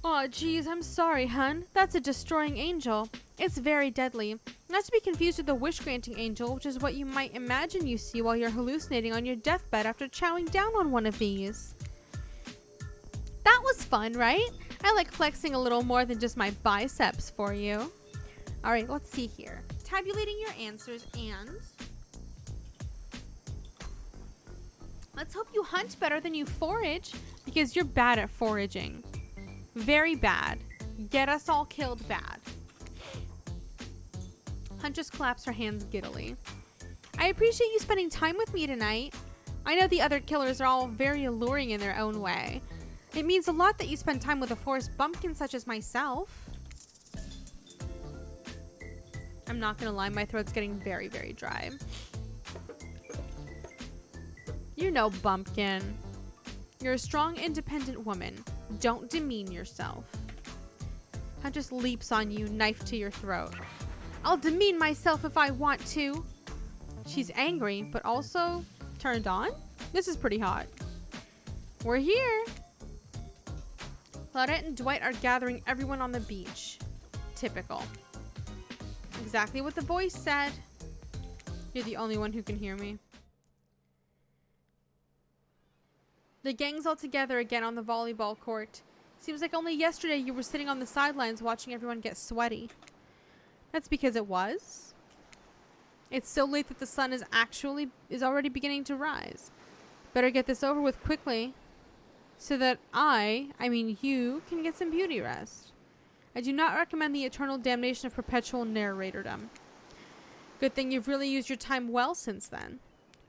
Aw, geez, I'm sorry, hun. That's a destroying angel. It's very deadly. Not to be confused with the wish-granting angel, which is what you might imagine you see while you're hallucinating on your deathbed after chowing down on one of these. That was fun, right? I like flexing a little more than just my biceps for you. Alright, let's see here. Tabulating your answers, and let's hope you hunt better than you forage, because you're bad at foraging. Very bad. Get us all killed bad. Huntress claps her hands giddily. I appreciate you spending time with me tonight. I know the other killers are all very alluring in their own way. It means a lot that you spend time with a forest bumpkin such as myself. I'm not gonna lie, my throat's getting very, very dry. You're no bumpkin. You're a strong, independent woman. Don't demean yourself. Huntress leaps on you, knife to your throat. I'll demean myself if I want to. She's angry, but also turned on? This is pretty hot. We're here. Claudette and Dwight are gathering everyone on the beach. Typical. Exactly what the voice said. You're the only one who can hear me. The gang's all together again on the volleyball court. Seems like only yesterday you were sitting on the sidelines watching everyone get sweaty. That's because it was. It's so late that the sun is already beginning to rise. Better get this over with quickly so that you can get some beauty rest. I do not recommend the eternal damnation of perpetual narratordom. Good thing you've really used your time well since then.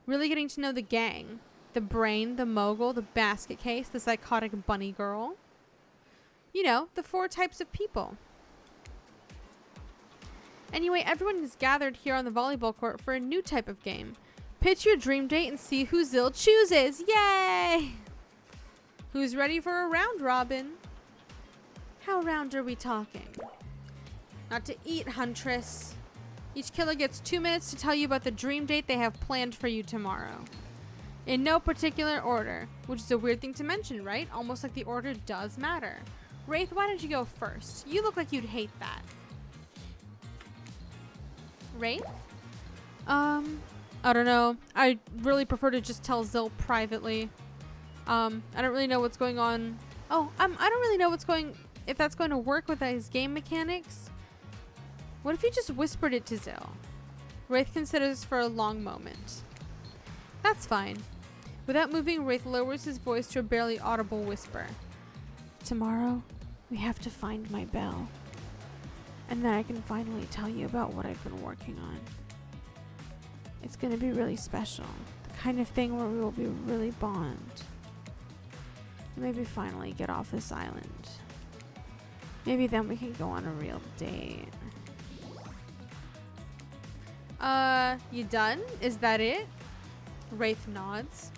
Really getting to know the gang. The brain, the mogul, the basket case, the psychotic bunny girl. You know, the 4 types of people. Anyway, everyone is gathered here on the volleyball court for a new type of game. Pitch your dream date and see who Zill chooses. Yay! Who's ready for a round robin? How round are we talking? Not to eat, Huntress. Each killer gets 2 minutes to tell you about the dream date they have planned for you tomorrow. In no particular order, which is a weird thing to mention, right? Almost like the order does matter. Wraith, why don't you go first? You look like you'd hate that. Wraith? I don't know. I really prefer to just tell Zill privately. I don't really know what's going on. I don't really know if that's going to work with his game mechanics. What if you just whispered it to Zill? Wraith considers for a long moment. That's fine. Without moving, Wraith lowers his voice to a barely audible whisper. Tomorrow, we have to find my bell. And then I can finally tell you about what I've been working on. It's gonna be really special. The kind of thing where we will be really bond. And maybe finally get off this island. Maybe then we can go on a real date. You done? Is that it? Wraith nods.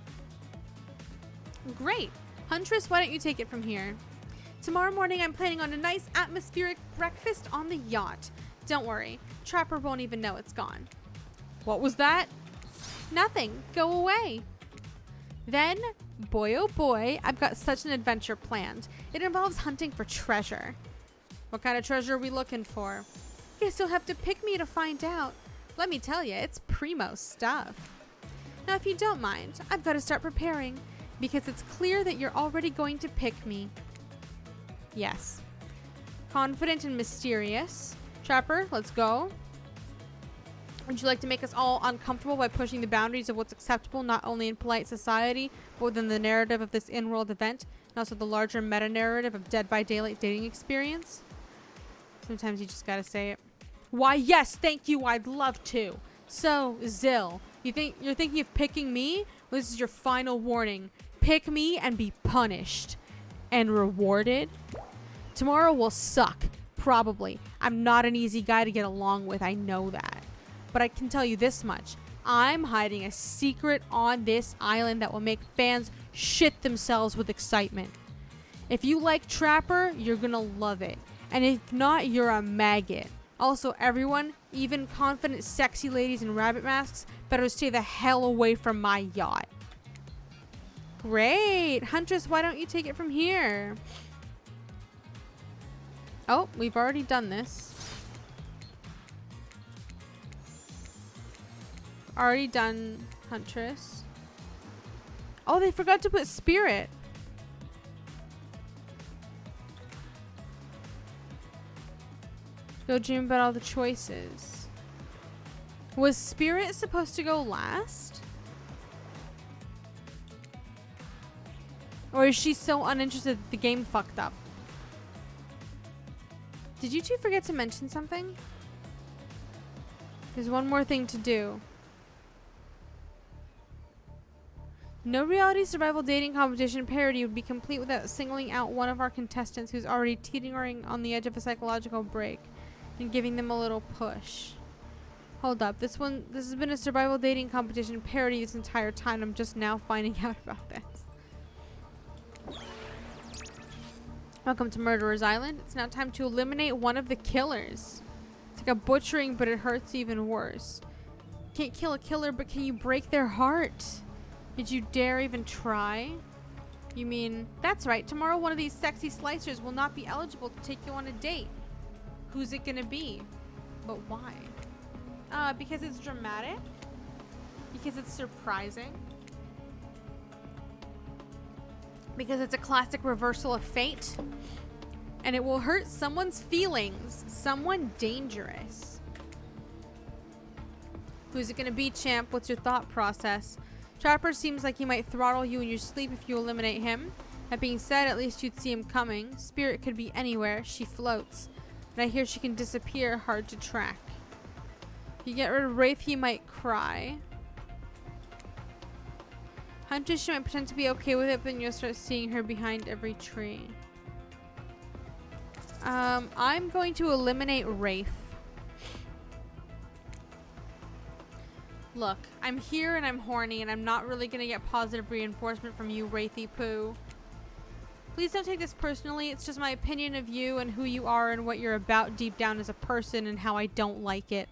Great. Huntress, why don't you take it from here? Tomorrow morning I'm planning on a nice atmospheric breakfast on the yacht. Don't worry, Trapper won't even know it's gone. What was that? Nothing. Go away. Then, boy oh boy, I've got such an adventure planned. It involves hunting for treasure. What kind of treasure are we looking for? Guess you'll have to pick me to find out. Let me tell you, it's primo stuff. Now, if you don't mind, I've got to start preparing, because it's clear that you're already going to pick me. Yes. Confident and mysterious. Trapper, let's go. Would you like to make us all uncomfortable by pushing the boundaries of what's acceptable, not only in polite society, but within the narrative of this in-world event, and also the larger meta-narrative of Dead by Daylight dating experience? Sometimes you just gotta say it. Why, yes, thank you, I'd love to. So, Zill, you're thinking of picking me? Well, this is your final warning. Pick me and be punished. And rewarded? Tomorrow will suck. Probably. I'm not an easy guy to get along with, I know that. But I can tell you this much. I'm hiding a secret on this island that will make fans shit themselves with excitement. If you like Trapper, you're gonna love it. And if not, you're a maggot. Also, everyone, even confident sexy ladies in rabbit masks, better stay the hell away from my yacht. Great! Huntress, why don't you take it from here? Oh, we've already done this. Already done Huntress. Oh, they forgot to put Spirit. Go dream about all the choices. Was Spirit supposed to go last? Or is she so uninterested that the game fucked up? Did you two forget to mention something? There's one more thing to do. No reality survival dating competition parody would be complete without singling out one of our contestants who's already teetering on the edge of a psychological break and giving them a little push. Hold up, this has been a survival dating competition parody this entire time. I'm just now finding out about this. Welcome to Murderer's Island. It's now time to eliminate one of the killers. It's like a butchering, but it hurts even worse. Can't kill a killer, but can you break their heart? Did you dare even try? You mean, that's right, tomorrow one of these sexy slicers will not be eligible to take you on a date. Who's it gonna be? But why? Because it's dramatic? Because it's surprising? Because it's a classic reversal of fate? And it will hurt someone's feelings. Someone dangerous. Who's it gonna be, champ? What's your thought process? Trapper seems like he might throttle you in your sleep if you eliminate him. That being said, at least you'd see him coming. Spirit could be anywhere. She floats. And I hear she can disappear, hard to track. If you get rid of Wraith, he might cry. Huntress, she might pretend to be okay with it, but then you'll start seeing her behind every tree. I'm going to eliminate Wraith. Look, I'm here and I'm horny and I'm not really gonna get positive reinforcement from you, Wraithy Poo. Please don't take this personally. It's just my opinion of you and who you are and what you're about deep down as a person and how I don't like it.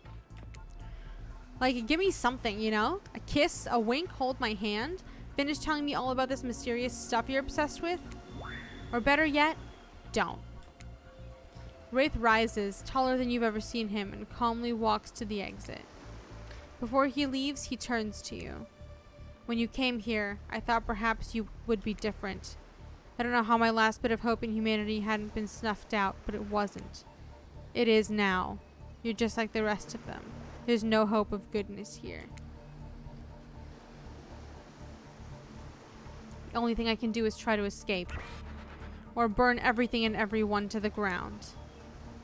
Like, give me something, you know? A kiss, a wink, hold my hand. Finish telling me all about this mysterious stuff you're obsessed with. Or better yet, don't. Wraith rises, taller than you've ever seen him, and calmly walks to the exit. Before he leaves, he turns to you. When you came here, I thought perhaps you would be different. I don't know how my last bit of hope in humanity hadn't been snuffed out, but it wasn't. It is now. You're just like the rest of them. There's no hope of goodness here. The only thing I can do is try to escape. Or burn everything and everyone to the ground.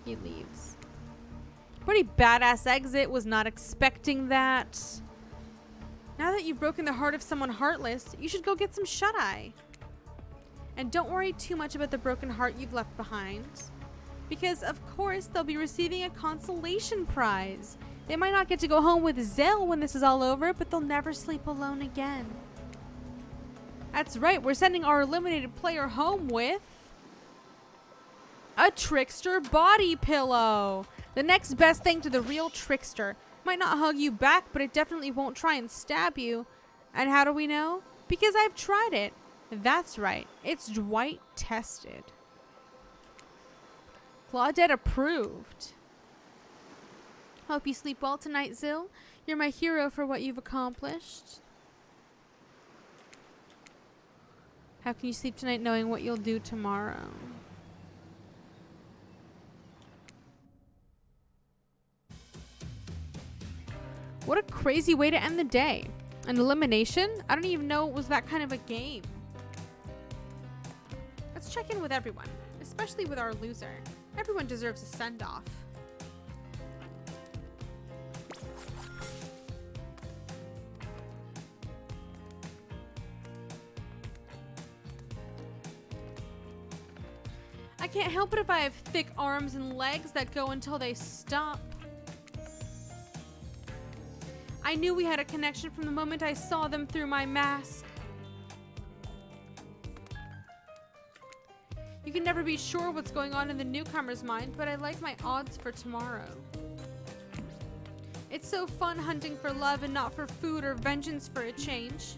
He leaves. Pretty badass exit. Was not expecting that. Now that you've broken the heart of someone heartless, you should go get some shut-eye. And don't worry too much about the broken heart you've left behind. Because, of course, they'll be receiving a consolation prize. They might not get to go home with Zell when this is all over, but they'll never sleep alone again. That's right, we're sending our eliminated player home with a trickster body pillow. The next best thing to the real trickster. Might not hug you back, but it definitely won't try and stab you. And how do we know? Because I've tried it. That's right. It's Dwight tested. Claudette approved. Hope you sleep well tonight, Zill. You're my hero for what you've accomplished. How can you sleep tonight knowing what you'll do tomorrow? What a crazy way to end the day. An elimination? I don't even know it was that kind of a game. Let's check in with everyone, especially with our loser. Everyone deserves a send-off. I can't help it if I have thick arms and legs that go until they stop. I knew we had a connection from the moment I saw them through my mask. You can never be sure what's going on in the newcomer's mind, but I like my odds for tomorrow. It's so fun hunting for love and not for food or vengeance for a change.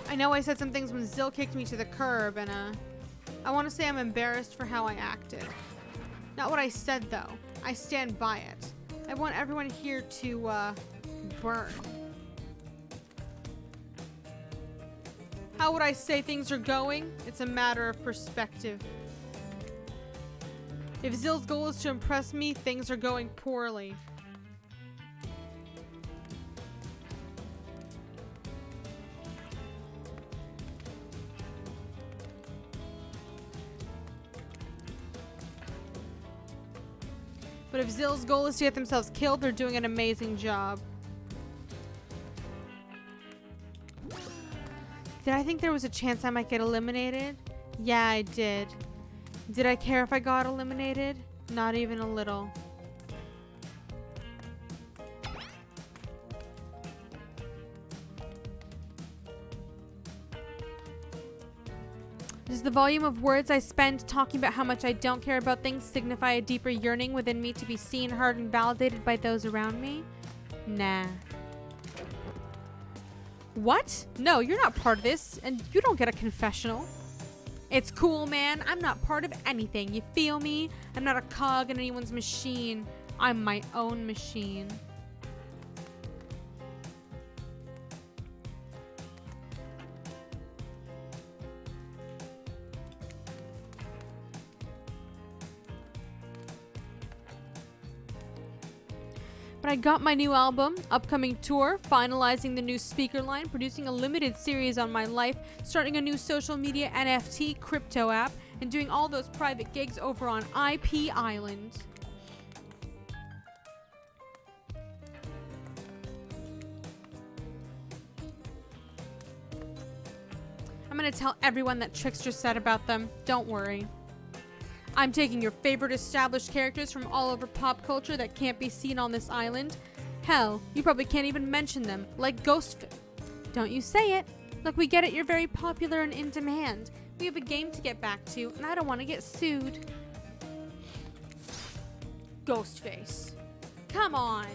I know I said some things when Zill kicked me to the curb, and I want to say I'm embarrassed for how I acted. Not what I said, though. I stand by it. I want everyone here to, burn. How would I say things are going? It's a matter of perspective. If Zill's goal is to impress me, things are going poorly. But if Zill's goal is to get themselves killed, they're doing an amazing job. Did I think there was a chance I might get eliminated? Yeah, I did. Did I care if I got eliminated? Not even a little. Does the volume of words I spend talking about how much I don't care about things signify a deeper yearning within me to be seen, heard, and validated by those around me? Nah. What? No, you're not part of this, and you don't get a confessional. It's cool, man. I'm not part of anything. You feel me? I'm not a cog in anyone's machine. I'm my own machine. But I got my new album, upcoming tour, finalizing the new speaker line, producing a limited series on my life, starting a new social media NFT crypto app, and doing all those private gigs over on IP Island. I'm gonna tell everyone that Trickster said about them. Don't worry. I'm taking your favorite established characters from all over pop culture that can't be seen on this island. Hell, you probably can't even mention them, like Don't you say it. Look, we get it, you're very popular and in demand. We have a game to get back to, and I don't want to get sued. Ghostface. Come on.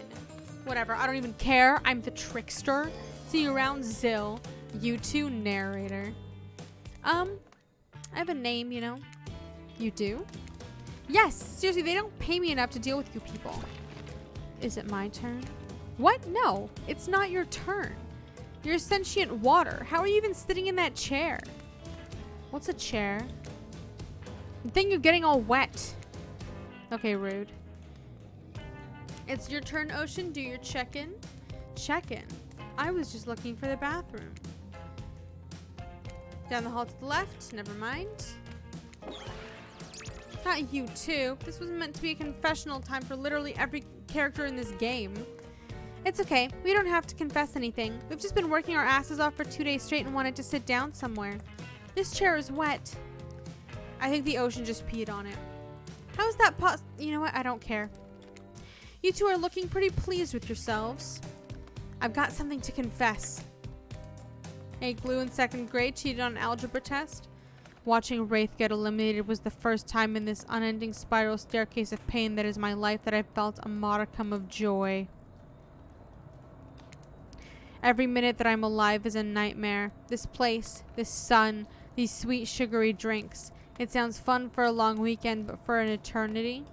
Whatever, I don't even care. I'm the Trickster. See you around, Zill. You too, narrator. I have a name, you know. You do? Yes, seriously, they don't pay me enough to deal with you people. Is it my turn? What? No, it's not your turn. You're sentient water. How are you even sitting in that chair? What's a chair? The thing you're getting all wet. Okay, rude. It's your turn, Ocean. Do your check-in. Check-in? I was just looking for the bathroom. Down the hall to the left. Never mind. Not you too. This was meant to be a confessional time for literally every character in this game. It's okay. We don't have to confess anything. We've just been working our asses off for 2 days straight and wanted to sit down somewhere. This chair is wet. I think the Ocean just peed on it. How is that You know what? I don't care. You two are looking pretty pleased with yourselves. I've got something to confess. Hey, Glue in 2nd grade cheated on an algebra test. Watching Wraith get eliminated was the first time in this unending spiral staircase of pain that is my life that I felt a modicum of joy. Every minute that I'm alive is a nightmare. This place, this sun, these sweet sugary drinks. It sounds fun for a long weekend, but for an eternity?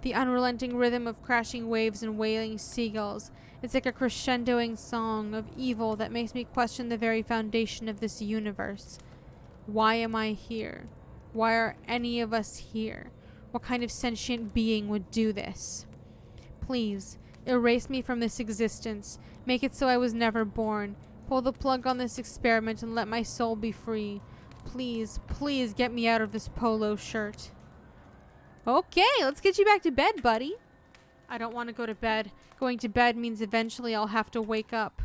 The unrelenting rhythm of crashing waves and wailing seagulls. It's like a crescendoing song of evil that makes me question the very foundation of this universe. Why am I here? Why are any of us here? What kind of sentient being would do this? Please, erase me from this existence. Make it so I was never born. Pull the plug on this experiment and let my soul be free. Please, please get me out of this polo shirt. Okay, let's get you back to bed, buddy. I don't want to go to bed. Going to bed means eventually I'll have to wake up.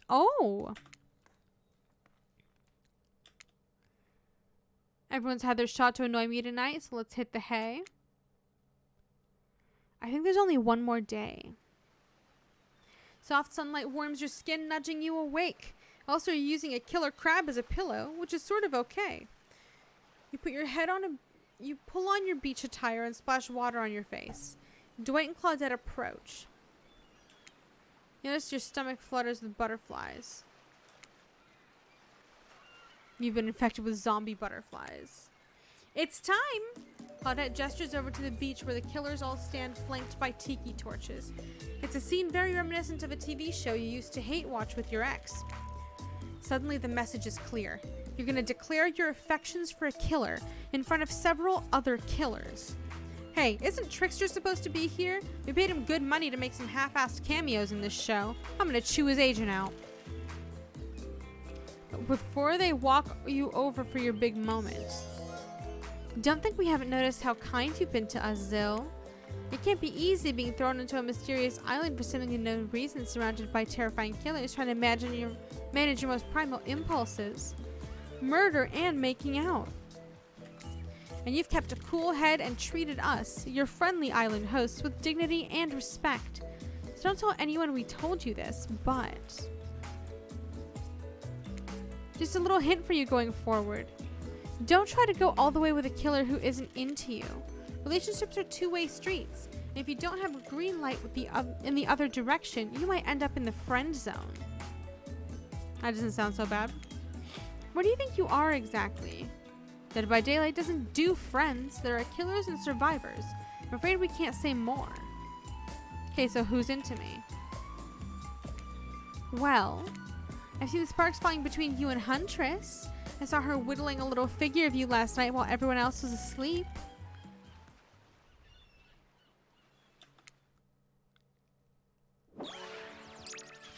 Oh. Everyone's had their shot to annoy me tonight, so let's hit the hay. I think there's only one more day. Soft sunlight warms your skin, nudging you awake. Also, you're using a killer crab as a pillow, which is sort of okay. You put your head on You pull on your beach attire and splash water on your face. Dwight and Claudette approach. You notice your stomach flutters with butterflies. You've been infected with zombie butterflies. It's time! Claudette gestures over to the beach where the killers all stand flanked by tiki torches. It's a scene very reminiscent of a TV show you used to hate watch with your ex. Suddenly the message is clear. You're going to declare your affections for a killer in front of several other killers. Hey, isn't Trickster supposed to be here? We paid him good money to make some half-assed cameos in this show. I'm going to chew his agent out. But before they walk you over for your big moment, don't think we haven't noticed how kind you've been to us, Zill. It can't be easy being thrown into a mysterious island for seemingly no reason, surrounded by terrifying killers trying to manage your most primal impulses. Murder and making out. And you've kept a cool head and treated us, your friendly island hosts, with dignity and respect. So don't tell anyone we told you this, but just a little hint for you going forward. Don't try to go all the way with a killer who isn't into you. Relationships are two-way streets. And if you don't have a green light with in the other direction, you might end up in the friend zone. That doesn't sound so bad. What do you think you are exactly? Dead by Daylight doesn't do friends. There are killers and survivors. I'm afraid we can't say more. Okay, so who's into me? Well, I see the sparks flying between you and Huntress. I saw her whittling a little figure of you last night while everyone else was asleep.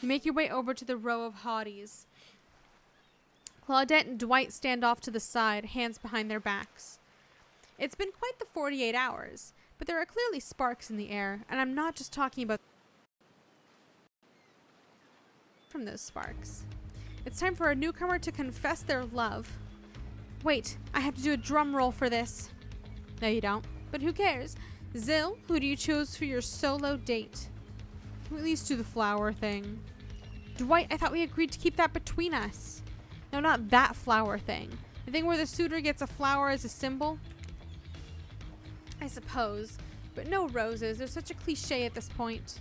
You make your way over to the row of hotties. Claudette and Dwight stand off to the side, hands behind their backs. It's been quite the 48 hours, but there are clearly sparks in the air, and I'm not just talking about from those sparks. It's time for a newcomer to confess their love. Wait, I have to do a drum roll for this. No, you don't, but who cares? Zill, who do you choose for your solo date? Can we at least do the flower thing? Dwight, I thought we agreed to keep that between us. No, not that flower thing. The thing where the suitor gets a flower as a symbol? I suppose. But no roses. They're such a cliche at this point.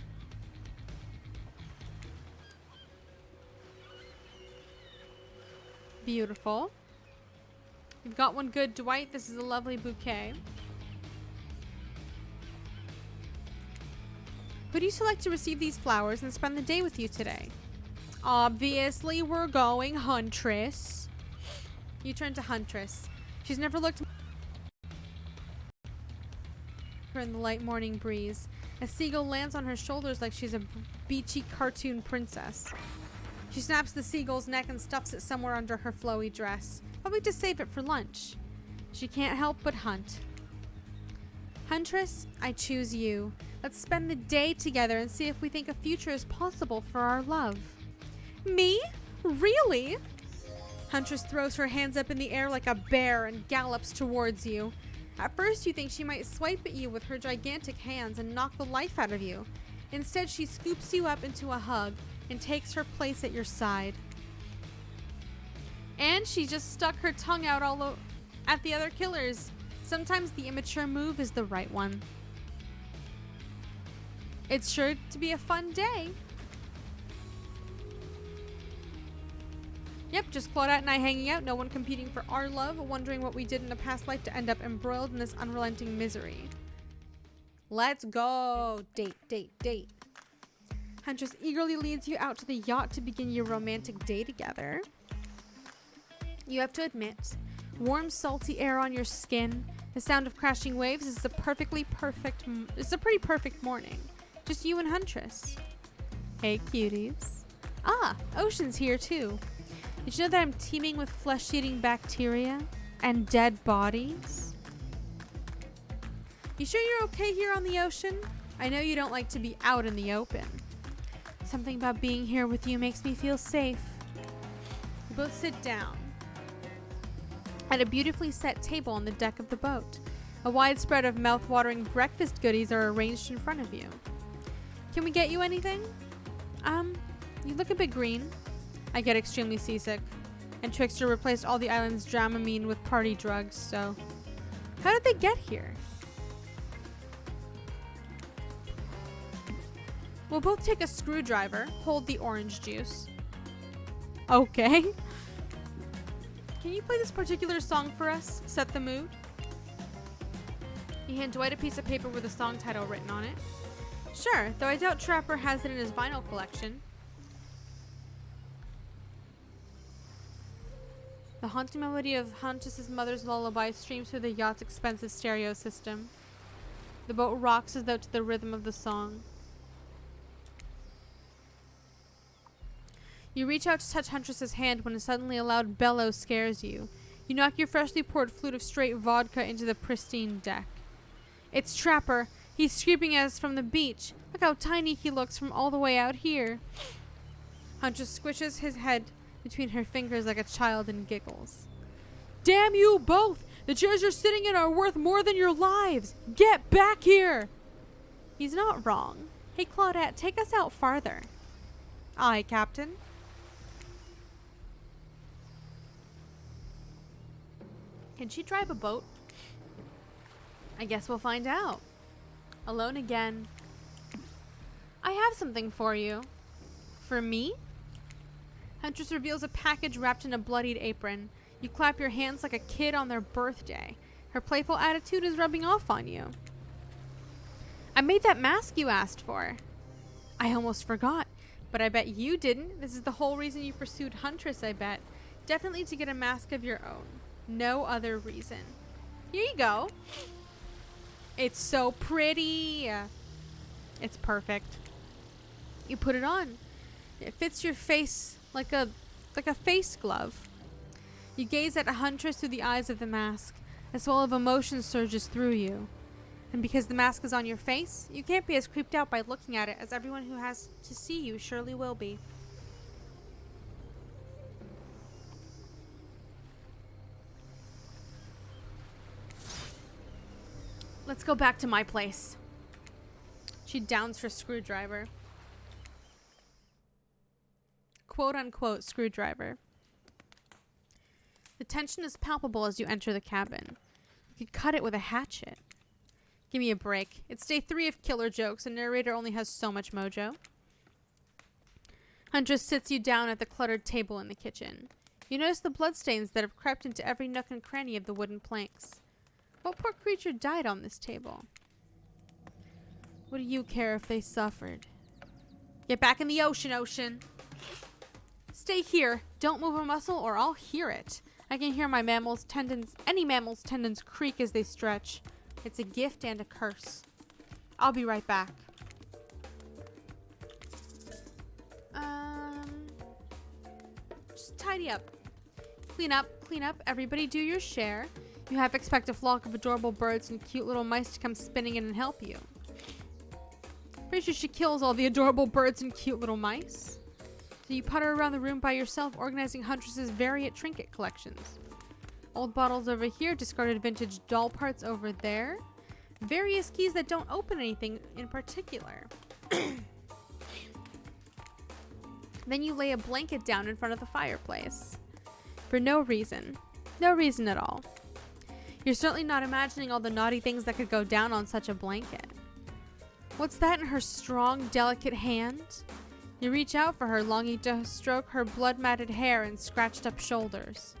Beautiful. You've got one good, Dwight. This is a lovely bouquet. Who do you select to receive these flowers and spend the day with you today? Obviously, we're going Huntress. You turn to Huntress. She's never looked her in the light morning breeze. A seagull lands on her shoulders like she's a beachy cartoon princess. She snaps the seagull's neck and stuffs it somewhere under her flowy dress, probably to save it for lunch. She can't help but hunt. Huntress, I choose you. Let's spend the day together and see if we think a future is possible for our love. Me? Really? Huntress throws her hands up in the air like a bear and gallops towards you. At first, you think she might swipe at you with her gigantic hands and knock the life out of you. Instead, she scoops you up into a hug and takes her place at your side. And she just stuck her tongue out at the other killers. Sometimes the immature move is the right one. It's sure to be a fun day. Yep, just Claudette and I hanging out, no one competing for our love, wondering what we did in a past life to end up embroiled in this unrelenting misery. Let's go! Date, date, date. Huntress eagerly leads you out to the yacht to begin your romantic day together. You have to admit, warm, salty air on your skin, the sound of crashing waves is a pretty perfect morning. Just you and Huntress. Hey, cuties. Ah, Ocean's here too. Did you know that I'm teeming with flesh-eating bacteria and dead bodies? You sure you're okay here on the ocean? I know you don't like to be out in the open. Something about being here with you makes me feel safe. You both sit down at a beautifully set table on the deck of the boat. A wide spread of mouth-watering breakfast goodies are arranged in front of you. Can we get you anything? You look a bit green. I get extremely seasick. And Trickster replaced all the island's Dramamine with party drugs, so... How did they get here? We'll both take a screwdriver, hold the orange juice. Okay. Can you play this particular song for us? Set the mood. You hand Dwight a piece of paper with a song title written on it. Sure, though I doubt Trapper has it in his vinyl collection. The haunting melody of Huntress's mother's lullaby streams through the yacht's expensive stereo system. The boat rocks as though to the rhythm of the song. You reach out to touch Huntress's hand when suddenly a loud bellow scares you. You knock your freshly poured flute of straight vodka into the pristine deck. It's Trapper. He's screaming at us from the beach. Look how tiny he looks from all the way out here. Huntress squishes his head between her fingers like a child and giggles. Damn you both! The chairs you're sitting in are worth more than your lives! Get back here! He's not wrong. Hey, Claudette, take us out farther. Aye, Captain. Can she drive a boat? I guess we'll find out. Alone again. I have something for you. For me? Huntress reveals a package wrapped in a bloodied apron. You clap your hands like a kid on their birthday. Her playful attitude is rubbing off on you. I made that mask you asked for. I almost forgot, but I bet you didn't. This is the whole reason you pursued Huntress, I bet. Definitely to get a mask of your own. No other reason. Here you go. It's so pretty. It's perfect. You put it on. It fits your face like a face glove. You gaze at a Huntress through the eyes of the mask. A swell of emotion surges through you. And because the mask is on your face, you can't be as creeped out by looking at it as everyone who has to see you surely will be. Let's go back to my place. She downs her screwdriver. Quote unquote screwdriver. The tension is palpable as you enter the cabin. You could cut it with a hatchet. Give me a break. It's day 3 of killer jokes, and narrator only has so much mojo. Huntress sits you down at the cluttered table in the kitchen. You notice the bloodstains that have crept into every nook and cranny of the wooden planks. What poor creature died on this table? What do you care if they suffered? Get back in the ocean, Ocean. Stay here. Don't move a muscle or I'll hear it. I can hear any mammal's tendons creak as they stretch. It's a gift and a curse. I'll be right back. Just tidy up. Clean up. Everybody do your share. You half expect a flock of adorable birds and cute little mice to come spinning in and help you. Pretty sure she kills all the adorable birds and cute little mice. So you putter around the room by yourself, organizing Huntress's varied trinket collections. Old bottles over here, discarded vintage doll parts over there. Various keys that don't open anything in particular. Then you lay a blanket down in front of the fireplace. For no reason. No reason at all. You're certainly not imagining all the naughty things that could go down on such a blanket. What's that in her strong, delicate hand? You reach out for her, longing to stroke her blood-matted hair and scratched up shoulders.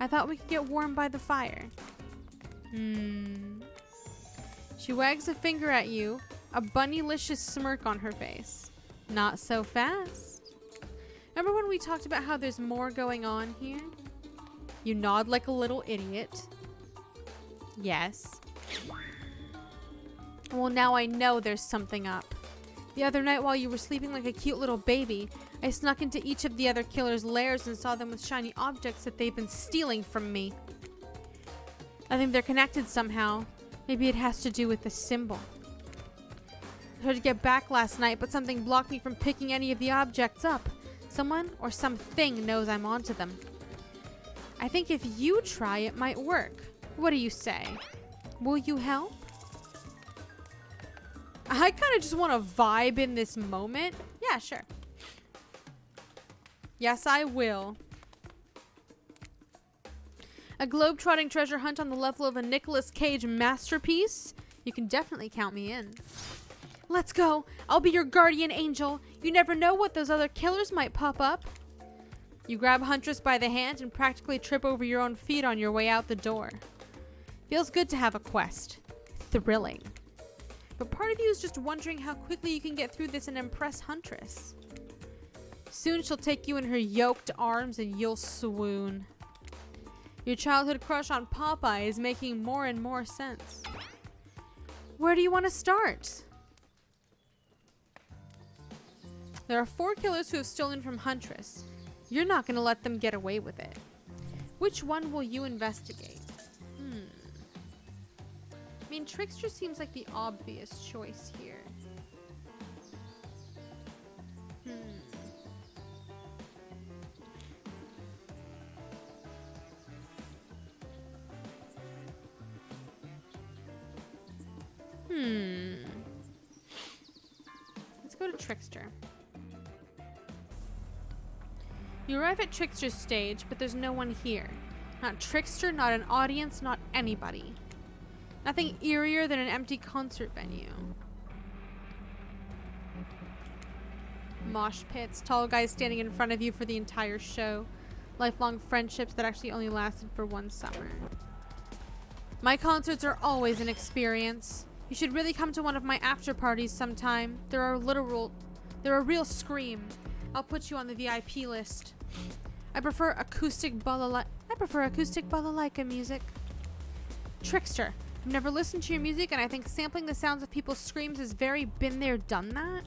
I thought we could get warm by the fire. She wags a finger at you, a bunnylicious smirk on her face. Not so fast. Remember when we talked about how there's more going on here? You nod like a little idiot. Yes. Well, now I know there's something up. The other night while you were sleeping like a cute little baby, I snuck into each of the other killers' lairs and saw them with shiny objects that they've been stealing from me. I think they're connected somehow. Maybe it has to do with the symbol. I tried to get back last night, but something blocked me from picking any of the objects up. Someone or something knows I'm onto them. I think if you try, it might work. What do you say? Will you help? I kind of just want to vibe in this moment. Yeah, sure. Yes, I will. A globe-trotting treasure hunt on the level of a Nicolas Cage masterpiece? You can definitely count me in. Let's go. I'll be your guardian angel. You never know what those other killers might pop up. You grab Huntress by the hand and practically trip over your own feet on your way out the door. Feels good to have a quest. Thrilling. But part of you is just wondering how quickly you can get through this and impress Huntress. Soon she'll take you in her yoked arms and you'll swoon. Your childhood crush on Popeye is making more and more sense. Where do you want to start? There are 4 killers who have stolen from Huntress. You're not going to let them get away with it. Which one will you investigate? I mean, Trickster seems like the obvious choice here. Let's go to Trickster. You arrive at Trickster's stage, but there's no one here. Not Trickster, not an audience, not anybody. Nothing eerier than an empty concert venue. Mosh pits, tall guys standing in front of you for the entire show. Lifelong friendships that actually only lasted for one summer. My concerts are always an experience. You should really come to one of my after parties sometime. They're a real scream. I'll put you on the VIP list. I prefer acoustic balalaika music. Trickster. I've never listened to your music, and I think sampling the sounds of people's screams is very been there, done that.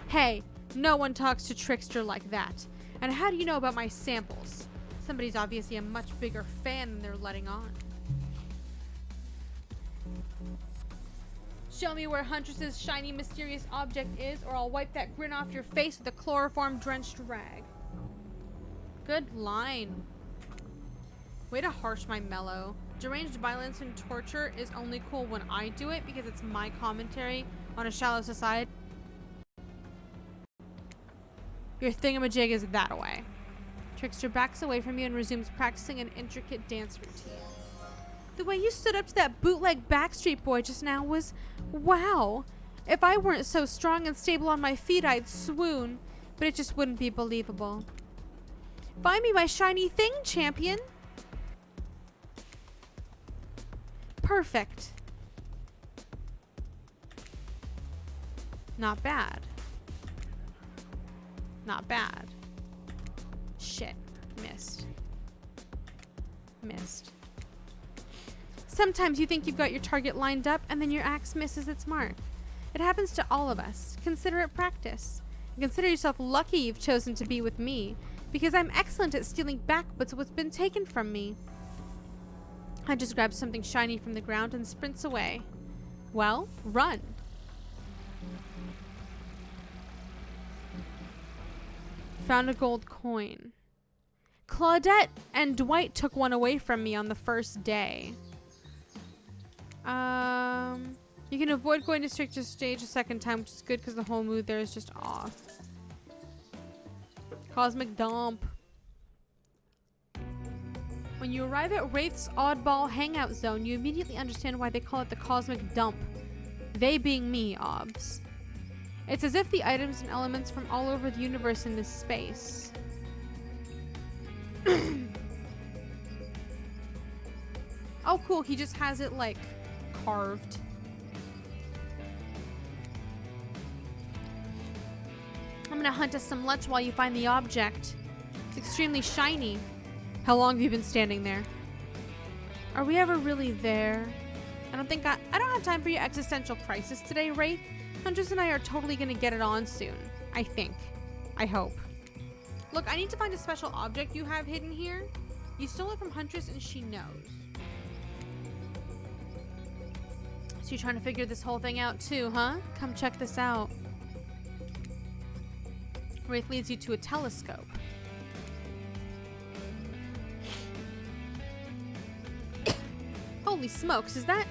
Hey, no one talks to Trickster like that. And how do you know about my samples? Somebody's obviously a much bigger fan than they're letting on. Show me where Huntress's shiny, mysterious object is, or I'll wipe that grin off your face with a chloroform-drenched rag. Good line. Way to harsh my mellow. Deranged violence and torture is only cool when I do it because it's my commentary on a shallow society. Your thingamajig is that away. Trickster backs away from you and resumes practicing an intricate dance routine. The way you stood up to that bootleg Backstreet Boy just now was wow. If I weren't so strong and stable on my feet, I'd swoon, but it just wouldn't be believable. Find me my shiny thing, champion. Perfect. Not bad. Not bad. Shit. Missed. Missed. Sometimes you think you've got your target lined up and then your axe misses its mark. It happens to all of us. Consider it practice. And consider yourself lucky you've chosen to be with me, because I'm excellent at stealing back what's been taken from me. I just grabs something shiny from the ground and sprints away. Well, run. Found a gold coin. Claudette and Dwight took one away from me on the first day. You can avoid going to Stricter stage a second time, which is good because the whole mood there is just off. Cosmic Dump. When you arrive at Wraith's oddball hangout zone, you immediately understand why they call it the Cosmic Dump. They being me, obs. It's as if the items and elements from all over the universe in this space. Oh, cool. He just has it, like, carved. I'm gonna hunt us some lunch while you find the object. It's extremely shiny. How long have you been standing there? Are we ever really there? I don't have time for your existential crisis today, Wraith. Huntress and I are totally gonna get it on soon. I think. I hope. Look, I need to find a special object you have hidden here. You stole it from Huntress and she knows. So you're trying to figure this whole thing out too, huh? Come check this out. Wraith leads you to a telescope. Holy smokes, is that...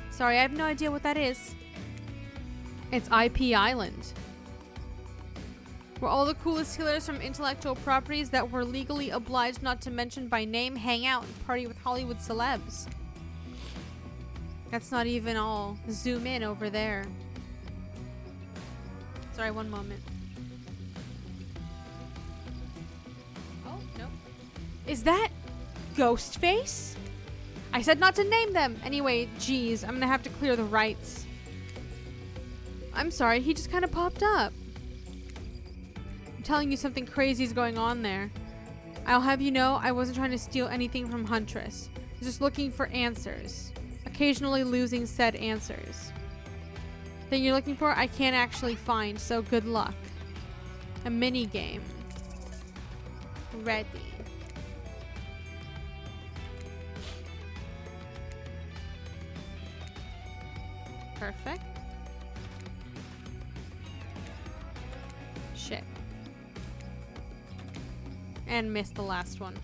Sorry, I have no idea what that is. It's IP Island. Where all the coolest healers from intellectual properties that we're legally obliged not to mention by name hang out and party with Hollywood celebs. That's not even all. Zoom in over there. Sorry, one moment. Oh, no. Is that Ghostface? I said not to name them. Anyway, geez, I'm gonna have to clear the rights. I'm sorry, he just kind of popped up. I'm telling you something crazy is going on there. I'll have you know I wasn't trying to steal anything from Huntress. I was just looking for answers. Occasionally losing said answers. The thing you're looking for I can't actually find, so good luck. A mini game. Ready. Perfect. Shit. And missed the last one.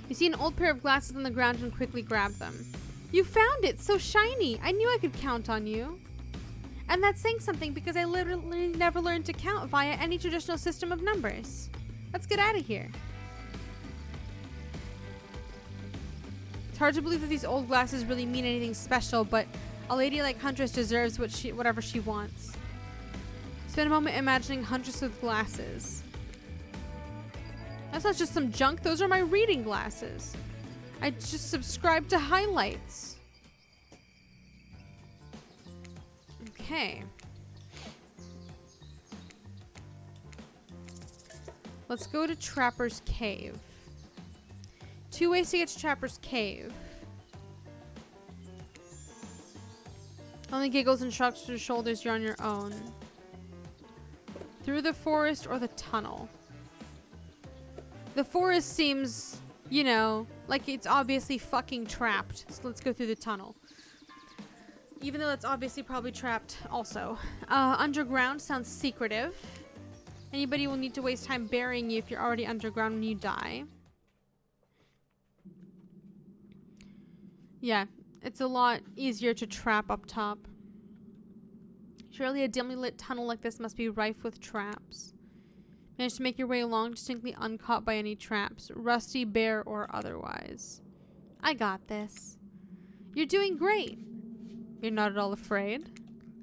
You see an old pair of glasses on the ground and quickly grab them. You found it! So shiny! I knew I could count on you. And that's saying something because I literally never learned to count via any traditional system of numbers. Let's get out of here. It's hard to believe that these old glasses really mean anything special, but a lady like Huntress deserves whatever she wants. Spend a moment imagining Huntress with glasses. That's not just some junk, those are my reading glasses. I just subscribed to highlights. Okay. Let's go to Trapper's Cave. 2 ways to get to Trapper's Cave. Only giggles and shrugs your shoulders, you're on your own. Through the forest or the tunnel. The forest seems, you know, like it's obviously fucking trapped. So let's go through the tunnel. Even though it's obviously probably trapped also. Underground sounds secretive. Anybody will need to waste time burying you if you're already underground when you die. Yeah, it's a lot easier to trap up top. Surely a dimly lit tunnel like this must be rife with traps. Manage to make your way along distinctly uncaught by any traps, rusty, bare, or otherwise. I got this. You're doing great. You're not at all afraid?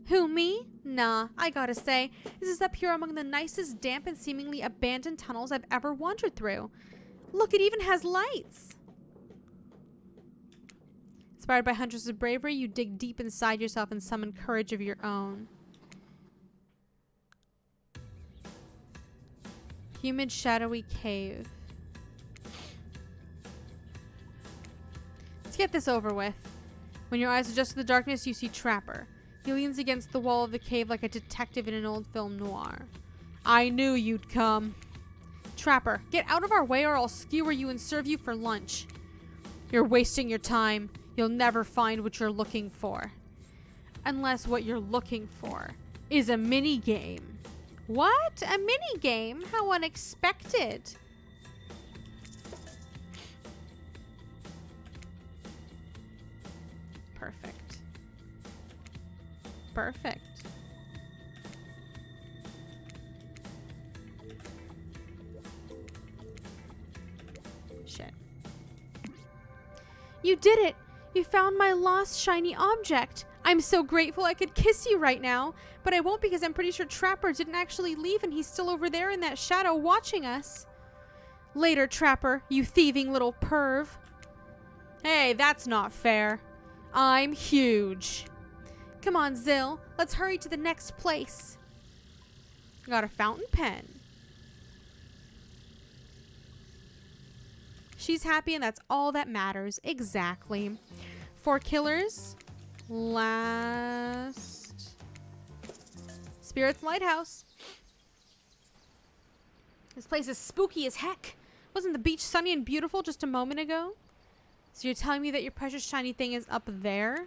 Who, me? Nah, I gotta say, this is up here among the nicest, damp, and seemingly abandoned tunnels I've ever wandered through. Look, it even has lights. Inspired by Huntress's bravery, you dig deep inside yourself and summon courage of your own. Humid, shadowy cave. Let's get this over with. When your eyes adjust to the darkness, you see Trapper. He leans against the wall of the cave like a detective in an old film noir. I knew you'd come. Trapper, get out of our way or I'll skewer you and serve you for lunch. You're wasting your time. You'll never find what you're looking for. Unless what you're looking for is a mini game. What? A mini game? How unexpected. Perfect. Perfect. Shit. You did it! You found my lost shiny object. I'm so grateful I could kiss you right now, but I won't because I'm pretty sure Trapper didn't actually leave and he's still over there in that shadow watching us. Later, Trapper, you thieving little perv. Hey, that's not fair. I'm huge. Come on, Zill. Let's hurry to the next place. Got a fountain pen. She's happy and that's all that matters. Exactly. 4 killers. Last. Spirit's Lighthouse. This place is spooky as heck. Wasn't the beach sunny and beautiful just a moment ago? So you're telling me that your precious shiny thing is up there?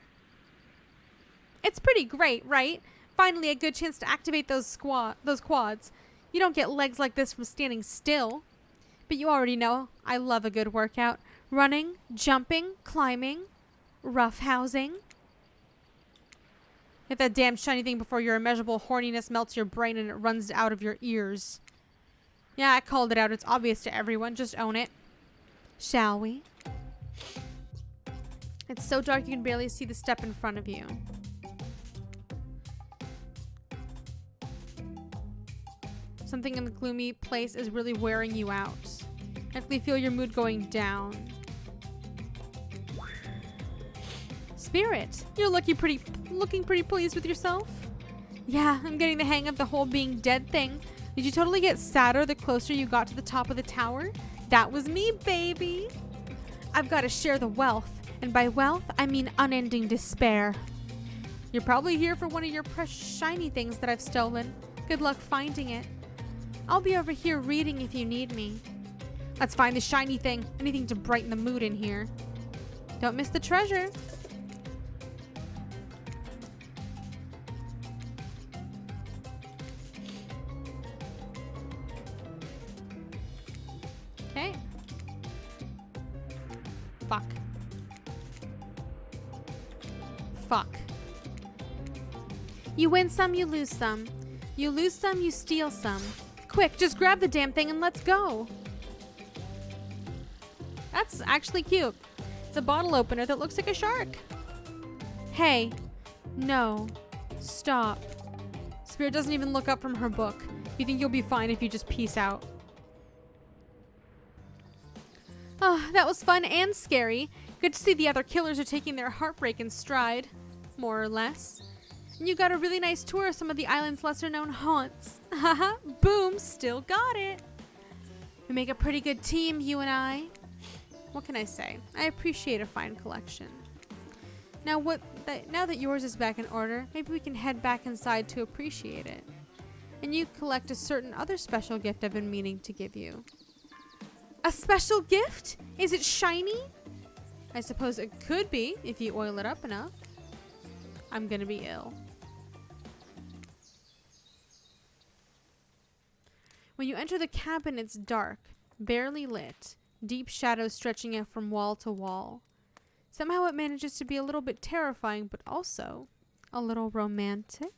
It's pretty great, right? Finally a good chance to activate those quads. You don't get legs like this from standing still. But you already know, I love a good workout. Running, jumping, climbing, roughhousing. Hit that damn shiny thing before your immeasurable horniness melts your brain and it runs out of your ears. Yeah, I called it out. It's obvious to everyone. Just own it. Shall we? It's so dark you can barely see the step in front of you. Something in the gloomy place is really wearing you out. I can feel your mood going down. Spirit, you're looking pretty pleased with yourself. Yeah, I'm getting the hang of the whole being dead thing. Did you totally get sadder the closer you got to the top of the tower? That was me, baby. I've got to share the wealth, and by wealth, I mean unending despair. You're probably here for one of your precious shiny things that I've stolen. Good luck finding it. I'll be over here reading if you need me. Let's find the shiny thing. Anything to brighten the mood in here. Don't miss the treasure. Okay. Fuck. Fuck. You win some, you lose some. You lose some, you steal some. Quick, just grab the damn thing and let's go. That's actually cute. It's a bottle opener that looks like a shark. Hey. No. Stop. Spirit doesn't even look up from her book. You think you'll be fine if you just peace out. Oh, that was fun and scary. Good to see the other killers are taking their heartbreak in stride. More or less. And you got a really nice tour of some of the island's lesser-known haunts. Haha, boom, still got it. We make a pretty good team, you and I. What can I say? I appreciate a fine collection. Now that yours is back in order, maybe we can head back inside to appreciate it. And you collect a certain other special gift I've been meaning to give you. A special gift? Is it shiny? I suppose it could be if you oil it up enough. I'm gonna be ill. When you enter the cabin, it's dark, barely lit, deep shadows stretching out from wall to wall. Somehow it manages to be a little bit terrifying, but also a little romantic.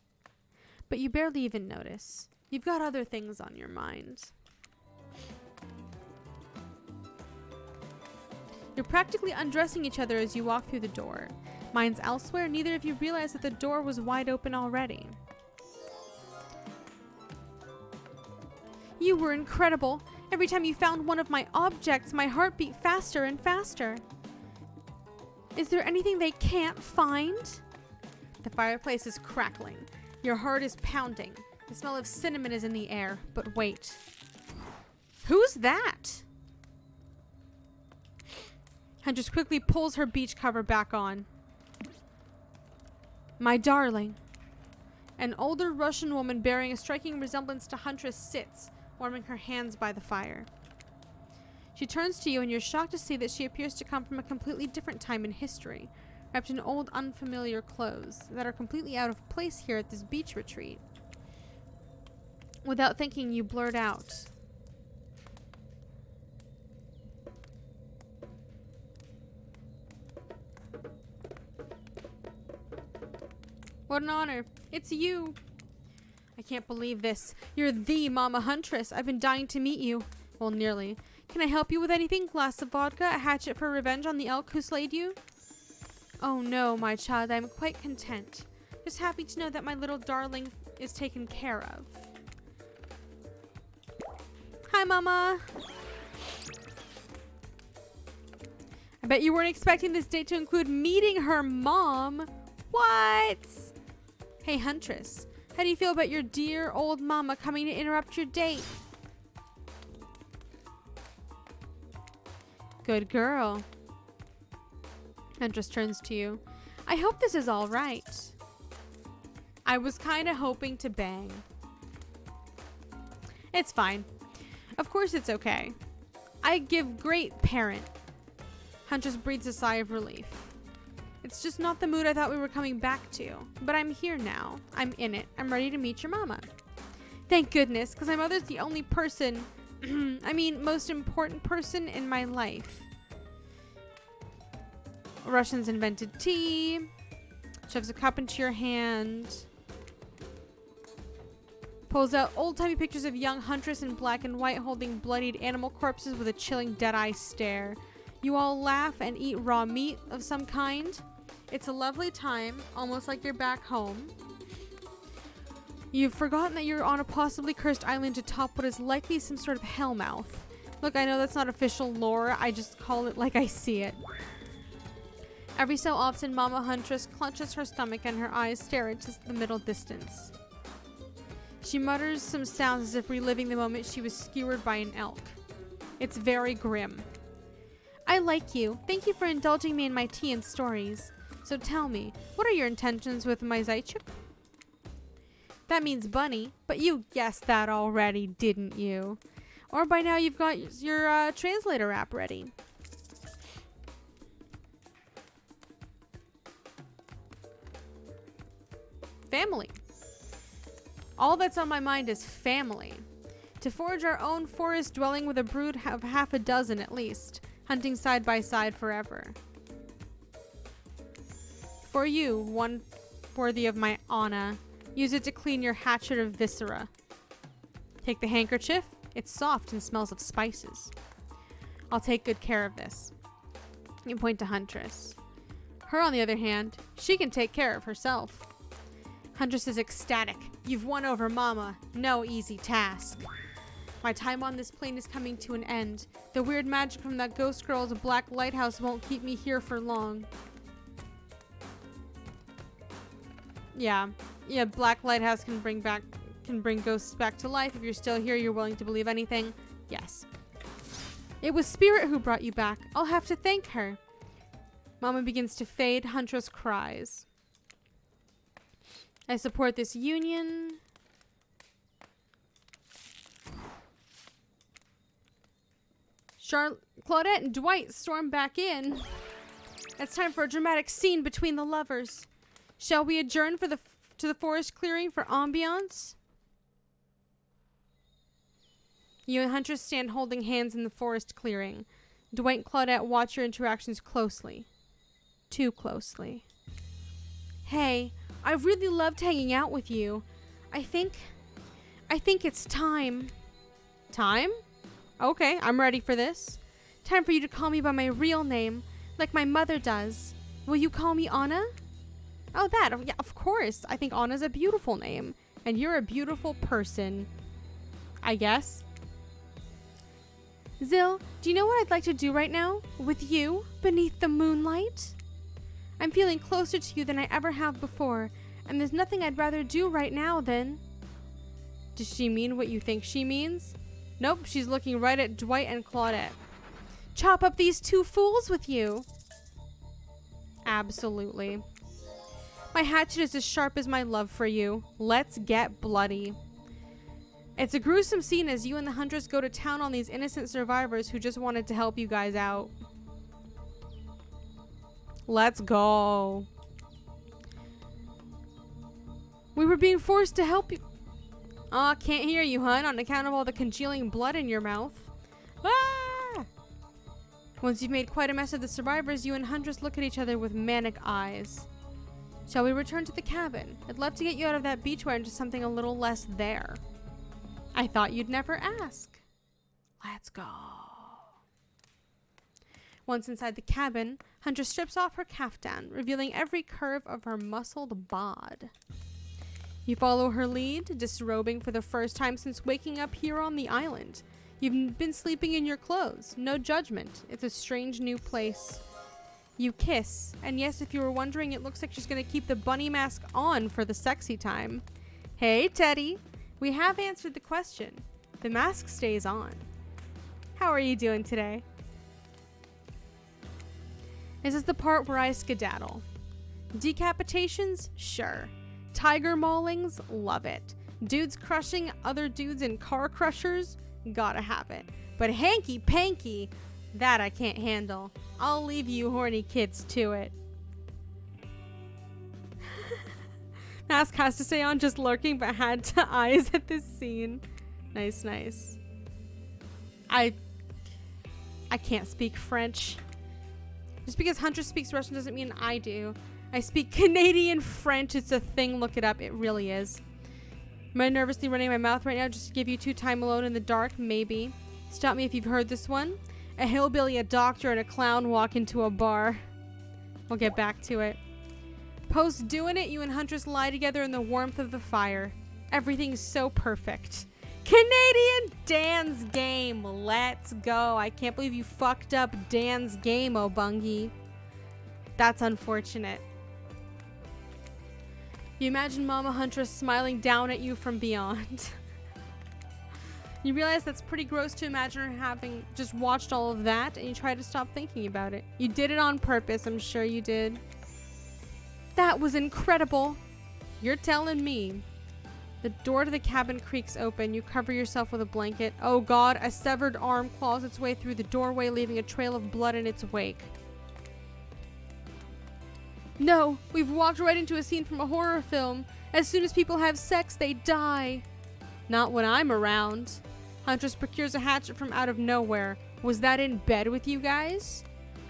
But you barely even notice. You've got other things on your mind. You're practically undressing each other as you walk through the door. Mine's elsewhere, neither of you realize that the door was wide open already. You were incredible. Every time you found one of my objects, my heart beat faster and faster. Is there anything they can't find? The fireplace is crackling. Your heart is pounding. The smell of cinnamon is in the air. But wait. Who's that? Huntress quickly pulls her beach cover back on. My darling. An older Russian woman bearing a striking resemblance to Huntress sits, warming her hands by the fire. She turns to you and you're shocked to see that she appears to come from a completely different time in history, wrapped in old unfamiliar clothes that are completely out of place here at this beach retreat. Without thinking, you blurt out. What an honor. It's you. I can't believe this. You're the Mama Huntress. I've been dying to meet you. Well, nearly. Can I help you with anything? Glass of vodka? A hatchet for revenge on the elk who slayed you? Oh no, my child, I'm quite content. Just happy to know that my little darling is taken care of. Hi, Mama. I bet you weren't expecting this date to include meeting her mom. What? Hey, Huntress. How do you feel about your dear old mama coming to interrupt your date? Good girl. Huntress turns to you. I hope this is all right. I was kind of hoping to bang. It's fine. Of course it's okay. I give great parent. Huntress breathes a sigh of relief. It's just not the mood I thought we were coming back to. But I'm here now. I'm in it. I'm ready to meet your mama. Thank goodness, because my mother's the only person, most important person in my life. Russians invented tea. Shoves a cup into your hand. Pulls out old-timey pictures of young Huntress in black and white holding bloodied animal corpses with a chilling dead-eye stare. You all laugh and eat raw meat of some kind. It's a lovely time, almost like you're back home. You've forgotten that you're on a possibly cursed island to top what is likely some sort of hellmouth. Look, I know that's not official lore, I just call it like I see it. Every so often, Mama Huntress clutches her stomach and her eyes stare into the middle distance. She mutters some sounds as if reliving the moment she was skewered by an elk. It's very grim. I like you. Thank you for indulging me in my tea and stories. So tell me, what are your intentions with my Zaichuk? That means bunny, but you guessed that already, didn't you? Or by now you've got your translator app ready. Family. All that's on my mind is family. To forge our own forest dwelling with a brood of half a dozen at least, hunting side by side forever. For you, one worthy of my honor, use it to clean your hatchet of viscera. Take the handkerchief. It's soft and smells of spices. I'll take good care of this. You point to Huntress. Her, on the other hand, she can take care of herself. Huntress is ecstatic. You've won over Mama. No easy task. My time on this plane is coming to an end. The weird magic from that ghost girl's black lighthouse won't keep me here for long. Yeah, black lighthouse can bring ghosts back to life. If you're still here, you're willing to believe anything. Yes. It was Spirit who brought you back. I'll have to thank her. Mama begins to fade. Huntress cries. I support this union. Claudette and Dwight storm back in. It's time for a dramatic scene between the lovers. Shall we adjourn to the forest clearing for ambiance? You and Huntress stand holding hands in the forest clearing. Dwight and Claudette watch your interactions closely. Too closely. Hey, I really loved hanging out with you. I think it's time. Time? Okay, I'm ready for this. Time for you to call me by my real name, like my mother does. Will you call me Anna? Oh, that. Yeah, of course. I think Anna's a beautiful name. And you're a beautiful person. I guess. Zil, do you know what I'd like to do right now? With you, beneath the moonlight? I'm feeling closer to you than I ever have before, and there's nothing I'd rather do right now than... Does she mean what you think she means? Nope, she's looking right at Dwight and Claudette. Chop up these two fools with you. Absolutely. My hatchet is as sharp as my love for you. Let's get bloody. It's a gruesome scene as you and the Huntress go to town on these innocent survivors who just wanted to help you guys out. Let's go. We were being forced to help you. Aw, can't hear you, hun, on account of all the congealing blood in your mouth. Ah! Once you've made quite a mess of the survivors, you and Huntress look at each other with manic eyes. Shall we return to the cabin? I'd love to get you out of that beachwear into something a little less there. I thought you'd never ask. Let's go. Once inside the cabin, Huntress strips off her kaftan, revealing every curve of her muscled bod. You follow her lead, disrobing for the first time since waking up here on the island. You've been sleeping in your clothes. No judgment. It's a strange new place. You kiss, and yes, if you were wondering, it looks like she's gonna keep the bunny mask on for the sexy time. Hey, Teddy. We have answered the question. The mask stays on. How are you doing today? This is the part where I skedaddle. Decapitations? Sure. Tiger maulings? Love it. Dudes crushing other dudes in car crushers? Gotta have it. But hanky-panky? That I can't handle. I'll leave you horny kids to it. Mask has to stay on, just lurking, but had to eyes at this scene. Nice, nice. I can't speak French. Just because Huntress speaks Russian doesn't mean I do. I speak Canadian French. It's a thing. Look it up. It really is. Am I nervously running my mouth right now just to give you 2 time alone in the dark? Maybe. Stop me if you've heard this one. A hillbilly, a doctor, and a clown walk into a bar. We'll get back to it. Post doing it, you and Huntress lie together in the warmth of the fire. Everything's so perfect. Canadian Dan's game. Let's go. I can't believe you fucked up Dan's game, Obungi. That's unfortunate. You imagine Mama Huntress smiling down at you from beyond. You realize that's pretty gross to imagine her having just watched all of that, and you try to stop thinking about it. You did it on purpose, I'm sure you did. That was incredible. You're telling me. The door to the cabin creaks open. You cover yourself with a blanket. Oh God, a severed arm claws its way through the doorway, leaving a trail of blood in its wake. No, we've walked right into a scene from a horror film. As soon as people have sex, they die. Not when I'm around. Huntress procures a hatchet from out of nowhere. Was that in bed with you guys?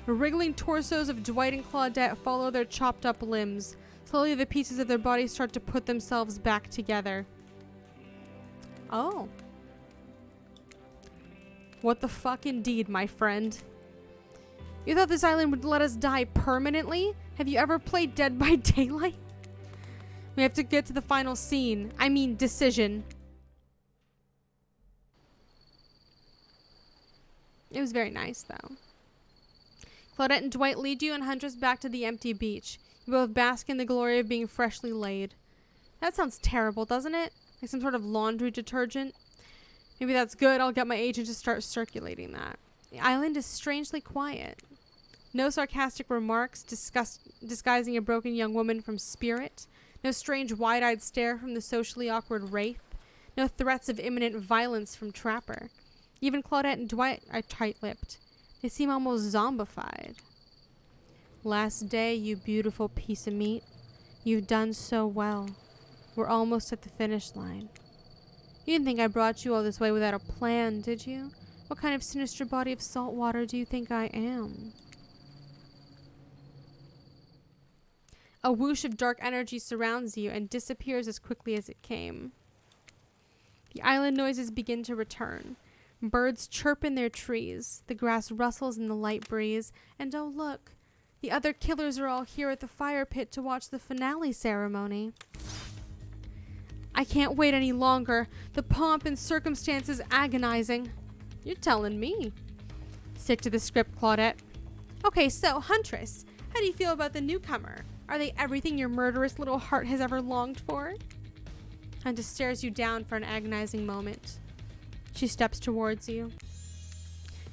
The wriggling torsos of Dwight and Claudette follow their chopped up limbs. Slowly, the pieces of their bodies start to put themselves back together. Oh. What the fuck indeed, my friend. You thought this island would let us die permanently? Have you ever played Dead by Daylight? We have to get to the final scene. I mean, decision. It was very nice, though. Claudette and Dwight lead you and Huntress back to the empty beach. You both bask in the glory of being freshly laid. That sounds terrible, doesn't it? Like some sort of laundry detergent. Maybe that's good. I'll get my agent to start circulating that. The island is strangely quiet. No sarcastic remarks disguising a broken young woman from Spirit. No strange wide-eyed stare from the socially awkward Wraith. No threats of imminent violence from Trapper. Even Claudette and Dwight are tight-lipped. They seem almost zombified. Last day, you beautiful piece of meat. You've done so well. We're almost at the finish line. You didn't think I brought you all this way without a plan, did you? What kind of sinister body of salt water do you think I am? A whoosh of dark energy surrounds you and disappears as quickly as it came. The island noises begin to return. Birds chirp in their trees. The grass rustles in the light breeze. And oh look, the other killers are all here at the fire pit to watch the finale ceremony. I can't wait any longer. The pomp and circumstance is agonizing. You're telling me. Stick to the script, Claudette. Okay, so, Huntress, how do you feel about the newcomer? Are they everything your murderous little heart has ever longed for? Huntress stares you down for an agonizing moment. She steps towards you.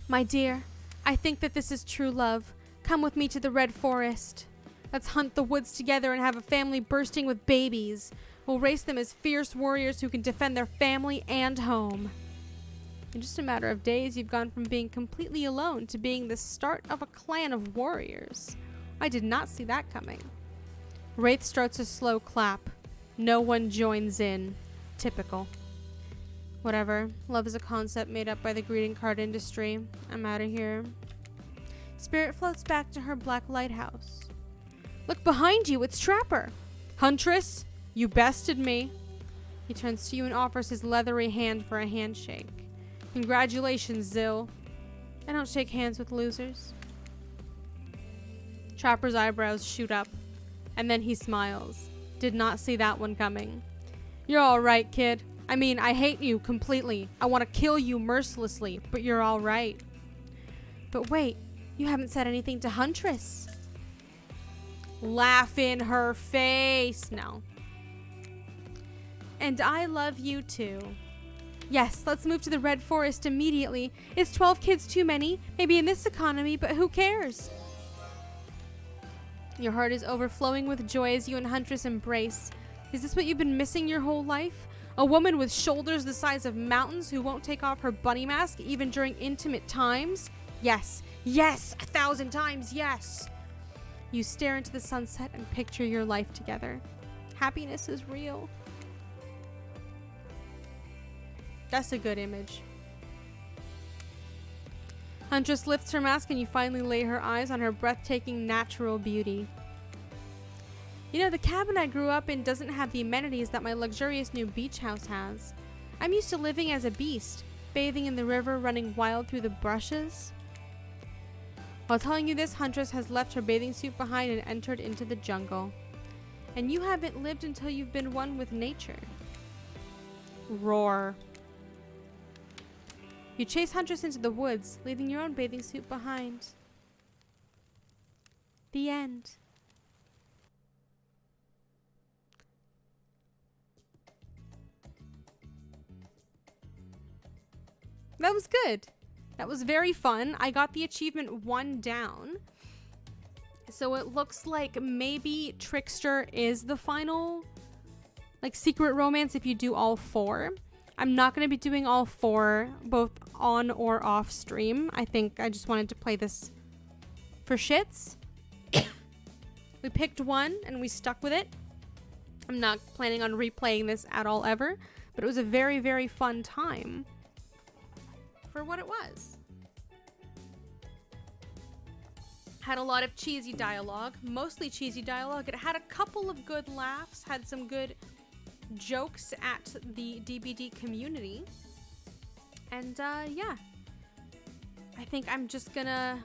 My dear, I think that this is true love. Come with me to the Red Forest. Let's hunt the woods together and have a family bursting with babies. We'll raise them as fierce warriors who can defend their family and home. In just a matter of days, you've gone from being completely alone to being the start of a clan of warriors. I did not see that coming. Wraith starts a slow clap. No one joins in. Typical. Whatever. Love is a concept made up by the greeting card industry. I'm out of here. Spirit floats back to her black lighthouse. Look behind you, it's Trapper. Huntress, you bested me. He turns to you and offers his leathery hand for a handshake. Congratulations, Zill. I don't shake hands with losers. Trapper's eyebrows shoot up, and then he smiles. Did not see that one coming. You're all right, kid. I mean, I hate you completely. I want to kill you mercilessly, but you're all right. But wait, you haven't said anything to Huntress. Laugh in her face. No. And I love you too. Yes, let's move to the Red Forest immediately. Is 12 kids too many? Maybe in this economy, but who cares? Your heart is overflowing with joy as you and Huntress embrace. Is this what you've been missing your whole life? A woman with shoulders the size of mountains who won't take off her bunny mask even during intimate times? Yes. Yes! 1,000 times yes! You stare into the sunset and picture your life together. Happiness is real. That's a good image. Huntress lifts her mask and you finally lay her eyes on her breathtaking natural beauty. You know, the cabin I grew up in doesn't have the amenities that my luxurious new beach house has. I'm used to living as a beast, bathing in the river, running wild through the brushes. While telling you this, Huntress has left her bathing suit behind and entered into the jungle. And you haven't lived until you've been one with nature. Roar. You chase Huntress into the woods, leaving your own bathing suit behind. The end. That was good. That was very fun. I got the achievement 1 down. So it looks like maybe Trickster is the final, like, secret romance if you do all 4. I'm not going to be doing all 4, both on or off stream. I think I just wanted to play this for shits. We picked one and we stuck with it. I'm not planning on replaying this at all ever, but it was a very, very fun time for what it was. Had a lot of cheesy dialogue, mostly cheesy dialogue. It had a couple of good laughs, had some good jokes at the DBD community. And yeah, I think I'm just gonna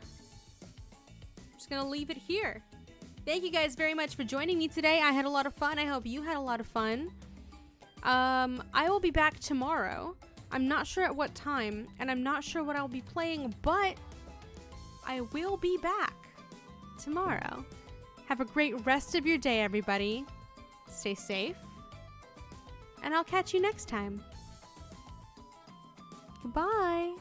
leave it here. Thank you guys very much for joining me today. I had a lot of fun. I hope you had a lot of fun. I will be back tomorrow. I'm not sure at what time, and I'm not sure what I'll be playing, but I will be back tomorrow. Have a great rest of your day, everybody. Stay safe, and I'll catch you next time. Goodbye.